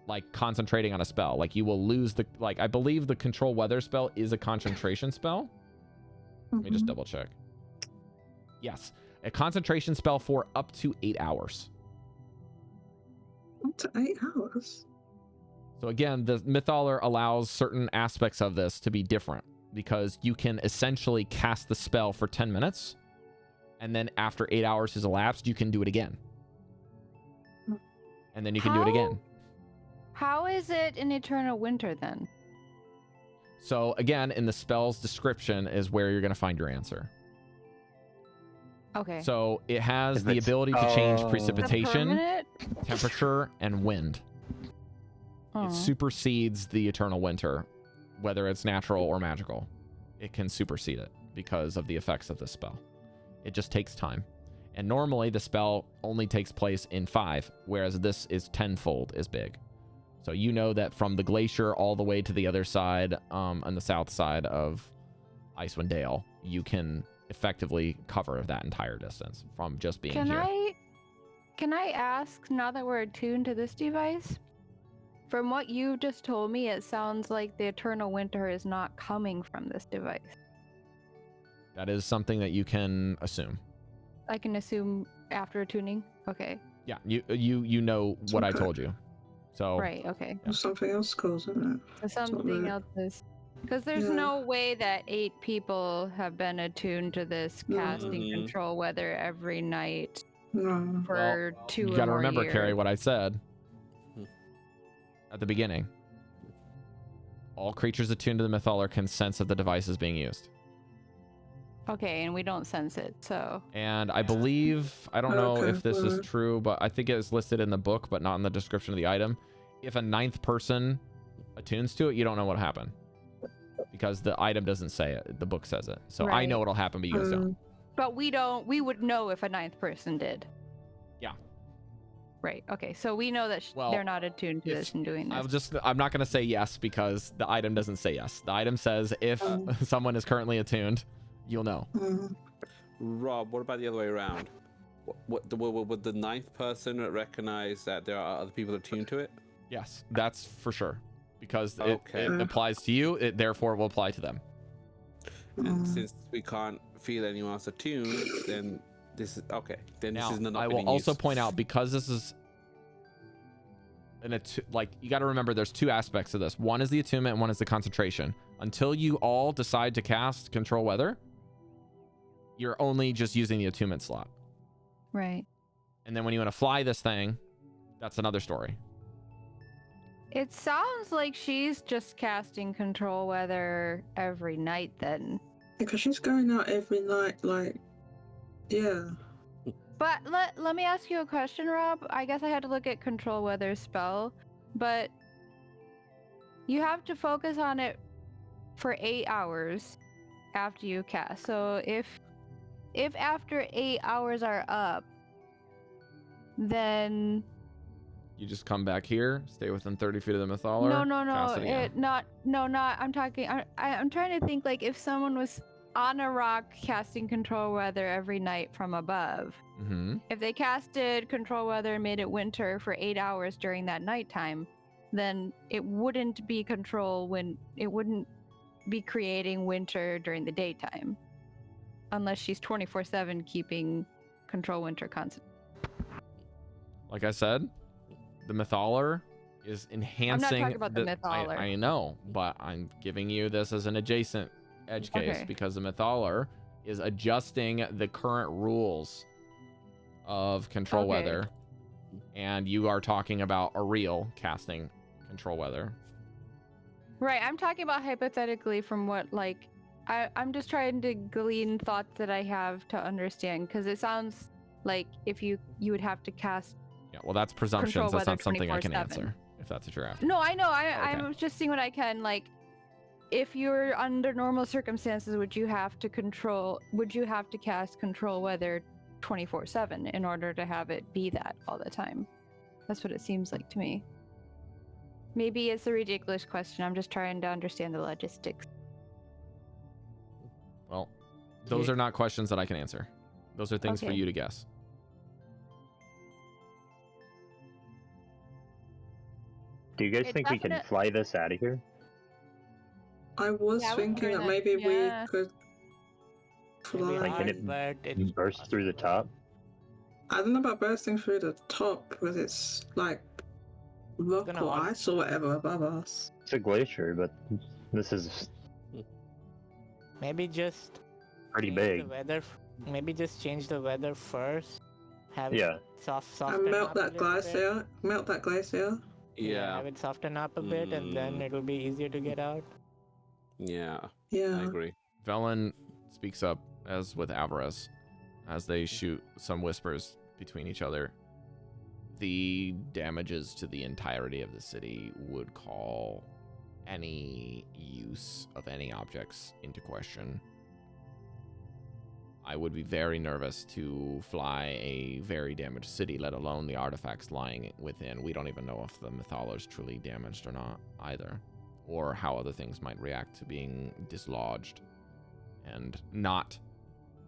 Like concentrating on a spell. Like you will lose the, like I believe the Control Weather spell is a concentration spell. Let me just double check. Yes. A concentration spell for up to 8 hours. Up to 8 hours? So again, the Mythallar allows certain aspects of this to be different because you can essentially cast the spell for 10 minutes and then after 8 hours has elapsed, you can do it again. And then you can do it again. How is it in Eternal Winter then? So again, in the spell's description is where you're going to find your answer. Okay. So it has the ability to change precipitation, Permanent? temperature, and wind. It supersedes the Eternal Winter, whether it's natural or magical. It can supersede it because of the effects of the spell. It just takes time. And normally the spell only takes place in 5, whereas this is tenfold as big. So you know that from the glacier all the way to the other side, on the south side of Icewind Dale, you can effectively cover that entire distance from just being here. Can I ask, now that we're attuned to this device, from what you just told me, it sounds like the eternal winter is not coming from this device. That is something that you can assume. I can assume after attuning? Okay. Yeah, you know what I told you. So Right, okay. Yeah. Something else calls, isn't it? So something right. else is... Because there's Yeah. no way that 8 people have been attuned to this casting Mhm. control weather every night No. for 2 you or gotta more remember, years. Cari, what I said Hmm. at the beginning. All creatures attuned to the Mythalar can sense if the device is being used. Okay, and we don't sense it, so... And I believe, I don't know Okay, if this is well. true, but I think it is listed in the book, but not in the description of the item. If a 9th person attunes to it, you don't know what happened. Because the item doesn't say it. The book says it. So I know Right. what'll happen, but you guys don't. But we would know if a 9th person did. Yeah. Right, okay, so we know that Well, they're not attuned to this and doing this. I'm not going to say yes because the item doesn't say yes. The item says if someone is currently attuned, you'll know. Rob, what about the other way around? Would the 9th person recognize that there are other people attuned to it? Yes, that's for sure. Because Okay. it applies to you, it therefore will apply to them. And since we can't feel anyone else attuned, then this is okay. Then Now, this is not I will being also used. point out, because this is like, you got to remember there's 2 aspects of this. One is the attunement and one is the concentration. Until you all decide to cast Control Weather, you're only just using the attunement slot. Right. And then when you want to fly this thing, that's another story. It sounds like she's just casting control weather every night then. Because she's going out every night, like, yeah. But let me ask you a question, Rob. I guess I had to look at control weather spell, but you have to focus on it for 8 hours after you cast. So if after 8 hours are up, then You just come back here, stay within 30 feet of the Mythalar. no, cast it again. I'm talking. I'm trying to think, like, if someone was on a rock casting control weather every night from above. Mm-hmm. If they casted control weather and made it winter for 8 hours during that nighttime, then it wouldn't be it wouldn't be creating winter during the daytime, unless she's 24/7 keeping control winter constant. Like I said, the Mythalar is enhancing. talking about the Mythalar. I know, but I'm giving you this as an adjacent edge case Okay. because the Mythalar is adjusting the current rules of control Okay. weather, and you are talking about a real casting control weather. Right, I'm talking about hypothetically from what, like, I'm just trying to glean thoughts that I have to understand, because it sounds like if you would have to cast... Yeah, well, that's presumptions. Control That's not weather something I can 24/7. answer, if that's what you're after. No, I know, Okay. I'm just seeing what I can, like, if you're under normal circumstances, would you have to cast control weather 24/7 in order to have it be that all the time? That's what it seems like to me. Maybe it's a ridiculous question. I'm just trying to understand the logistics. Well, those are not questions that I can answer. Those are things for Okay. you to guess. Do you guys It think we can definite- fly this out of here? I was Yeah, we can thinking do that that, maybe yeah. we could Maybe fly. Like, can hard, it but it's burst through the top? I don't know about bursting through the top because it's like rock gonna or auto- ice or whatever above us. It's a glacier, but this is maybe just pretty change big. The weather, maybe just change the weather first. Have Yeah. it soften And melt up a that little bit. glacier. Melt that glacier. Yeah. Have it soften up a bit, and then it'll be easier to get out. Yeah. I Yeah. agree. Velen speaks up, as with Alvarez, as they shoot some whispers between each other. The damages to the entirety of the city would call any use of any objects into question. I would be very nervous to fly a very damaged city, let alone the artifacts lying within. We don't even know if the Mythalar is truly damaged or not either, or how other things might react to being dislodged and not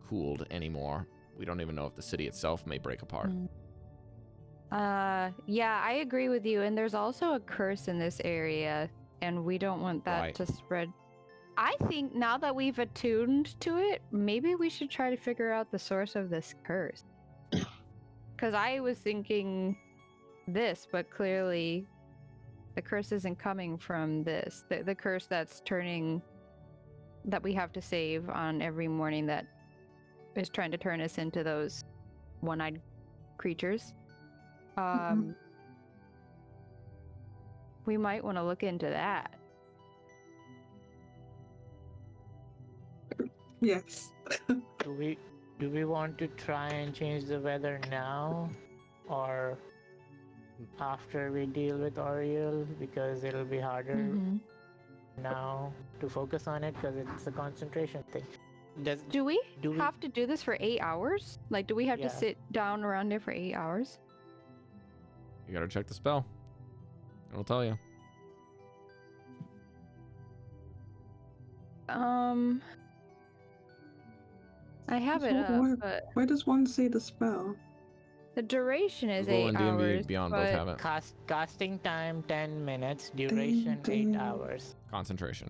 cooled anymore. We don't even know if the city itself may break apart. Yeah, I agree with you. And there's also a curse in this area, and we don't want that Right. to spread. I think now that we've attuned to it, maybe we should try to figure out the source of this curse. Because I was thinking this, but clearly the curse isn't coming from this. The curse that's turning, that we have to save on every morning, that is trying to turn us into those one-eyed creatures. We might want to look into that. Yes. Do we want to try and change the weather now, or after we deal with Oriel, because it'll be harder now to focus on it because it's a concentration thing. Do we do we- have to do this for 8 hours? Like, do we have to Yeah. sit down around it for 8 hours? You gotta check the spell. It'll tell you. I have it up, but Where does one see the spell? the duration is Google 8 and D&D hours. Beyond both but have it. Casting time 10 minutes, duration 8 hours. Concentration.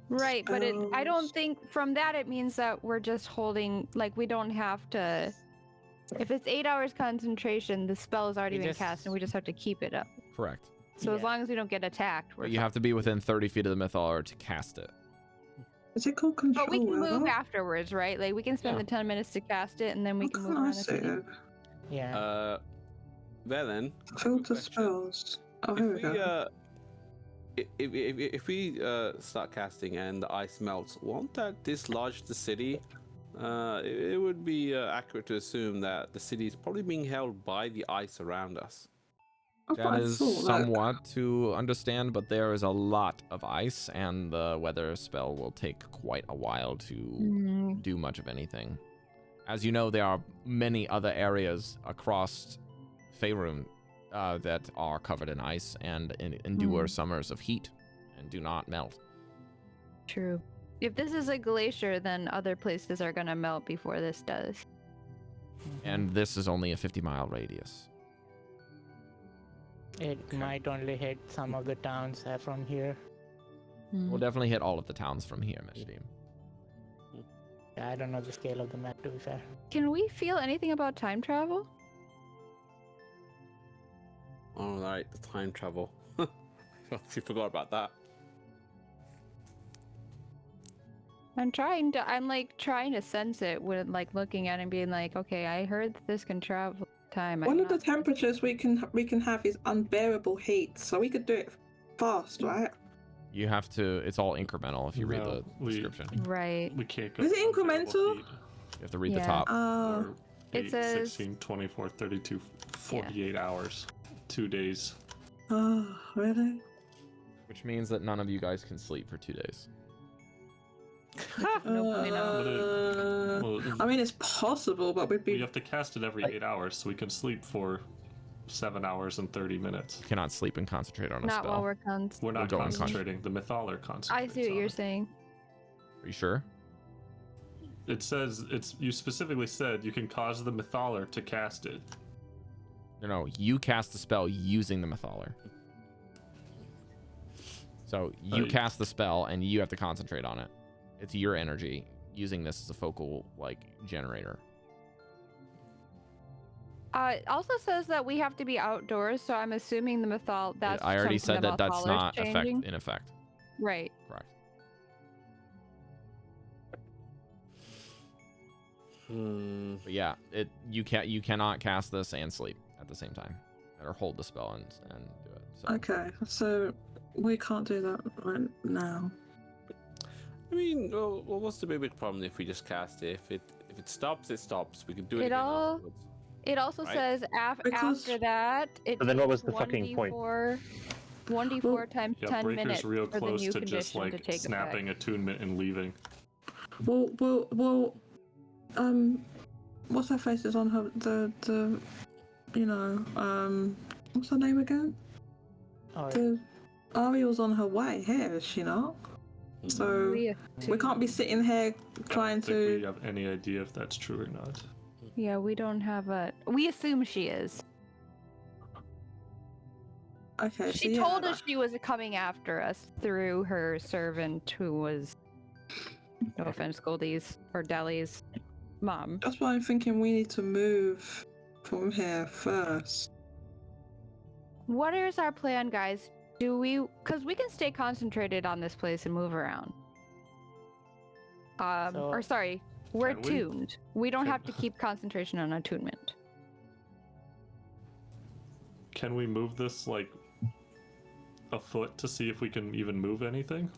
Right, but I don't Spells. think from that it means that we're just holding, like, we don't have to. If it's 8 hours concentration, the spell has already We been just- cast, and we just have to keep it up. Correct. So as Yeah. long as we don't get attacked, we're But you fine. have to be within 30 feet of the Mythalar to cast it. Is it called control But we can move weather? afterwards, right? Like, we can spend Yeah. the 10 minutes to cast it, and then we What can can't move I around the see city. it? Yeah. There then. Filter question. spells. Oh, here we If we go. if we start casting and the ice melts, won't that dislodge the city? It would be accurate to assume that the city is probably being held by the ice around us. That's what That I is thought, like- somewhat to understand, but there is a lot of ice, and the weather spell will take quite a while to do much of anything. As you know, there are many other areas across Faerun that are covered in ice and endure summers of heat and do not melt. True. If this is a glacier, then other places are gonna melt before this does. And this is only a 50-mile radius. It might only hit some of the towns from here. We'll definitely hit all of the towns from here, Meshadieme. Yeah, I don't know the scale of the map, to be fair. Can we feel anything about time travel? All right, the time travel. You forgot about that. I'm like trying to sense it with like looking at it and being like, okay, I heard that this can travel time. One of the temperatures we can have is unbearable heat, so we could do it fast, right? You have to, it's all incremental if you read No, the description. Right. We can't go. Is it to unbearable incremental? heat. You have to read the Yeah. top. Oh, Or It 8, says- 16, 24, 32, 48 hours. 2 days. oh, really? Which means that none of you guys can sleep for 2 days. Well, I mean, it's possible, but we'd we be. have to cast it every 8 hours, so we can sleep for 7 hours and 30 minutes. You cannot sleep and concentrate on a Not spell. while we're cons. We're not go unconscious. concentrating. The Mythalar concentrates. I see what on you're it. saying. Are you sure? It says you specifically said you can cause the Mythalar to cast it. No, you cast the spell using the Mythalar. So you cast the spell and you have to concentrate on it. It's your energy using this as a focal like generator. It also says that we have to be outdoors, so I'm assuming the mythol. That's I already something said the that that's Mythalar's not changing. in effect. Right. Correct. But yeah, you cannot cast this and sleep at the same time, or hold the spell and do it. So. Okay, so we can't do that right now. I mean, well, what's the big problem if we just cast it? If it stops, it stops. We can do it It again all- afterwards. It also Right. says Because- after that, it So then what was takes the fucking point? 1d4 times Yeah, 10 Breaker's minutes real for the close new to just condition to like take snapping effect. attunement and leaving. Well, what's her face is on her what's her name again? Or The Ariel's on her way here, is she not? So we can't be sitting here trying I don't think we to. have any idea if that's true or not. Yeah, we don't have a. We assume she is. Okay, She told us she was coming after us through her servant, who was, no offense, Goldy's or Deli's mom. That's why I'm thinking we need to move from here first. What is our plan, guys? Do we? Because we can stay concentrated on this place and move around. Or sorry, we're Can we? tuned. We don't Can- have to keep concentration on attunement. Can we move this like a foot to see if we can even move anything?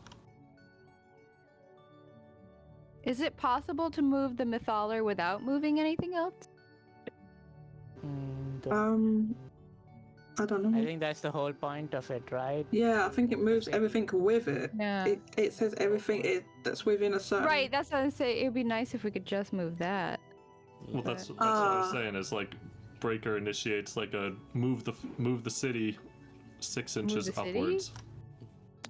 Is it possible to move the Mythaler without moving anything else? I don't know. I think that's the whole point of it, right? Yeah, I think it moves everything with it. Yeah. It says everything that's within a certain. Right, that's what I'm saying. It'd be nice if we could just move that. Well, that's what I was saying. Is like Breker initiates like a move the city 6 inches the city? upwards.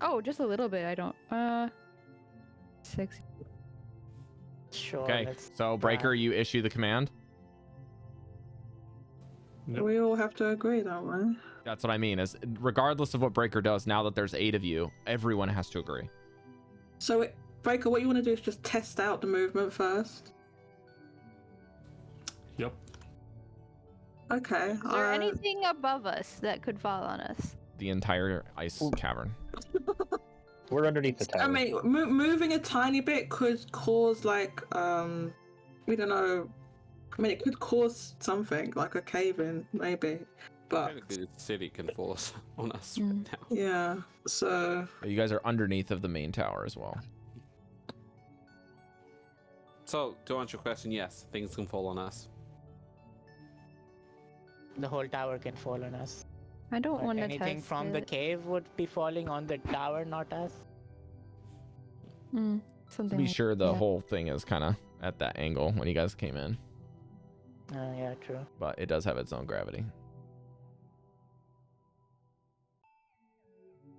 Oh, just a little bit. I don't. 6. Sure. Okay, let's so Breker, you issue the command. Yep. We all have to agree, don't we? That's what I mean. Is regardless of what Breker does, now that there's 8 of you, everyone has to agree. So, Breaker, what you want to do is just test out the movement first. Yep. Okay. Is there anything above us that could fall on us? The entire ice cavern. We're underneath the tower. I mean, moving a tiny bit could cause like we don't know. I mean, it could cause something like a cave-in, maybe. But Technically, the city can fall on us right now. yeah, so You guys are underneath of the main tower as well. So, to answer your question, yes, things can fall on us. The whole tower can fall on us. I don't But want to anything test from the it. cave would be falling on the tower, not us. Mm, To something. be sure, the yeah. whole thing is kind of at that angle when you guys came in, Yeah, true. but it does have its own gravity.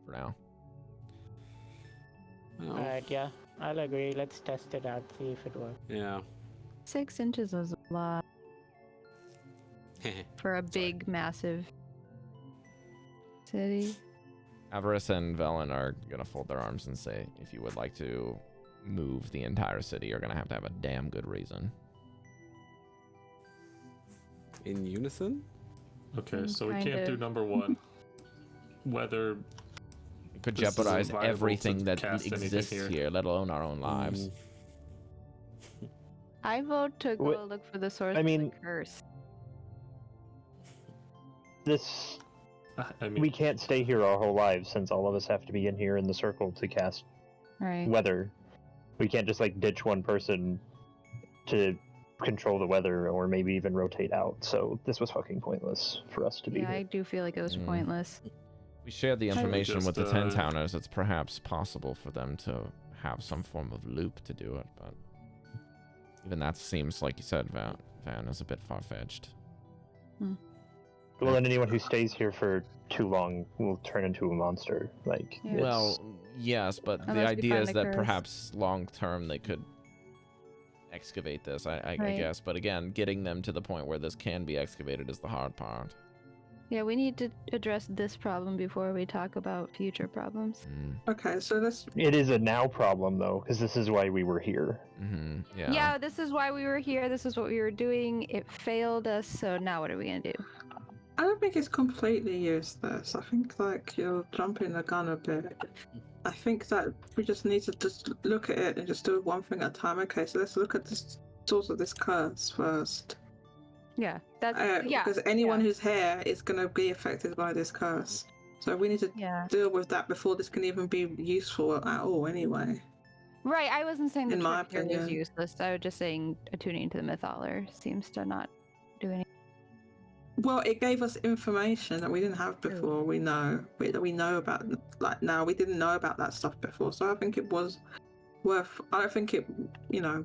For now. Well, Alright, yeah. I'll agree. Let's test it out, see if it works. yeah. 6 inches is a lot for a big, massive city. Avarice and Velen are gonna fold their arms and say, if you would like to move the entire city, you're gonna have to have a damn good reason. In unison? Okay, so we kind can't do of. number 1. Whether It could This isn't jeopardize viable everything to that cast anything exists here. here, let alone our own lives. I vote to go Wh- look for the source I of mean- the curse. This I mean, we can't stay here our whole lives since all of us have to be in here in the circle to cast Right. weather. We can't just like ditch one person to control the weather or maybe even rotate out. So this was fucking pointless for us to be Yeah, I here. do feel like it was pointless. We shared the I would information with the just, 10 towners. It's perhaps possible for them to have some form of loop to do it, but even that seems, like you said, Van is a bit far-fetched. Well, then anyone who stays here for too long will turn into a monster. Like, Yeah. it's- Well, yes, but the Unless we idea find is the that curse. perhaps long-term they could excavate this, I Right. guess. But again, getting them to the point where this can be excavated is the hard part. Yeah, we need to address this problem before we talk about future problems. okay, so let's. it is a now problem though, because this is why we were here. Yeah. Yeah, this is why we were here. This is what we were doing. It failed us, so now what are we gonna do? I don't think it's completely useless. I think like you're jumping the gun a bit. I think that we just need to just look at it and just do one thing at a time. Okay, so let's look at the source of this curse first. Yeah, that's yeah. Because anyone who's here is going to be affected by this curse. So we need to Yeah. deal with that before this can even be useful at all. Anyway. Right, I wasn't saying the In my trick here was opinion. useless. I was just saying attuning to the Mythaler seems to not do anything. Well, it gave us information that we didn't have before. That we know about. Like now, we didn't know about that stuff before. So I think it was I don't think it,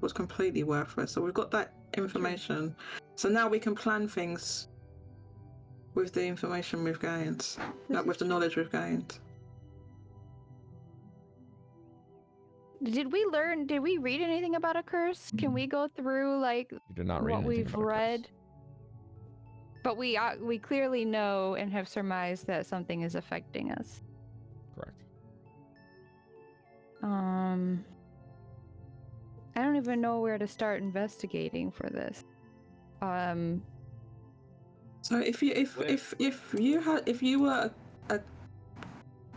was completely worthless. So we've got that information. So now we can plan things with the information we've gained, with the knowledge we've gained. Did we read anything about a curse? Can we go through like You did not read what anything we've about a curse. read? But we clearly know and have surmised that something is affecting us. Correct. I don't even know where to start investigating for this. So if you were a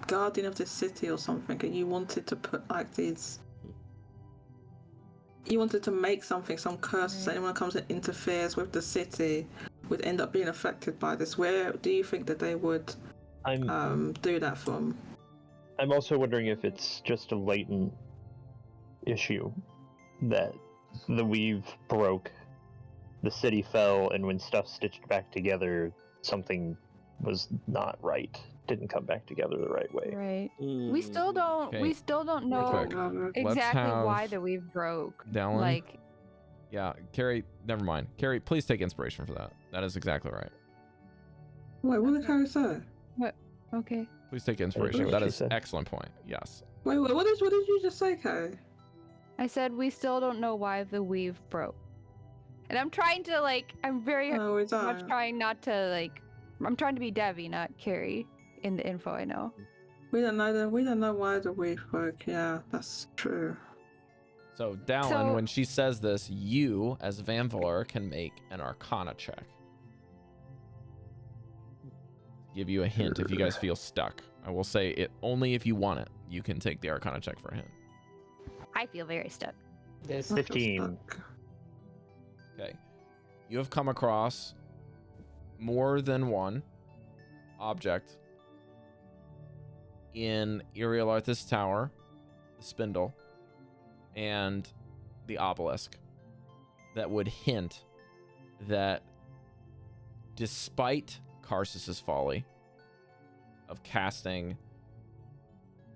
guardian of this city or something, and you wanted to put like these, you wanted to make some curses. Anyone who comes and interferes with the city would end up being affected by this. Where do you think that they would do that from? I'm also wondering if it's just a latent issue that the weave broke, the city fell, and when stuff stitched back together, something was not right. Didn't come back together the right way. Right. We still don't. Okay. We still don't know Quick. exactly Let's why have the weave broke. Dallan. Like, Yeah, Cari, never mind. Cari, please take inspiration for that. That is exactly right. Wait, what did Cari say? okay. Please take inspiration. what That she is said. excellent point. Yes. Wait, what did you just say, Cari? I said we still don't know why the weave broke, and I'm trying to I'm very No, we much don't. trying not to I'm trying to be Devii, not Cari, in the info I know. We don't know why the weave broke. Yeah, that's true. So, Dallan, So- when she says this, you, as Vanvalor, can make an Arcana check. Give you a hint if you guys feel stuck. I will say it only if you want it. You can take the Arcana check for a hint. I feel very stuck. This I feel 15. stuck. Okay. You have come across more than one object in Irialarth's tower, the spindle, and the obelisk that would hint that despite Karsus's folly of casting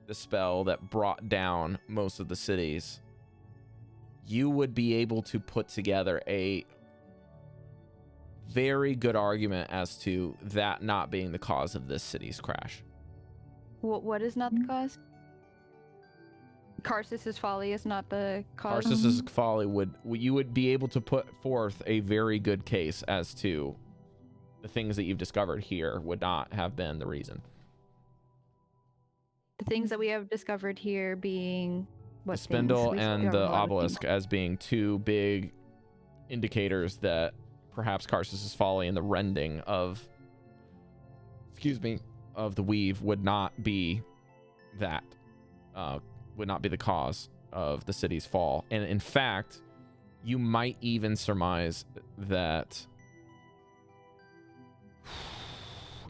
the spell that brought down most of the cities, you would be able to put together a very good argument as to that not being the cause of this city's crash. What is not the cause? Karsus's folly is not the cause. Karsus's folly you would be able to put forth a very good case as to the things that you've discovered here would not have been the reason. The things that we have discovered here being what The spindle things? and We have the a lot of obelisk things. as being two big indicators that perhaps Karsus's folly and the rending of the weave would not be that would not be the cause of the city's fall. And in fact, you might even surmise that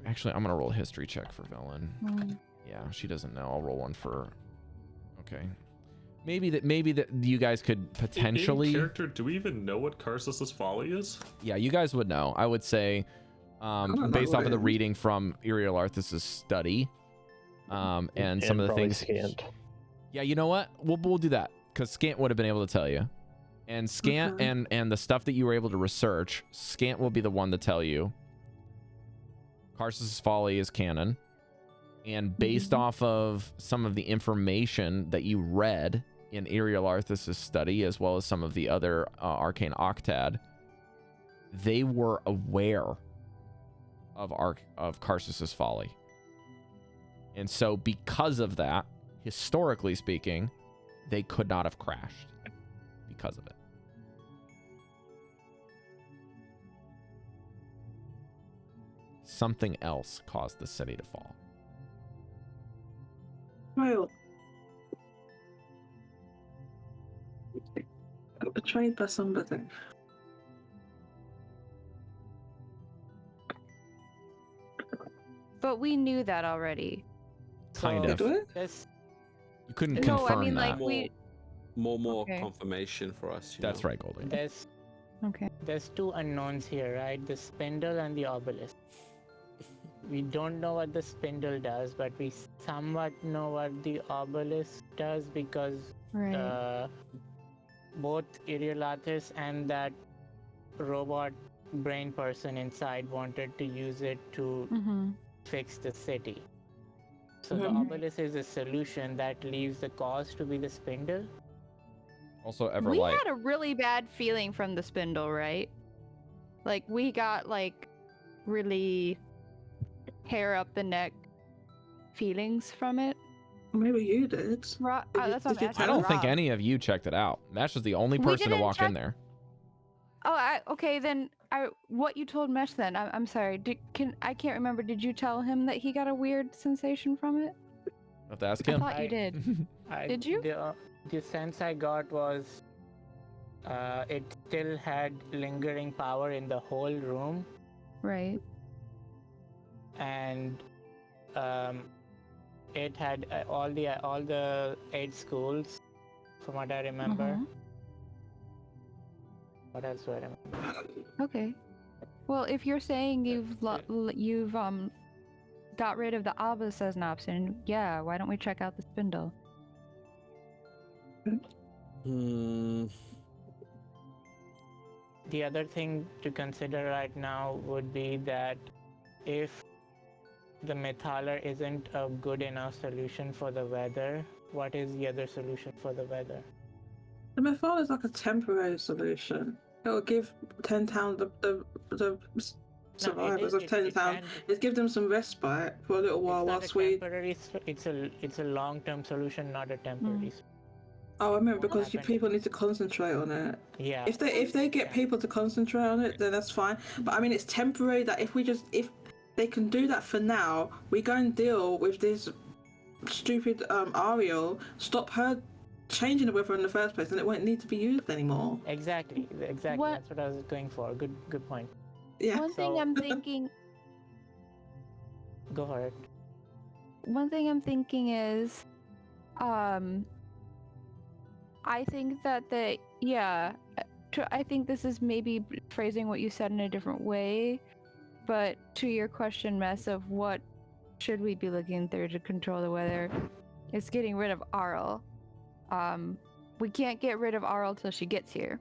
actually I'm gonna roll a history check for Velen. Yeah, she doesn't know. I'll roll one for okay. Maybe that you guys could potentially In character, do we even know what Karsus's folly is? Yeah, you guys would know. I would say, don't based know off of the it. reading from Irialarth's study, and some of the probably things. Scant. Yeah, you know what? We'll do that because Scant would have been able to tell you, and Scant Okay. and the stuff that you were able to research, Scant will be the one to tell you. Karsus's folly is canon, and based off of some of the information that you read in Irialarth's study, as well as some of the other arcane octad, they were aware of Karsus's folly. And so because of that, historically speaking, they could not have crashed because of it. Something else caused the city to fall. Well, betrayed by somebody. But we knew that already. Kind So- of. Did we? This You couldn't No, confirm I mean that. like we. More Okay. confirmation for us. That's right, Goldy. Okay. there's two unknowns here, right? The spindle and the obelisk. we don't know what the spindle does, but we somewhat know what the obelisk does because Right. both Iriolathis and that robot brain person inside wanted to use it to Mm-hmm. fix the city. So the Mhm. obelisk is a solution that leaves the cause to be the spindle. Also, We Everlight. had a really bad feeling from the spindle, right? Like we got like really hair up the neck feelings from it. Maybe you did. That's Did what you- I'm did you asking. I tell don't Rob. think any of you checked it out. Mash was the only We person to didn't walk in check- there. Oh, okay. Then what you told Mesh then? I'm sorry. I can't remember. Did you tell him that he got a weird sensation from it? You have to ask I him. thought you did. Did you? The sense I got was it still had lingering power in the whole room, Right. and it had all the 8 schools, from what I remember. Mhm. What else do I remember? Okay. Well, if you're saying you've got rid of the obelisk as an option, yeah. Why don't we check out the spindle? The other thing to consider right now would be that if the Mythalar isn't a good enough solution for the weather, what is the other solution for the weather? The Mythal is like a temporary solution. It'll give 10 towns the survivors of 10 towns. It gives them some respite for a little while It's not whilst a we. temporary. It's a long-term solution, not a temporary. Oh, I remember What because happened? people need to concentrate on it. Yeah. If they get Yeah. people to concentrate on it, then that's fine. But I mean, it's temporary. That if they can do that for now, we go and deal with this stupid Ariel. Stop her changing the weather in the first place, and it won't need to be used anymore. Exactly. What- That's what I was going for. Good point. Yeah. One thing So- I'm thinking. Go for it. One thing I'm thinking is, I think that I think this is maybe phrasing what you said in a different way, but to your question, Mess, of what should we be looking through to control the weather, it's getting rid of Arl. We can't get rid of Arl till she gets here.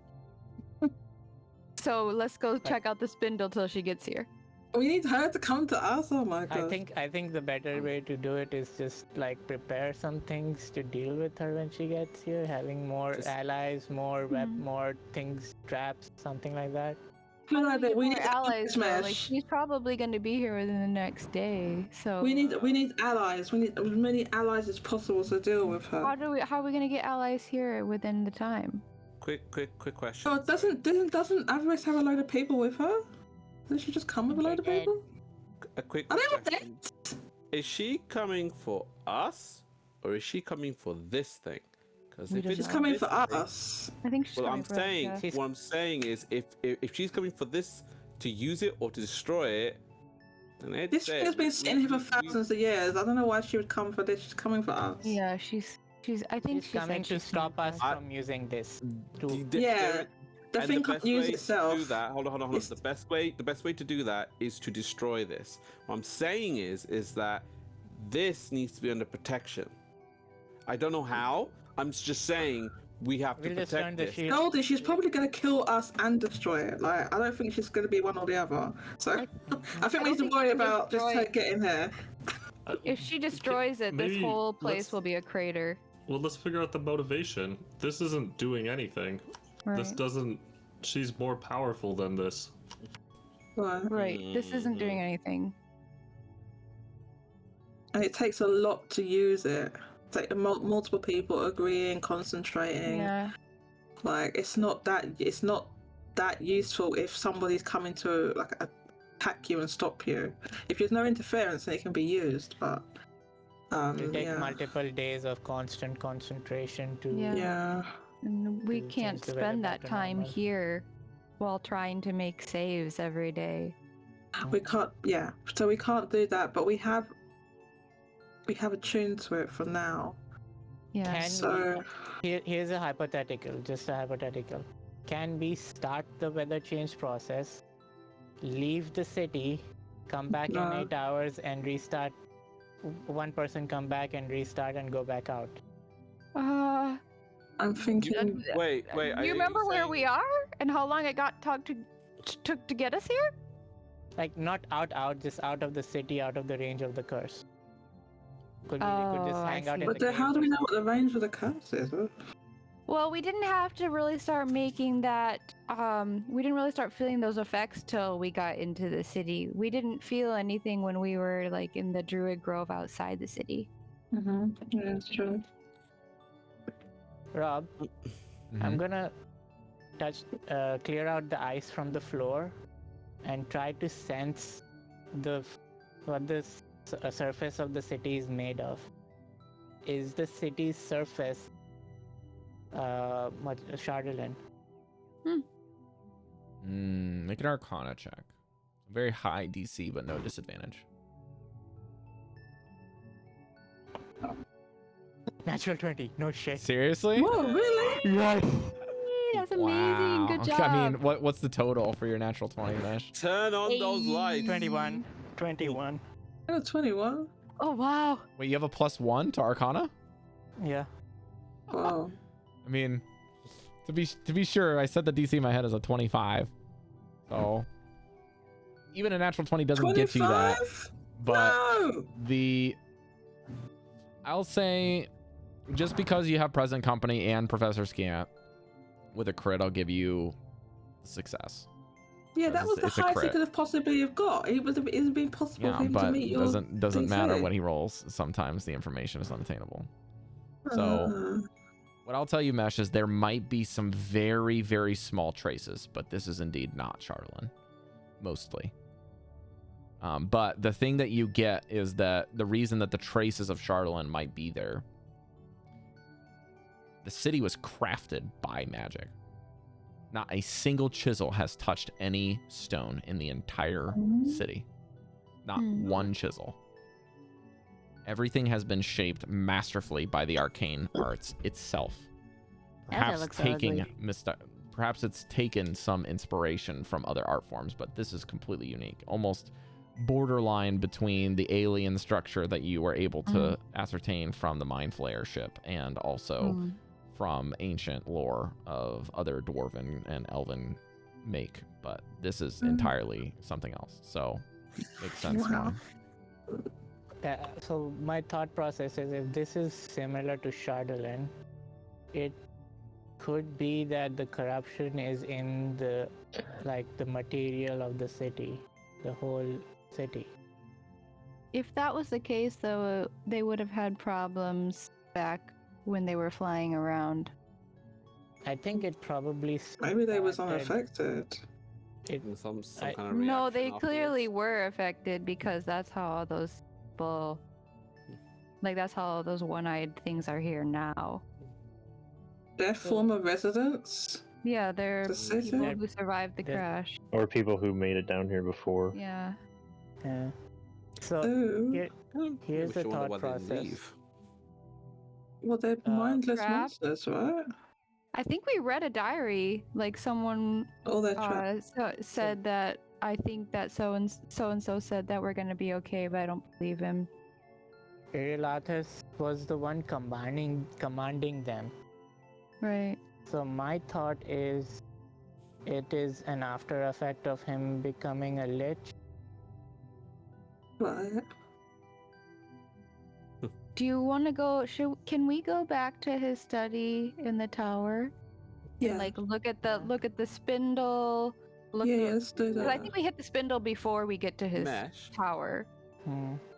So let's go check out the spindle till she gets here. We need her to come to us. Oh my god. I think the better way to do it is just like prepare some things to deal with her when she gets here, having more Just- allies, more things, traps, something like that. Good How do idea. get We more need allies though? Like Smash. she's probably going to be here within the next day. So We need allies. We need as many allies as possible to deal with her. how are we going to get allies here within the time? Quick question. Oh, doesn't Avarice have a load of people with her? Doesn't she just come with a load of people? A quick Are they all question. Is she coming for us, or is she coming for this thing? Because We if don't it's She's know. coming this for thing- us. I think she's Well, coming I'm for us, saying, yeah. what I'm saying is, if she's coming for this to use it or to destroy it, then it's This thing has been sitting here for thousands of years. I don't know why she would come for this. She's coming for us. Yeah, she's. I think She's she coming said to she's stop coming us for from using this. Yeah. The and thing the can't best use way itself. to do that, hold on. It's- The best way to do that is to destroy this. What I'm saying is that this needs to be under protection. I don't know how. I'm just saying we have to We'll just turn protect the this. shield. Goldy, she's probably going to kill us and destroy it. Like, I don't think she's going to be one or the other. So, I think we need to worry about just her getting here. If she destroys it, this maybe whole place let's- will be a crater. Well, let's figure out the motivation. This isn't doing anything. This Right. doesn't. She's more powerful than this. Right. Right. This isn't doing anything. And it takes a lot to use it. It's like multiple people agreeing, concentrating. Yeah. Like, it's not that useful if somebody's coming to like attack you and stop you. If there's no interference, then it can be used. But It'll take yeah. multiple days of constant concentration to. Yeah. Yeah. And we To can't change the weather spend back that to time normal. here while trying to make saves every day. We can't. Yeah. So we can't do that. But we have attuned to it for now. Yeah. Can So here's a hypothetical, just a hypothetical. Can we start the weather change process, leave the city, come back in 8 hours and restart. One person come back and restart and go back out. I'm thinking. Wait. Do you remember where we are and how long it took to get us here? Like not out, just out of the city, out of the range of the curse. We could just I hang out see. in But the how caves do or we know something. what the range of the curse is? Well, we didn't have to really start making that. We didn't really start feeling those effects till we got into the city. We didn't feel anything when we were like in the Druid Grove outside the city. Mm-hmm. Yeah, that's true. Rob, I'm gonna clear out the ice from the floor and try to sense what the surface of the city is made of. Is the city's surface Chardolin? Make an Arcana check. Very high DC, but no disadvantage. Natural 20. No shit. Seriously? Whoa, really? Yes. That's amazing. Wow. Good Okay, job. I mean, what's the total for your natural 20, Mesh? Turn on those lights. 21. 21. Oh, 21. Oh wow. Wait, you have a +1 to Arcana? Yeah. Wow. I mean, to be sure, I said the DC in my head is a 25. So even a natural 20 doesn't get you that. 25? But No! I'll say, just because you have Present Company and Professor Scant, with a crit, I'll give you success. Yeah, that was the It's a highest he crit. could have possibly have got. It would have been possible Yeah, for him to but meet your doesn't matter DC. what he rolls. Sometimes the information is unattainable. So what I'll tell you, Mesh, is there might be some very, very small traces, but this is indeed not Chardolin, mostly. But the thing that you get is that the reason that the traces of Chardolin might be there, the city was crafted by magic. Not a single chisel has touched any stone in the entire city. Not one chisel. Everything has been shaped masterfully by the arcane arts itself. Perhaps perhaps it's taken some inspiration from other art forms, but this is completely unique. Almost borderline between the alien structure that you were able to ascertain from the Mind Flayer ship and also from ancient lore of other dwarven and elven make, but this is entirely something else. So makes sense now. So my thought process is, if this is similar to Chardolin, it could be that the corruption is in the material of the city, the whole city. If that was the case, though, they would have had problems back when they were flying around. I think it probably Maybe they was started- unaffected. Some kind of No, reaction they clearly afterwards. were affected because that's how all those people, that's how all those one-eyed things are here now. Their former residents? Yeah, they're The city? people who survived the They're- crash. Or people who made it down here before. Yeah. Yeah. So Oh. here's the Makes you wonder thought why they process. leave. Well, they're mindless Trapped. monsters, right? I think we read a diary, like someone Or they're trapped. said that I think that so and so said that we're gonna be okay, but I don't believe him. Irilathus was the one commanding them. Right. So my thought is, it is an after effect of him becoming a lich. Right. Do you want to go? Can we go back to his study in the tower? Yeah. And, look at the spindle. Yeah, let's do 'cause that. I think we hit the spindle before we get to his Mesh. tower.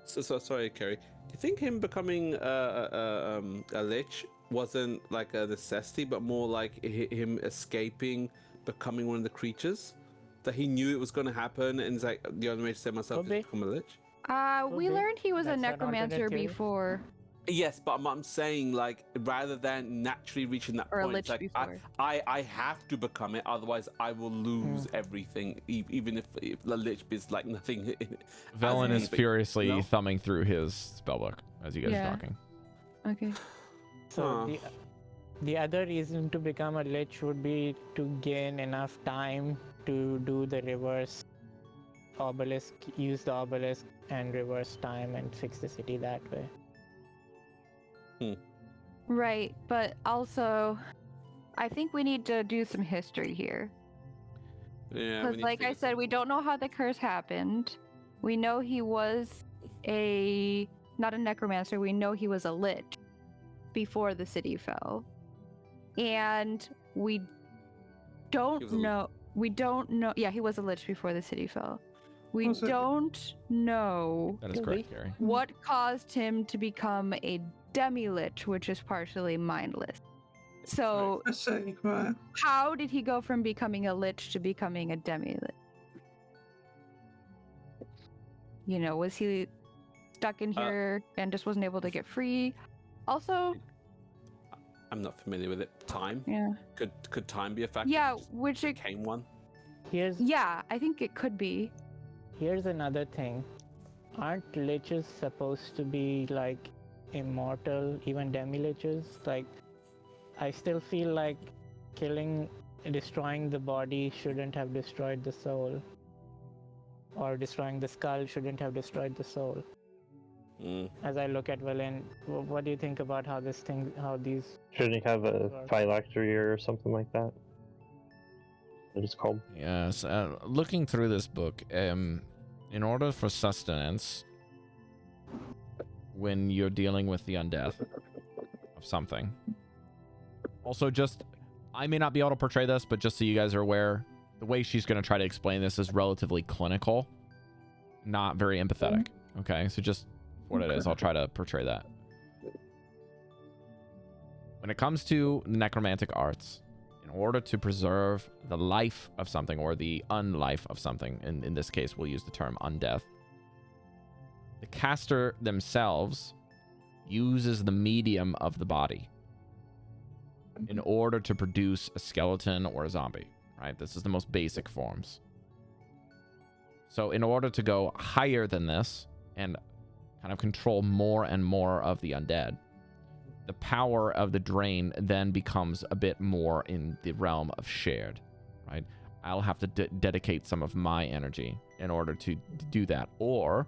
So sorry, Cari. Do you think him becoming a lich wasn't like a necessity, but more like him escaping, becoming one of the creatures? That he knew it was going to happen, and it's like the only way to save myself is to become a lich. We be. learned he was a That's an necromancer alternate theory. before. Yes, but I'm saying rather than naturally reaching that Or a point, lich it's before. I have to become it, otherwise I will lose everything, even if the lich is like nothing. Velen is furiously No? thumbing through his spellbook as you guys Yeah. are talking. Okay. So the other reason to become a lich would be to gain enough time to do the reverse obelisk, use the obelisk and reverse time and fix the city that way. Right, but also, I think we need to do some history here. Yeah, we Because, need to like I figure said, we something don't know how the curse happened. We know he was not a necromancer, we know he was a lich before the city fell. And we don't know. Yeah, he was a lich before the city fell. We Was it? don't know That is correct, Cari. what caused him to become a demi-lich, which is partially mindless. So, I see, right. how did he go from becoming a lich to becoming a demi-lich? You know, was he stuck in here and just wasn't able to get free? Also, I'm not familiar with it. Time? yeah. Could time be a factor? Yeah, Just which it, became one? yeah, I think it could be. Here's another thing. Aren't liches supposed to be like immortal, even demi-liches? Like, I still feel like destroying the body shouldn't have destroyed the soul. Or destroying the skull shouldn't have destroyed the soul. As I look at Valen, what do you think about how these... Shouldn't he have a phylactery or something like that? What it's called? Yes. Looking through this book, in order for sustenance, when you're dealing with the undeath of something. Also, I may not be able to portray this, but just so you guys are aware, the way she's going to try to explain this is relatively clinical, not very empathetic. Okay, so just what it is, I'll try to portray that. When it comes to necromantic arts, in order to preserve the life of something, or the unlife of something, in this case we'll use the term undeath, the caster themselves uses the medium of the body in order to produce a skeleton or a zombie, right? This is the most basic forms. So in order to go higher than this and kind of control more and more of the undead, the power of the drain then becomes a bit more in the realm of shared, right? I'll have to dedicate some of my energy in order to do that. Or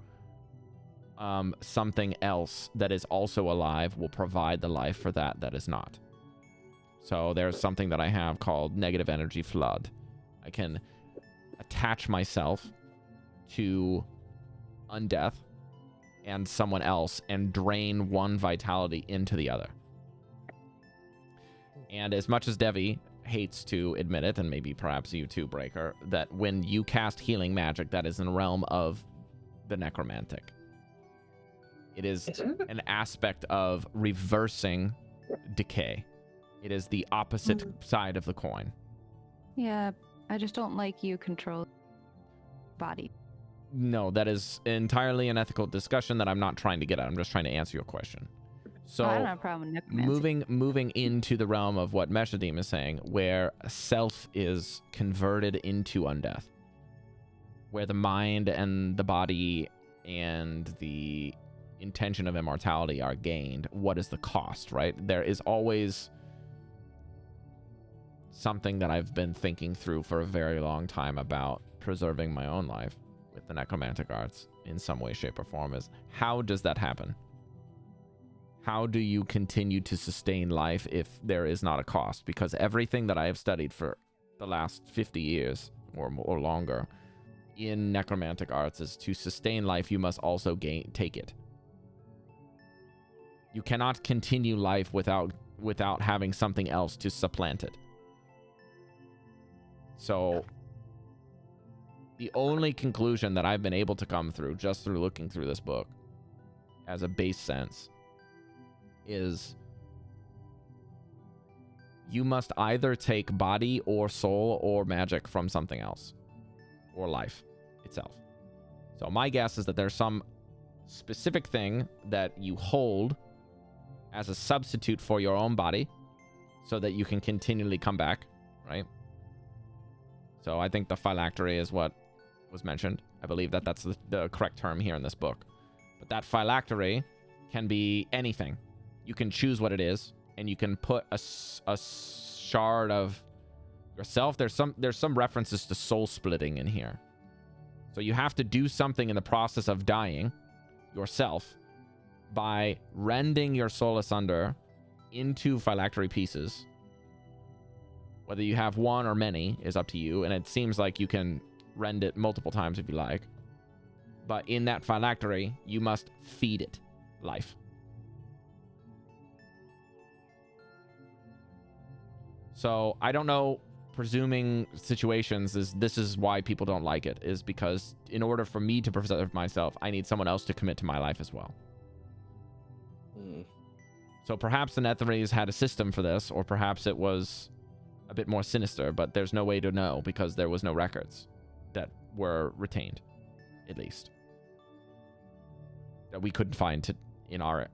something else that is also alive will provide the life for that is not. So there's something that I have called negative energy flood. I can attach myself to undeath and someone else and drain one vitality into the other. And as much as Devii hates to admit it, and maybe perhaps you too, Breker, that when you cast healing magic, that is in the realm of the necromantic. It is an aspect of reversing decay. It is the opposite side of the coin. Yeah, I just don't like you control body. No, that is entirely an ethical discussion that I'm not trying to get at. I'm just trying to answer your question. So, I don't have a problem with necromancy. moving into the realm of what Meshadieme is saying, where self is converted into undeath, where the mind and the body and the intention of immortality are gained, what is the cost, right? There is always something that I've been thinking through for a very long time about preserving my own life with the necromantic arts in some way, shape, or form, is how does that happen? How do you continue to sustain life if there is not a cost? Because everything that I have studied for the last 50 years or longer in necromantic arts is to sustain life, you must also take it. You cannot continue life without having something else to supplant it. So the only conclusion that I've been able to come through just through looking through this book as a base sense is you must either take body or soul or magic from something else or life itself. So my guess is that there's some specific thing that you hold as a substitute for your own body so that you can continually come back, right? So I think the phylactery is what was mentioned. I believe that that's the correct term here in this book. But that phylactery can be anything. You can choose what it is, and you can put a shard of yourself. There's some references to soul splitting in here. So you have to do something in the process of dying yourself by rending your soul asunder into phylactery pieces. Whether you have one or many is up to you, and it seems like you can rend it multiple times if you like. But in that phylactery, you must feed it life. So I don't know, presuming situations this is why people don't like it, is because in order for me to preserve myself, I need someone else to commit to my life as well. So perhaps the Netherese had a system for this, or perhaps it was a bit more sinister, but there's no way to know because there was no records that were retained, at least, that we couldn't find in our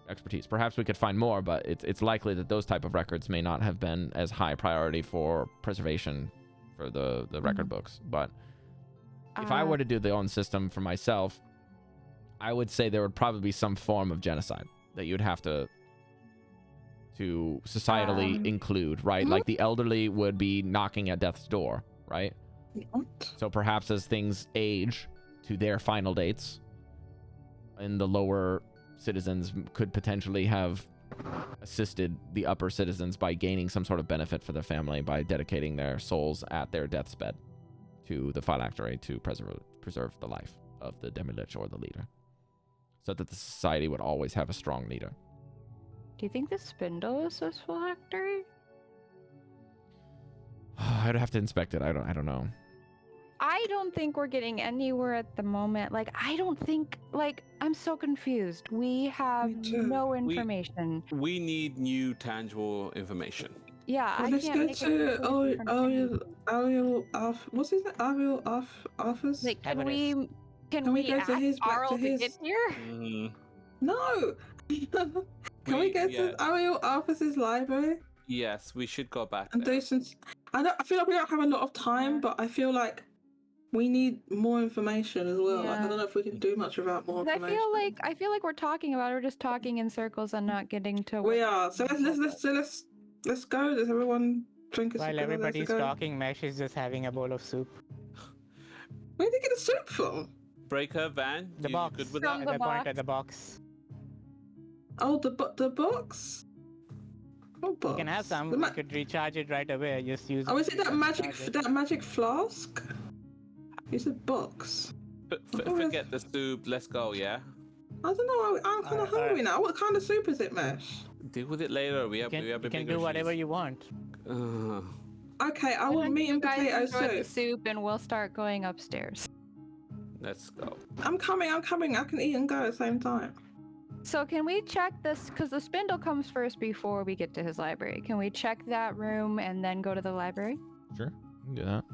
expertise. Perhaps we could find more, but it's likely that those type of records may not have been as high priority for preservation for the record books. But if I were to do the own system for myself, I would say there would probably be some form of genocide that you'd have to societally include, right? Like the elderly would be knocking at death's door, right? What? So perhaps as things age to their final dates, and the lower citizens could potentially have assisted the upper citizens by gaining some sort of benefit for their family by dedicating their souls at their death's bed to the phylactery to preserve the life of the demi-lich or the leader, so that the society would always have a strong leader. Do you think the spindle is this phylactery? I'd have to inspect it. I don't know. I don't think we're getting anywhere at the moment. Like, I don't think, like, I'm so confused. We have Me too. no information. We need new tangible information. Yeah, Well, I let's can't go make a to conclusion from Ariel what's his name? Ariel Arthur's? Like, can Everest. can we go to ask his- back to Arl to his- get here? No! Can we go to Ariel Arthur's library Yes, we should go back and there. do some... I feel like we don't have a lot of time, Yeah. but I feel like we need more information as well. Like, I Yeah. don't know if we can do much without more 'Cause information. I feel like we're talking about it, we're just talking in circles and not getting to. We what- are. So let's go. Does everyone drink a While cigarette? everybody's talking, Mesh is just having a bowl of soup. Where did you get the soup from? Breker, Van, The you box. good with From that? the At the point box. at the box. Oh, the box. What box? You can have some. The You could recharge it right away. Just use. Oh, is it that to magic recharge it. that magic flask? You said box. Forget the soup. Let's go. Yeah. I don't know. I'm kind of hungry now. What kind of soup is it, Mesh? Deal with it later. We have You big can do whatever you want. Okay, I Why want don't meat you and guys potato enjoy the soup. soup and we'll start going upstairs. Let's go. I'm coming. I can eat and go at the same time. So can we check this? Because the spindle comes first before we get to his library. Can we check that room and then go to the library? Sure, you can do that.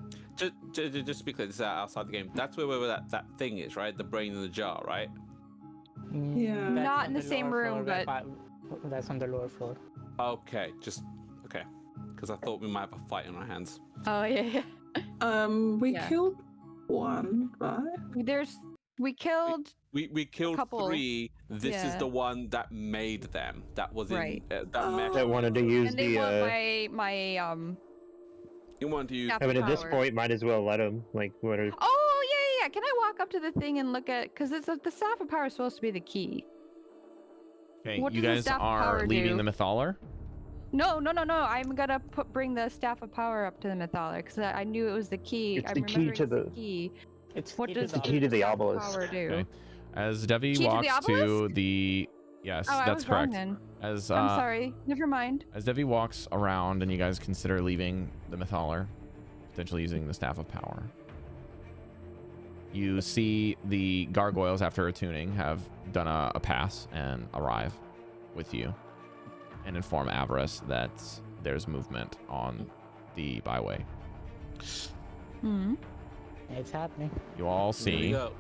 Just to be clear, this is outside the game. That's where that thing is, right? The brain in the jar, right? Yeah. That's Not on in the same lower room, floor, but- that's on the lower floor. Okay, okay. Because I thought we might have a fight on our hands. Oh yeah. We Yeah. killed one, right? We killed. We killed Couple. 3. This is Yeah. the one that made them. That was in Right. that mesh. That wanted to use And they the. want my You want to use? Yeah. I mean, at this power. point, might as well let him. Like, what? Oh yeah. Can I walk up to the thing and look at? Because the staff of power is supposed to be the key. Okay, What you does the guys staff of are power leaving do? the Mythalar? No. I'm gonna bring the staff of power up to the Mythalar because I knew it was the key. It's I'm the key remembering to it's the the- key. It's What does the key to the staff of obelisk. power do? Okay. As Devii Key to the walks to obelisk? the... Yes, Oh, I that's was wrong correct. then. As I'm sorry. Never mind. As Devii walks around and you guys consider leaving the Mythalar, potentially using the Staff of Power, you see the gargoyles, after attuning, have done a pass and arrive with you and inform Avarice that there's movement on the byway. Hmm. It's happening. You all Here we see... go.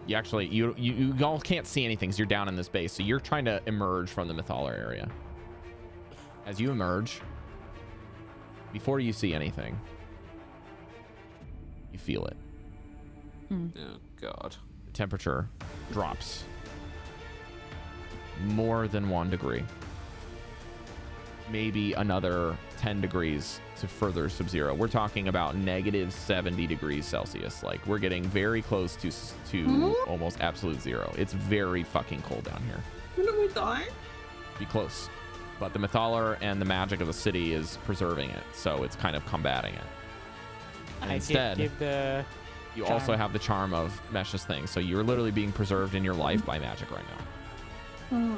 You actually, you all can't see anything because you're down in this base, so you're trying to emerge from the Mythalar area. As you emerge, before you see anything, you feel it. Oh God. The temperature drops more than 1 degree. Maybe another 10 degrees to further sub-zero. We're talking about negative 70 degrees Celsius. Like, we're getting very close to almost absolute zero. It's very fucking cold down here. Wouldn't we die? Be close. But the Mythalar and the magic of the city is preserving it, so it's kind of combating it. And instead, you also have the charm of Mesh's thing, so you're literally being preserved in your life by magic right now.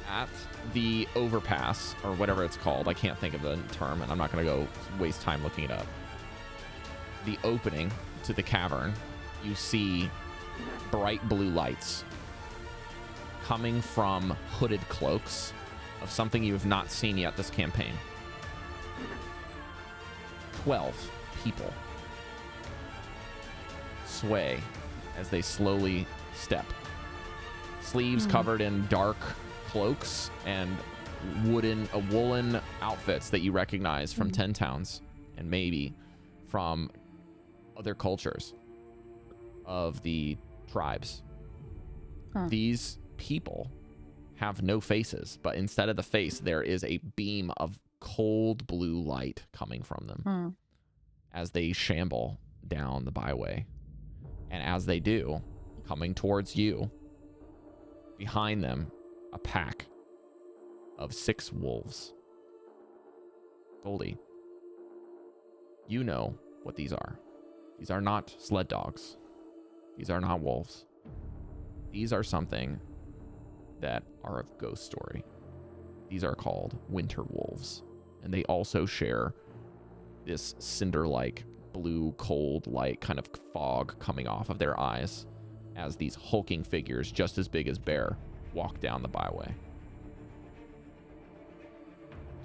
At the overpass, or whatever it's called, I can't think of the term, and I'm not going to go waste time looking it up. The opening to the cavern, you see bright blue lights coming from hooded cloaks of something you have not seen yet this campaign. 12 people sway as they slowly step. Sleeves covered in dark cloaks and woolen outfits that you recognize from 10 towns and maybe from other cultures of the tribes. These people have no faces, but instead of the face, there is a beam of cold blue light coming from them as they shamble down the byway. And as they do, coming towards you, behind them, a pack of 6 wolves. Goldy, you know what these are. These are not sled dogs. These are not wolves. These are something that are of ghost story. These are called winter wolves, and they also share this cinder-like blue cold light kind of fog coming off of their eyes as these hulking figures just as big as bear walk down the byway.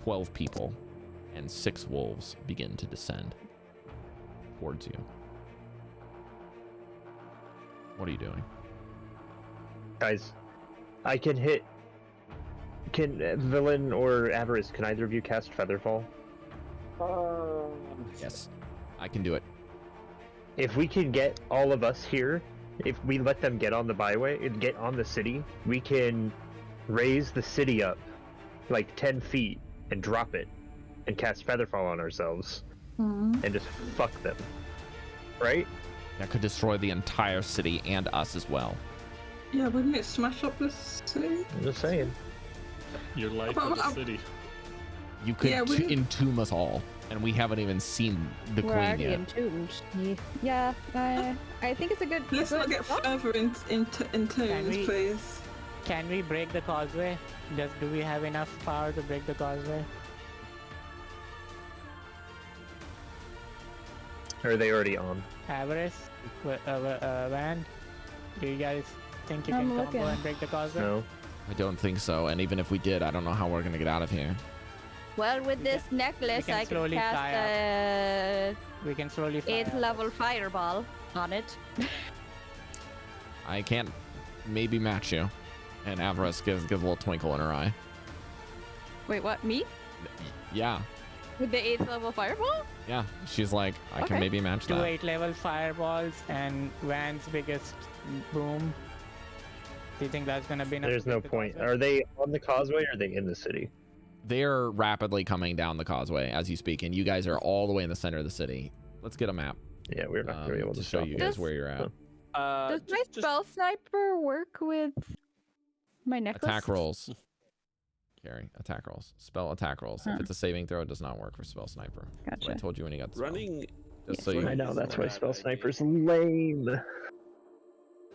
12 people and 6 wolves begin to descend towards you. What are you doing? Guys, I can hit. Can Villain or Avarice, can either of you cast Featherfall? Yes, I can do it. If we can get all of us here, if we let them get on the byway and get on the city, we can raise the city up like 10 feet and drop it and cast Featherfall on ourselves and just fuck them. Right? That could destroy the entire city and us as well. Yeah, wouldn't it smash up this city? I'm just saying. Your life in the city. You could entomb us all, and we haven't even seen the We're queen already yet. entombed. Yeah, I think it's a good. Let's not get further into please. Can we break the causeway? Do we have enough power to break the causeway? Or are they already on? Avarice, Van, do you guys think you I'm can looking. combo and break the causeway? No. I don't think so, and even if we did, I don't know how we're gonna get out of here. Well, with this necklace, can I can slowly cast fly a We can slowly fly 8th up. level fireball on it. I can't maybe match you. And Avarice gives a little twinkle in her eye. Wait, what? Me? Yeah, With the 8th level fireball? yeah. She's like, I can Okay. maybe match 2 that. 8-level fireballs and Van's biggest boom. Do you think that's gonna be enough? There's to no break the point. causeway? Are they on the causeway or are they in the city? They're rapidly coming down the causeway as you speak, and you guys are all the way in the center of the city. Let's get a map Yeah, we're not gonna be able to to show stop you them. guys where you're at. Does my spell sniper work with my necklace? Attack rolls. Cari, attack rolls. Spell attack rolls. If it's a saving throw, it does not work for spell sniper. That's what I Gotcha. told you when you got the spell. Running. Just so you I know, that's why Spell Sniper's lame.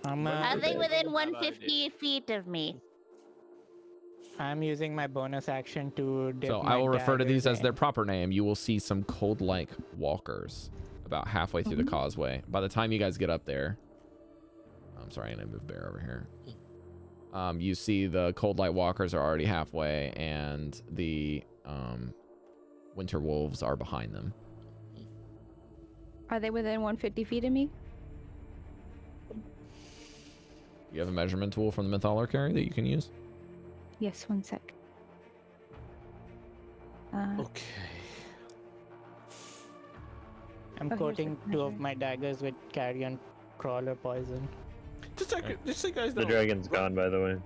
I'm, they within 150 feet of me? I'm using my bonus action to dip So my I will refer to these daggers as their in. proper name. You will see some cold-like walkers about halfway through the causeway. By the time you guys get up there, I'm sorry, I'm gonna move Bear over here. You see the cold light walkers are already halfway, and the winter wolves are behind them. Are they within 150 feet of me? You have a measurement tool from the Mythalar Cari that you can use. Yes, one sec. Okay. I'm here's coating the 2 of measure. my daggers with carrion crawler poison. Just so you guys know. The dragon's gone, by the way.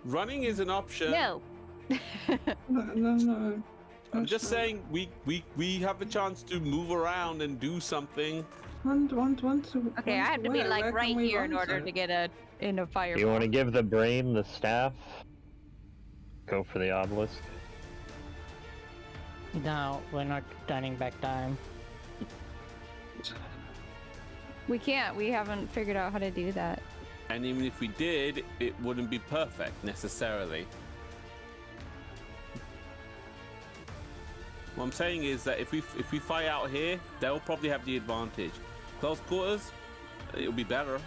Running is an option. No. No. I'm just saying we have a chance to move around and do something. Okay, I have to be like right here in order to get in a fire. You want to give the brain the staff? Go for the obelisk. No, we're not turning back time. We can't. We haven't figured out how to do that. And even if we did, it wouldn't be perfect necessarily. What I'm saying is that if we fight out here, they'll probably have the advantage. Close quarters, it'll be better.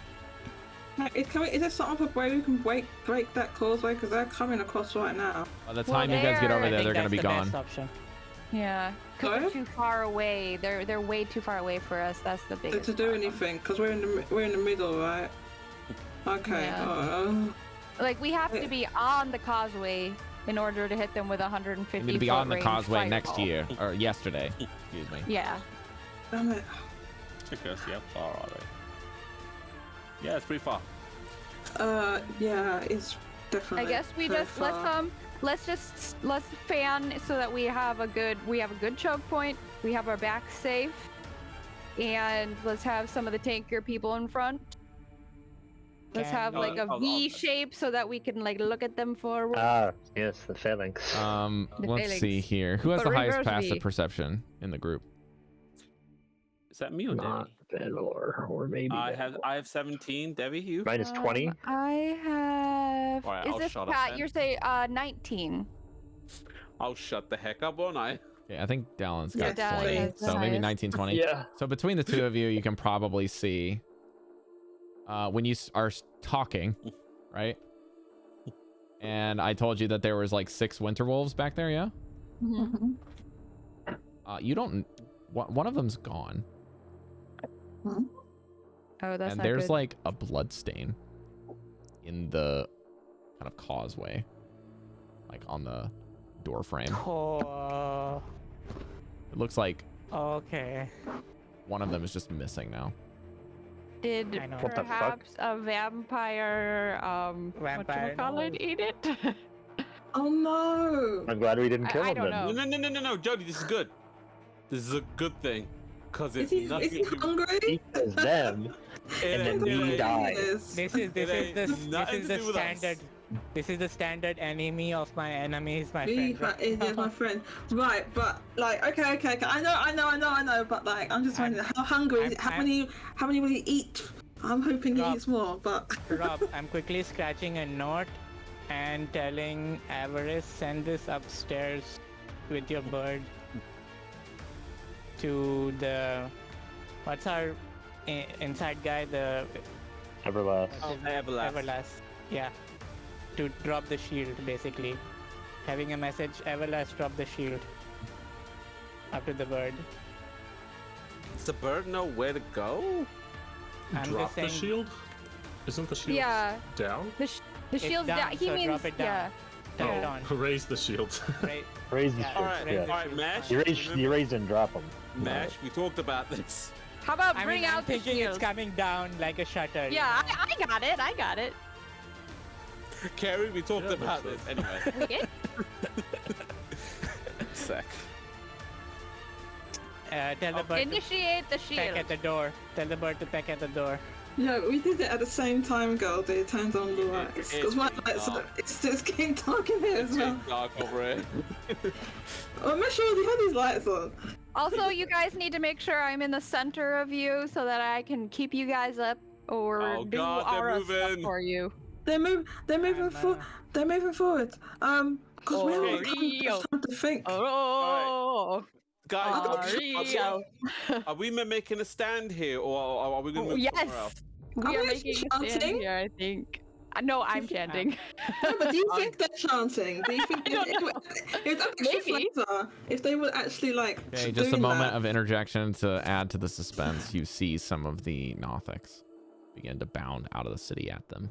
Is there sort of a way we can break that causeway? Because they're coming across right now. By the time you guys get over I there, think they're gonna that's be the gone. best option. Yeah, because Sorry? they're too far away. They're way too far away for us. That's the biggest. To do problem. anything, because we're in the middle, right? Okay. Yeah. Like we have to be on the causeway in order to hit them with 150. You need to be foot on the range causeway next fireball. year or yesterday. Excuse me. Yeah. Damn it. Check us, how far are they? Yeah, it's pretty far. Yeah, it's definitely. I guess we very just far. let's fan so that we have a good choke point. We have our back safe, and let's have some of the tankier people in front. Let's have like a V shape so that we can like look at them forward. Ah, yes, the phalanx. Let's see phalanx. here. Who has But the highest reverse passive V. perception in the group? Is that me or Not Devii? Vanvalor, or maybe I have 17. Devii, you? minus 20. I have. Alright, Is I'll this shut up Pat? then. You're saying 19. I'll shut the heck up, won't I? Okay, I think Dallan's Yeah, got Dallan 20, has the so maybe highest. 19, 20. Yeah. So between the two of you, you can probably see when you are talking, right? And I told you that there was like 6 winter wolves back there, yeah? Mm-hmm. You don't. One of them's gone, Oh, that's and not there's good. like a blood stain in the kind of causeway, like on the door frame. Oh, It looks like okay. one of them is just missing now. Did I know. What the fuck? perhaps a vampire Vampire whatchamacallit eat it? Oh no! I'm glad we didn't kill I him don't then. know. No, Jodie, this is good. This is a good thing. Because Is it's he nothing. hungry? He says them, and then we die. This is nothing to the do with us. standard. This is the standard enemy of my enemies, my Me, friend. is my friend. Right, but like, okay. I know. But like, I'm just wondering how hungry is it? How many will he eat? I'm hoping he Rob. eats more, but. Rob, I'm quickly scratching a note and telling Avarice, send this upstairs with your bird to the what's our inside guy, the Everlast. Everlast. Yeah, to drop the shield, basically having a message, Everlast, drop the shield up to the bird. Does the bird know where to go? I'm Drop just saying, the shield? Isn't the shield Yeah. down? The shield's down, down. He so means drop it down. Turn it on. Raise the shield. Right. Raise the Yeah. shield. Alright, Yeah. alright, Mash. You raise and drop them. Mash, we talked about this. How about I bring mean, I'm out the thinking shield? it's coming down like a shutter. you Yeah, know? I got it. Cari, we talked Yeah, about that's this. Anyway. We did? Sec. Tell the bird to Initiate the peck shield. at the door. Tell the bird to peck at the door. Yeah, we did it at the same time, Goldy. It turns on the lights. Because my lights are. It's getting dark in here as well. Dark over it. Oh, make sure he had his lights on. Also, you guys need to make sure I'm in the center of you so that I can keep you guys up or Oh, do God, they're aura stuff moving. for you. They're moving They're moving forward. Because we Oh, haven't Rio. got time to think. Oh, Guys, Rio. are we making a stand here, or are we going to move Yes. somewhere else? We Are are we making a stand chanting? here, I think. No, I'm chanting. No, but do you think they're chanting? Do you think I don't know. it would actually Maybe. flatter if they would actually like Okay, just a doing moment that? of interjection to add to the suspense. You see some of the Nothics begin to bound out of the city at them.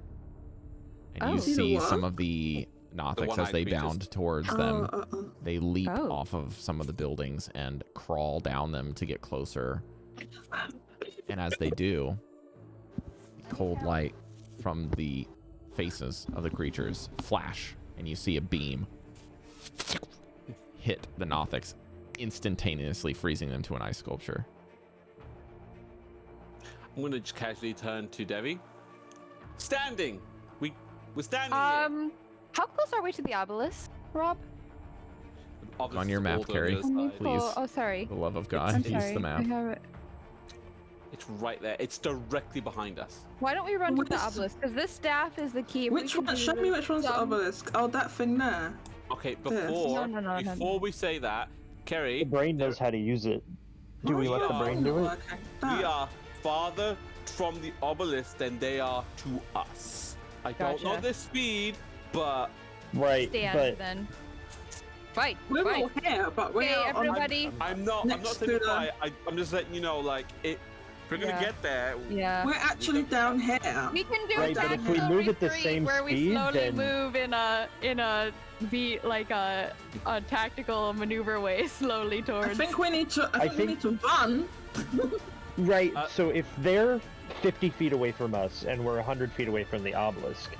And you Oh. See the see what? some of the Nothics as one-eyed they creatures. bound towards them. Oh. They leap Oh. off of some of the buildings and crawl down them to get closer. And as they do, the cold light from the faces of the creatures flash, and you see a beam hit the Nothics, instantaneously freezing them to an ice sculpture. I'm gonna just casually turn to Devii. Standing. We're standing here. How close are we to the obelisk, Rob? Obelisk On your is map, all the Cari. other side. Please. Oh, sorry. For the love of God, I'm use sorry. the I map. have it. It's right there. It's directly behind us. Why don't we run to the Which- obelisk? Because this staff is the key. If we Which can one? do Show me which one's the some- obelisk. Oh, that thing there. Okay, Yes. before No. before we say that, The Cari, brain knows how to use it. Do we Oh, let the yeah. brain do it? Okay. we That. are farther from the obelisk than they are to us. I don't know Gotcha. their speed, but Right, Stand but then. Fight. We're fight. all here, but we're Okay, on everybody. I'm not Next saying to the- fight. I'm just letting you know, like it. If we're gonna Yeah. get there, Yeah. We're actually down here. We can do Right, a but if we tactical move at the retreat same where we speed, slowly then- move in a tactical maneuver way slowly towards. I think we need to. I think we need to run. right. Uh, So if they're 50 feet away from us and we're 100 feet away from the obelisk,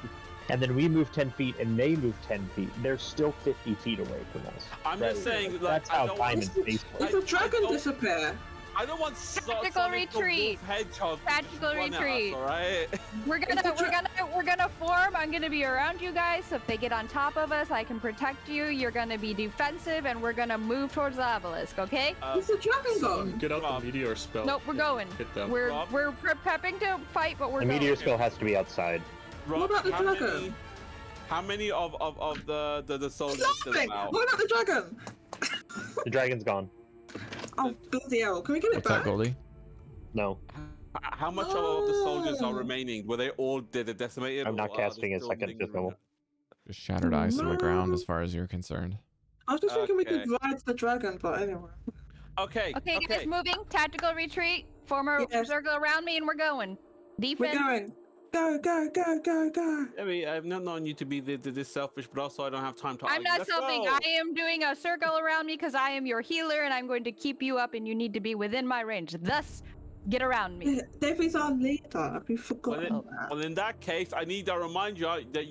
and then we move 10 feet and they move 10 feet, they're still 50 feet away from us. I'm just saying, like, That's I how don't time want- and space work. If the dragon don't- disappear, I don't want Tactical Sonic the retreat. Wolf Hedgehog to Tactical run at us, retreat. all right? We're gonna form. I'm gonna be around you guys. So if they get on top of us, I can protect you. You're gonna be defensive, and we're gonna move towards the obelisk. Okay? is the dragon gone? Get out Rob. the meteor spell. Nope, we're going. Hit them. We're Rob? prepping to fight, but we're The going. meteor spell has to be outside. Rob, about the how dragon? Many, how many of the soldiers still Laughing. out? What about the dragon? The dragon's gone. Oh bloody hell! Can we get it What's that, back? Goldie? No, How much of the soldiers are No. remaining? Were they all decimated? I'm not or are there casting a still second lingering? physical. Just shattered ice on the ground No. as far as you're concerned. I was just thinking we Okay. could ride the dragon, but anyway. Okay, guys, moving. Tactical retreat. Form a Yes. circle around me, and we're going. We're Defense. going. Go, go, go, go, go. I mean, I've not known you to be this selfish, but also I don't have time to I'm argue. not Let's selfing. go. I am doing a circle around me because I am your healer, and I'm going to keep you up, and you need to be within my range. Thus, get around me. Devi's our leader. We forgot Well, that. Well, in that case, I need to remind you that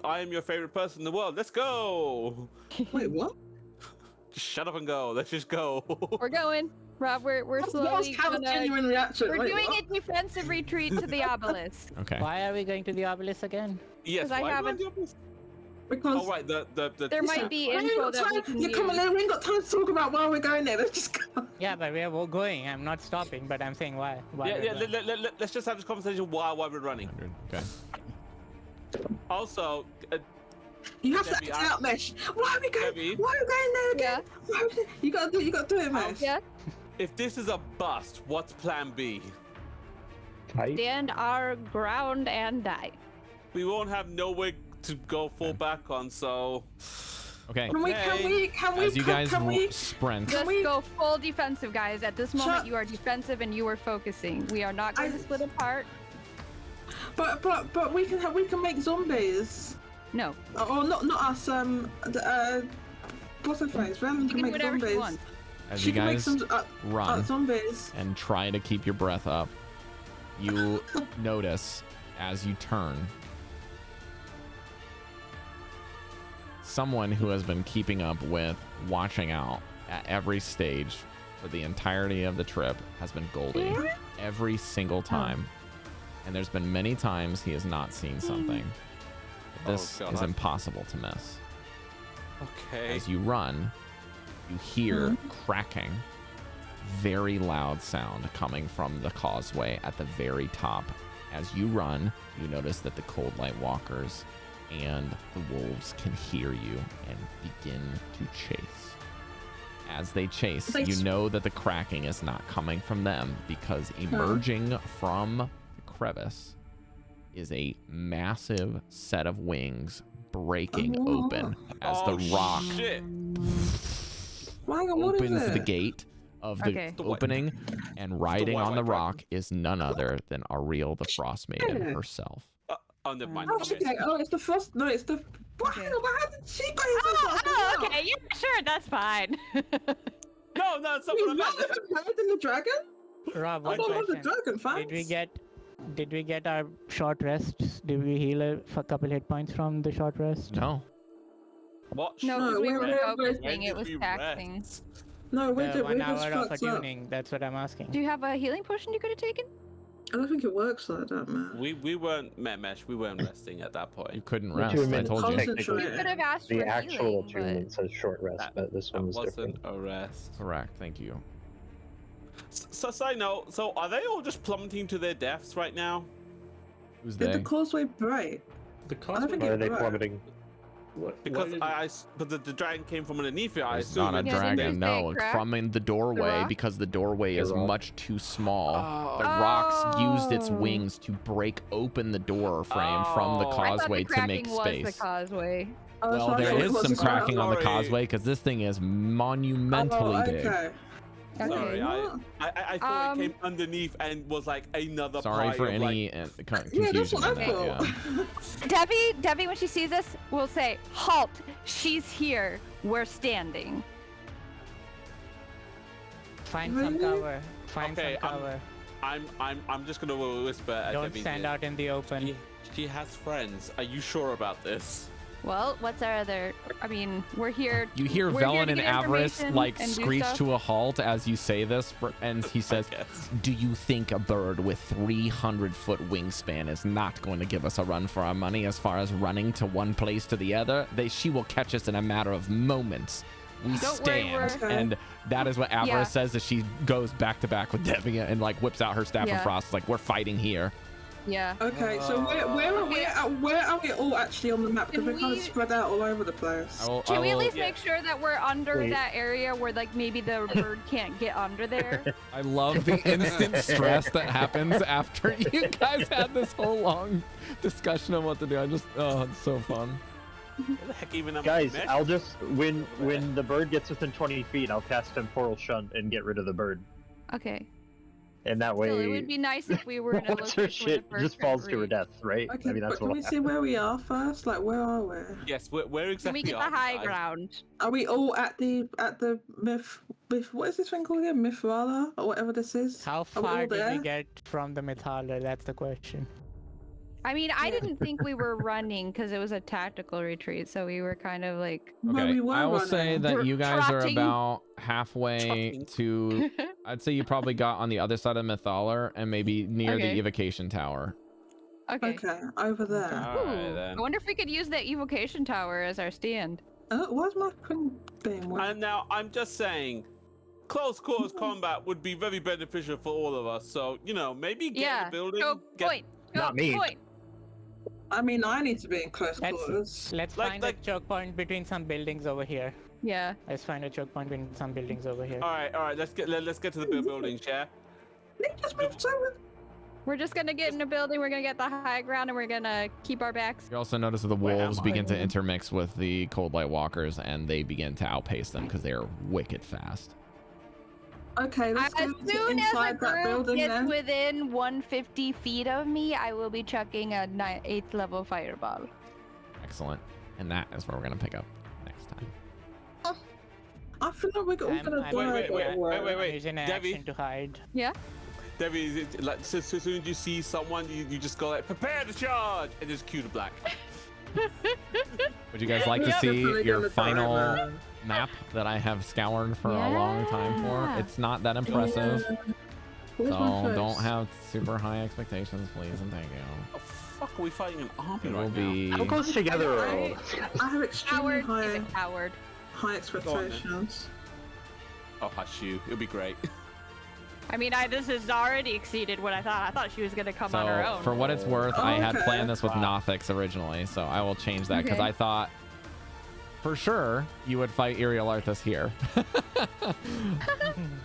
I am your favorite person in the world. Let's go. Wait, what? Just shut up and go. Let's just go. We're going. Rob, we're What was slowly Cal's gonna... genuine reaction? We're Wait, doing what? a defensive retreat to the obelisk. Okay. Why are we going to the obelisk again? Yes, 'Cause I why haven't- do I do- Because Oh right, the There might be we ain't info got that we time. can You're coming use. in. We ain't got time to talk about why we're going there. Let's just go. Yeah, but we're going. I'm not stopping, but I'm saying why. Why Yeah, we're yeah. going. Let's just have this conversation while we're running. 100. Okay. Also, You have Debbie, to act out, Mesh. Why are we going? Debbie? Why are we going there again? Why are we- You gotta do. You gotta do it, Mesh. Yeah. if this is a bust, what's Plan B? Fight? Stand our ground and die. We won't have nowhere to go fall back on, so. Okay. Can we? As you guys Can we? sprint, Just we- go full defensive, guys. At this moment, Shut- you are defensive and you are focusing. We are not going to split apart. But we can make zombies. No. Or not us. What's her face? Random You can can do make whatever zombies. she wants. as She you can make guys some run zombies. and try to keep your breath up, you notice as you turn someone who has been keeping up with watching out at every stage for the entirety of the trip has been Goldy every single time. And there's been many times he has not seen something. This Oh, is God. impossible to miss. Okay. As you run, you hear cracking, very loud sound coming from the causeway at the very top. As you run, you notice that the Cold Light Walkers and the wolves can hear you and begin to chase. As they chase, They you s- know that the cracking is not coming from them because emerging from the crevice is a massive set of wings breaking Oh. open as Oh, the rock shit. Why? What is opens the it? gate of the Okay. The white- opening, and riding white on the dragon. rock is none other than Ariel the Frost Maiden Yeah. herself. Oh, never mind. Oh, Okay. okay. Oh, it's the first. No, it's the. What? Okay. How did she get herself Oh, out? okay. Yeah, sure. That's fine. No, that's not We what I not meant. even played in the dragon. Rob, I one thought it was the question. dragon. Thanks. Did we get our short rests? Did we heal a couple hit points from the short rest? No, What? No, No, because we were we're- focusing. When It did was we taxing. rest? No, we're The 1 just hour of fucked up. attuning. That's what I'm asking. Do you have a healing potion you could have taken? I don't think it works like that, man. We weren't Mesh. We weren't resting at that You point. couldn't What rest. do you I mean? told you. Concentrate. You could have asked The for actual healing, attunement says short rest, That- but this That one was wasn't different. a rest. Correct. Thank you. So side note. So are they all just plummeting to their deaths right now? Who's Did they? the causeway break? The I cosmic. think Why are they Right. plummeting? What? Because why but the dragon came from underneath you. I It's assume. not a it's- Yeah, didn't dragon. you No, say it's crack? from in the doorway rock? because the doorway The is rock? much too small. Oh. The rocks used its Oh. wings to break open the door frame from the Oh. I thought causeway the to make cracking was space. the causeway. Oh, that's Well, what I there thought it is was some as well. cracking on the Sorry. causeway because this thing is monumentally Oh, big. okay. Okay. Sorry, I What? thought it came underneath and was like another. Sorry pile for of, any like, Yeah, that's confusion what I in that. thought. Yeah. Devii, when she sees us, will say, "Halt! She's here. We're standing." Find some Really? cover. Find Okay, some cover. I'm just gonna whisper at Don't Devii stand here. out in the open. She has friends. Are you sure about this? Well, what's our other? I mean, we're here. You hear We're here Velen to and get Avarice information like and do screech stuff. to a halt as you say this, and he says, Yes. "Do you think a bird with 300-foot wingspan is not going to give us a run for our money as far as running to one place to the other? She will catch us in a matter of moments. We Don't worry, stand." we're- And that is what Avarice Yeah. says as she goes back to back with Devii and like whips out her staff Yeah. of frost. Like, we're fighting here. Yeah. Okay, so where are we all actually on the map? Because Can we're kind of we- spread out all over the place. Can we at least Yeah. make sure that we're under Wait. that area where, like, maybe the bird can't get under there? I love the instant stress that happens after you guys had this whole long discussion on what to do. Oh, it's so fun. Where the heck even am I Guys, Mesh? I'll just when the bird gets within 20 feet, I'll cast Temporal Shunt and get rid of the bird, Okay. and that way, Still, it would be nice if we were in a what's her location where the shit bird just couldn't falls to her reach. death, right? Okay, I mean, that's but can what we see where we are first? Like, where are we? Yes, where Can exactly we get are the high guys? ground? Are we all at the myth? What is this thing called again? Mythrala or whatever this is. How Are we far all did we there? get from the Mythaler? That's the question. I mean, I Yeah. didn't think we were running because it was a tactical retreat, so we were kind of like. Well, Okay, we were I will running. say that you guys are Trotting. about halfway Trotting. to. I'd say you probably got on the other side of Mythaler and maybe near Okay. the evocation tower. Okay. Okay, over there. All right Ooh, then. I wonder if we could use that evocation tower as our stand. Where's my thing being? And now I'm just saying, close quarters combat would be very beneficial for all of us. So maybe get in Yeah. the building. Go point. Go Not me. point. I mean, I need to be in close Let's- quarters. Let's Like- find like- a choke point between some buildings over here. Yeah. Let's find a choke point between some buildings over here. All right. Let's get to the buildings, yeah. They just moved so with. We're just gonna get in a building. We're gonna get the high ground, and we're gonna keep our backs. You also notice that the Where am wolves I? begin to intermix with the cold light walkers, and they begin to outpace them because they are wicked fast. Okay, let's As go soon as a inside that group building gets then. within 150 feet of me, I will be chucking a 8th level fireball. Excellent. And that is where we're gonna pick up next time. I feel like we're all I'm- gonna I'm- die. wait, but wait. Using an Debbie? action to hide. Yeah. Devii, is it, like, so soon as you see someone, you just go like, prepare to charge, and just cue the black. Would you guys like to We're see definitely your gonna die, final man. map that I have scoured for a long time for? Yeah. It's not that impressive, Yeah. Where's my so face? don't have super high expectations, please, and thank you. Oh, fuck, are we fighting an army It will right now? be. How close together are all I- of us guys? I have extremely Coward is a high coward. expectations. Oh, hush you. It'll be great. I mean, this has already exceeded what I thought. I thought she was gonna come on her So own. for what it's worth, I had Okay. planned this with Wow. Nothix originally, so I will change that because Okay. I thought for sure you would fight Iriel Arthas here.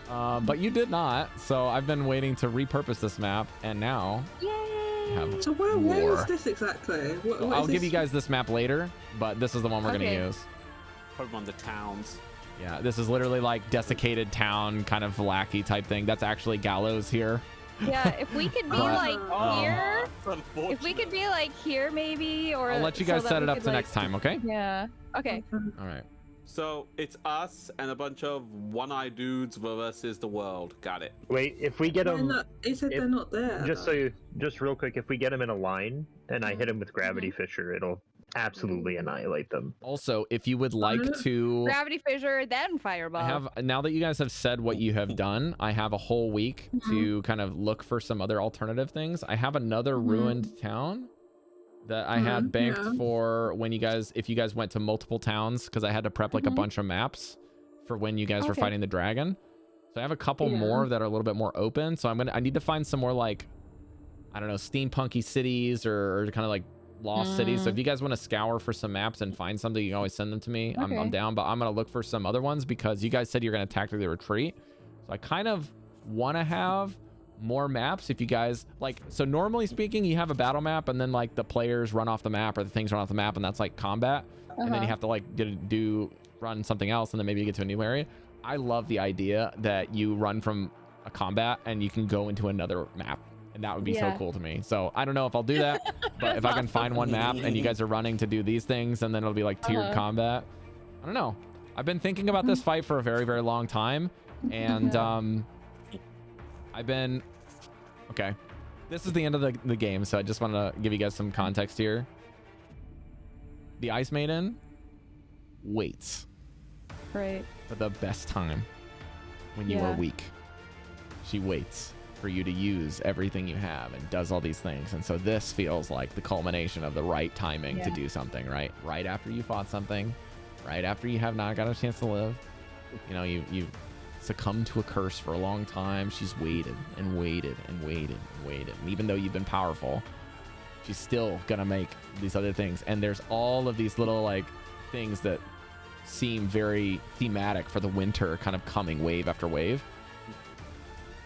But you did not, so I've been waiting to repurpose this map, and now Yay! have So where war. is this exactly? What I'll is give this? you guys this map later, but this is the one we're Okay. gonna use. Probably one of the towns. Yeah, this is literally like desiccated town kind of lackey type thing. That's actually Gallows here. Yeah, if we could be But- like here, Unfortunate. if we could be like here maybe, or I'll let you so guys that set we it up could, to like- next time, okay? Yeah. Okay. All right. So it's us and a bunch of one-eyed dudes versus the world. Got it. Wait, if we get They're them, not- He said if- they're not there. just though. so you, just real quick, if we get them in a line and I hit them with Gravity Fisher, it'll absolutely annihilate them. Also, if you would like to, Gravity fissure, then fireball. I have, now that you guys have said what you have done, I have a whole week to kind of look for some other alternative things. I have another ruined town that I had banked for when you guys, if you guys went to multiple towns, because I had to prep like a bunch of maps for when you guys were fighting the dragon. So I have a couple more that are a little bit more open. So I need to find some more like, I don't know, steampunky cities or kind of like lost cities. So if you guys want to scour for some maps and find something, you can always send them to me. I'm down, but I'm going to look for some other ones because you guys said you're going to tactically retreat. So I kind of want to have more maps if you guys like. So normally speaking, you have a battle map and then like the players run off the map or the things run off the map, and that's like combat. And then you have to like run something else, and then maybe you get to a new area. I love the idea that you run from a combat and you can go into another map. And that would be so cool to me. So I don't know if I'll do that, but if I can find one map and you guys are running to do these things, and then it'll be like tiered combat. I don't know. I've been thinking about this fight for a very, very long time. And I've been... Okay. This is the end of the game, so I just want to give you guys some context here. The Ice Maiden waits. Right. For the best time when you are weak. She waits for you to use everything you have and does all these things. And so this feels like the culmination of the right timing to do something, right? Right after you fought something, right after you have not got a chance to live. You know, you've succumbed to a curse for a long time. She's waited and waited and waited and waited. And even though you've been powerful, she's still gonna make these other things. And there's all of these little like things that seem very thematic for the winter kind of coming wave after wave.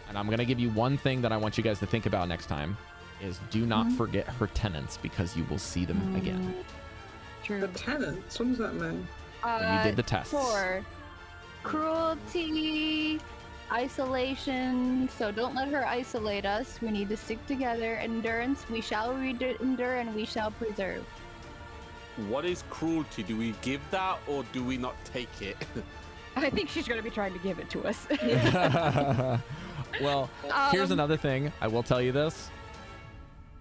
And I'm going to give you one thing that I want you guys to think about next time is do not forget her tenants, because you will see them again. True. The tenants? What does that mean? When you did the tests. For cruelty, isolation. So don't let her isolate us. We need to stick together. Endurance. We shall endure and we shall preserve. What is cruelty? Do we give that or do we not take it? I think she's going to be trying to give it to us. Well, here's another thing. I will tell you this.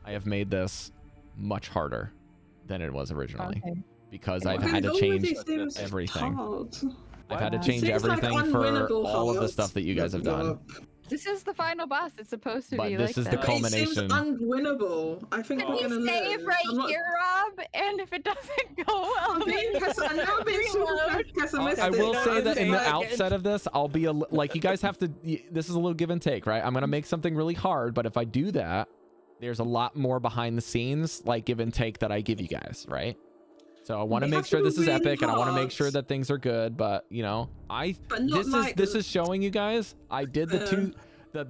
I have made this much harder than it was originally because I've had to change everything. I've had to change everything for all of the stuff that you guys have done. This is the final boss. It's supposed to be like this is the culmination. It seems unwinnable. I think Can we're we gonna lose. save right here, Rob? And if it doesn't go well, I'm now being super pessimistic. I will say that in the outset of this, I'll be like, you guys have to. This is a little give and take, right? I'm gonna make something really hard, but if I do that, there's a lot more behind the scenes, like give and take, that I give you guys, right? So I want to make sure this is epic, and I want to make sure that things are good. But you know, this is showing you guys. I did the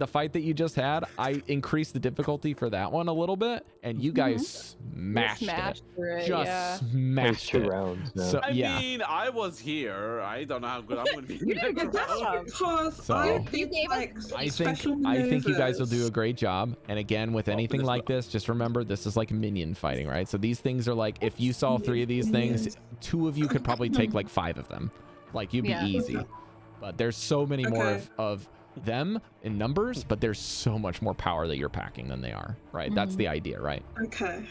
fight that you just had. I increased the difficulty for that one a little bit, and you guys smashed it. Just smashed it. Rounds. No. So, I mean, I was here. I don't know how good I'm going to be. I think you guys will do a great job. And again, with anything like this, just remember this is like minion fighting, right? So these things are like, if you saw 3 of these things, 2 of you could probably take like 5 of them. Like you'd be easy. But there's so many more of them in numbers, but there's so much more power that you're packing than they are, right? That's the idea, right? Okay.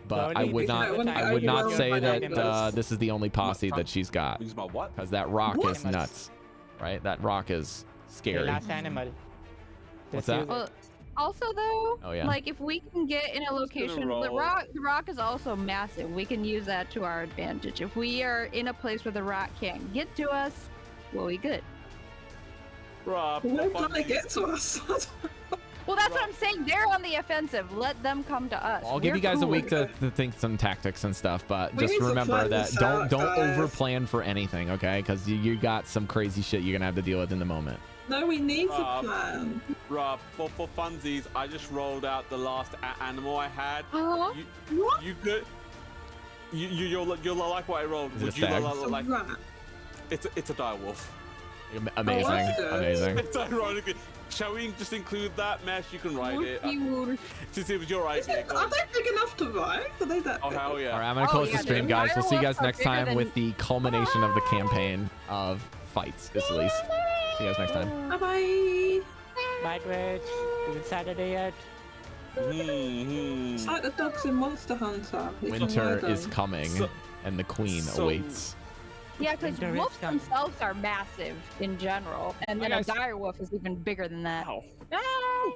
But I would not say that this is the only posse that she's got, because that rock is nuts, right? That rock is scary. The last animal. What's that? Well, also though, like if we can get in a location, the rock is also massive. We can use that to our advantage. If we are in a place where the rock can't get to us, we'll be good. Rob, they're gonna get to us. Well, that's what I'm saying. They're on the offensive. Let them come to us. I'll give you guys a week to think some tactics and stuff, but just remember that don't over plan for anything, okay? Because you got some crazy shit you're gonna have to deal with in the moment. No, we need to plan. Rob, for funsies, I just rolled out the last animal I had. What? You could. You'll like what I rolled. Is it a stag? Like? It's a dire wolf. Amazing, amazing. It's ironically. Shall we just include that, Mesh? You can ride it. Since it was your idea. Are they big enough to ride? Are they that big? Hell yeah. All right, I'm gonna close the stream, guys. We'll see you guys next time with the culmination of the campaign of fights, Issalease. See you guys next time. Bye bye. Bye, Twitch. Is it Saturday yet? It's like the dogs in Monster Hunter. You can Winter ride is them. coming, and the queen awaits. Yeah, because Winter is wolves coming. themselves are massive in general, and then a Guys. dire wolf is even bigger than that. Ow. Bye.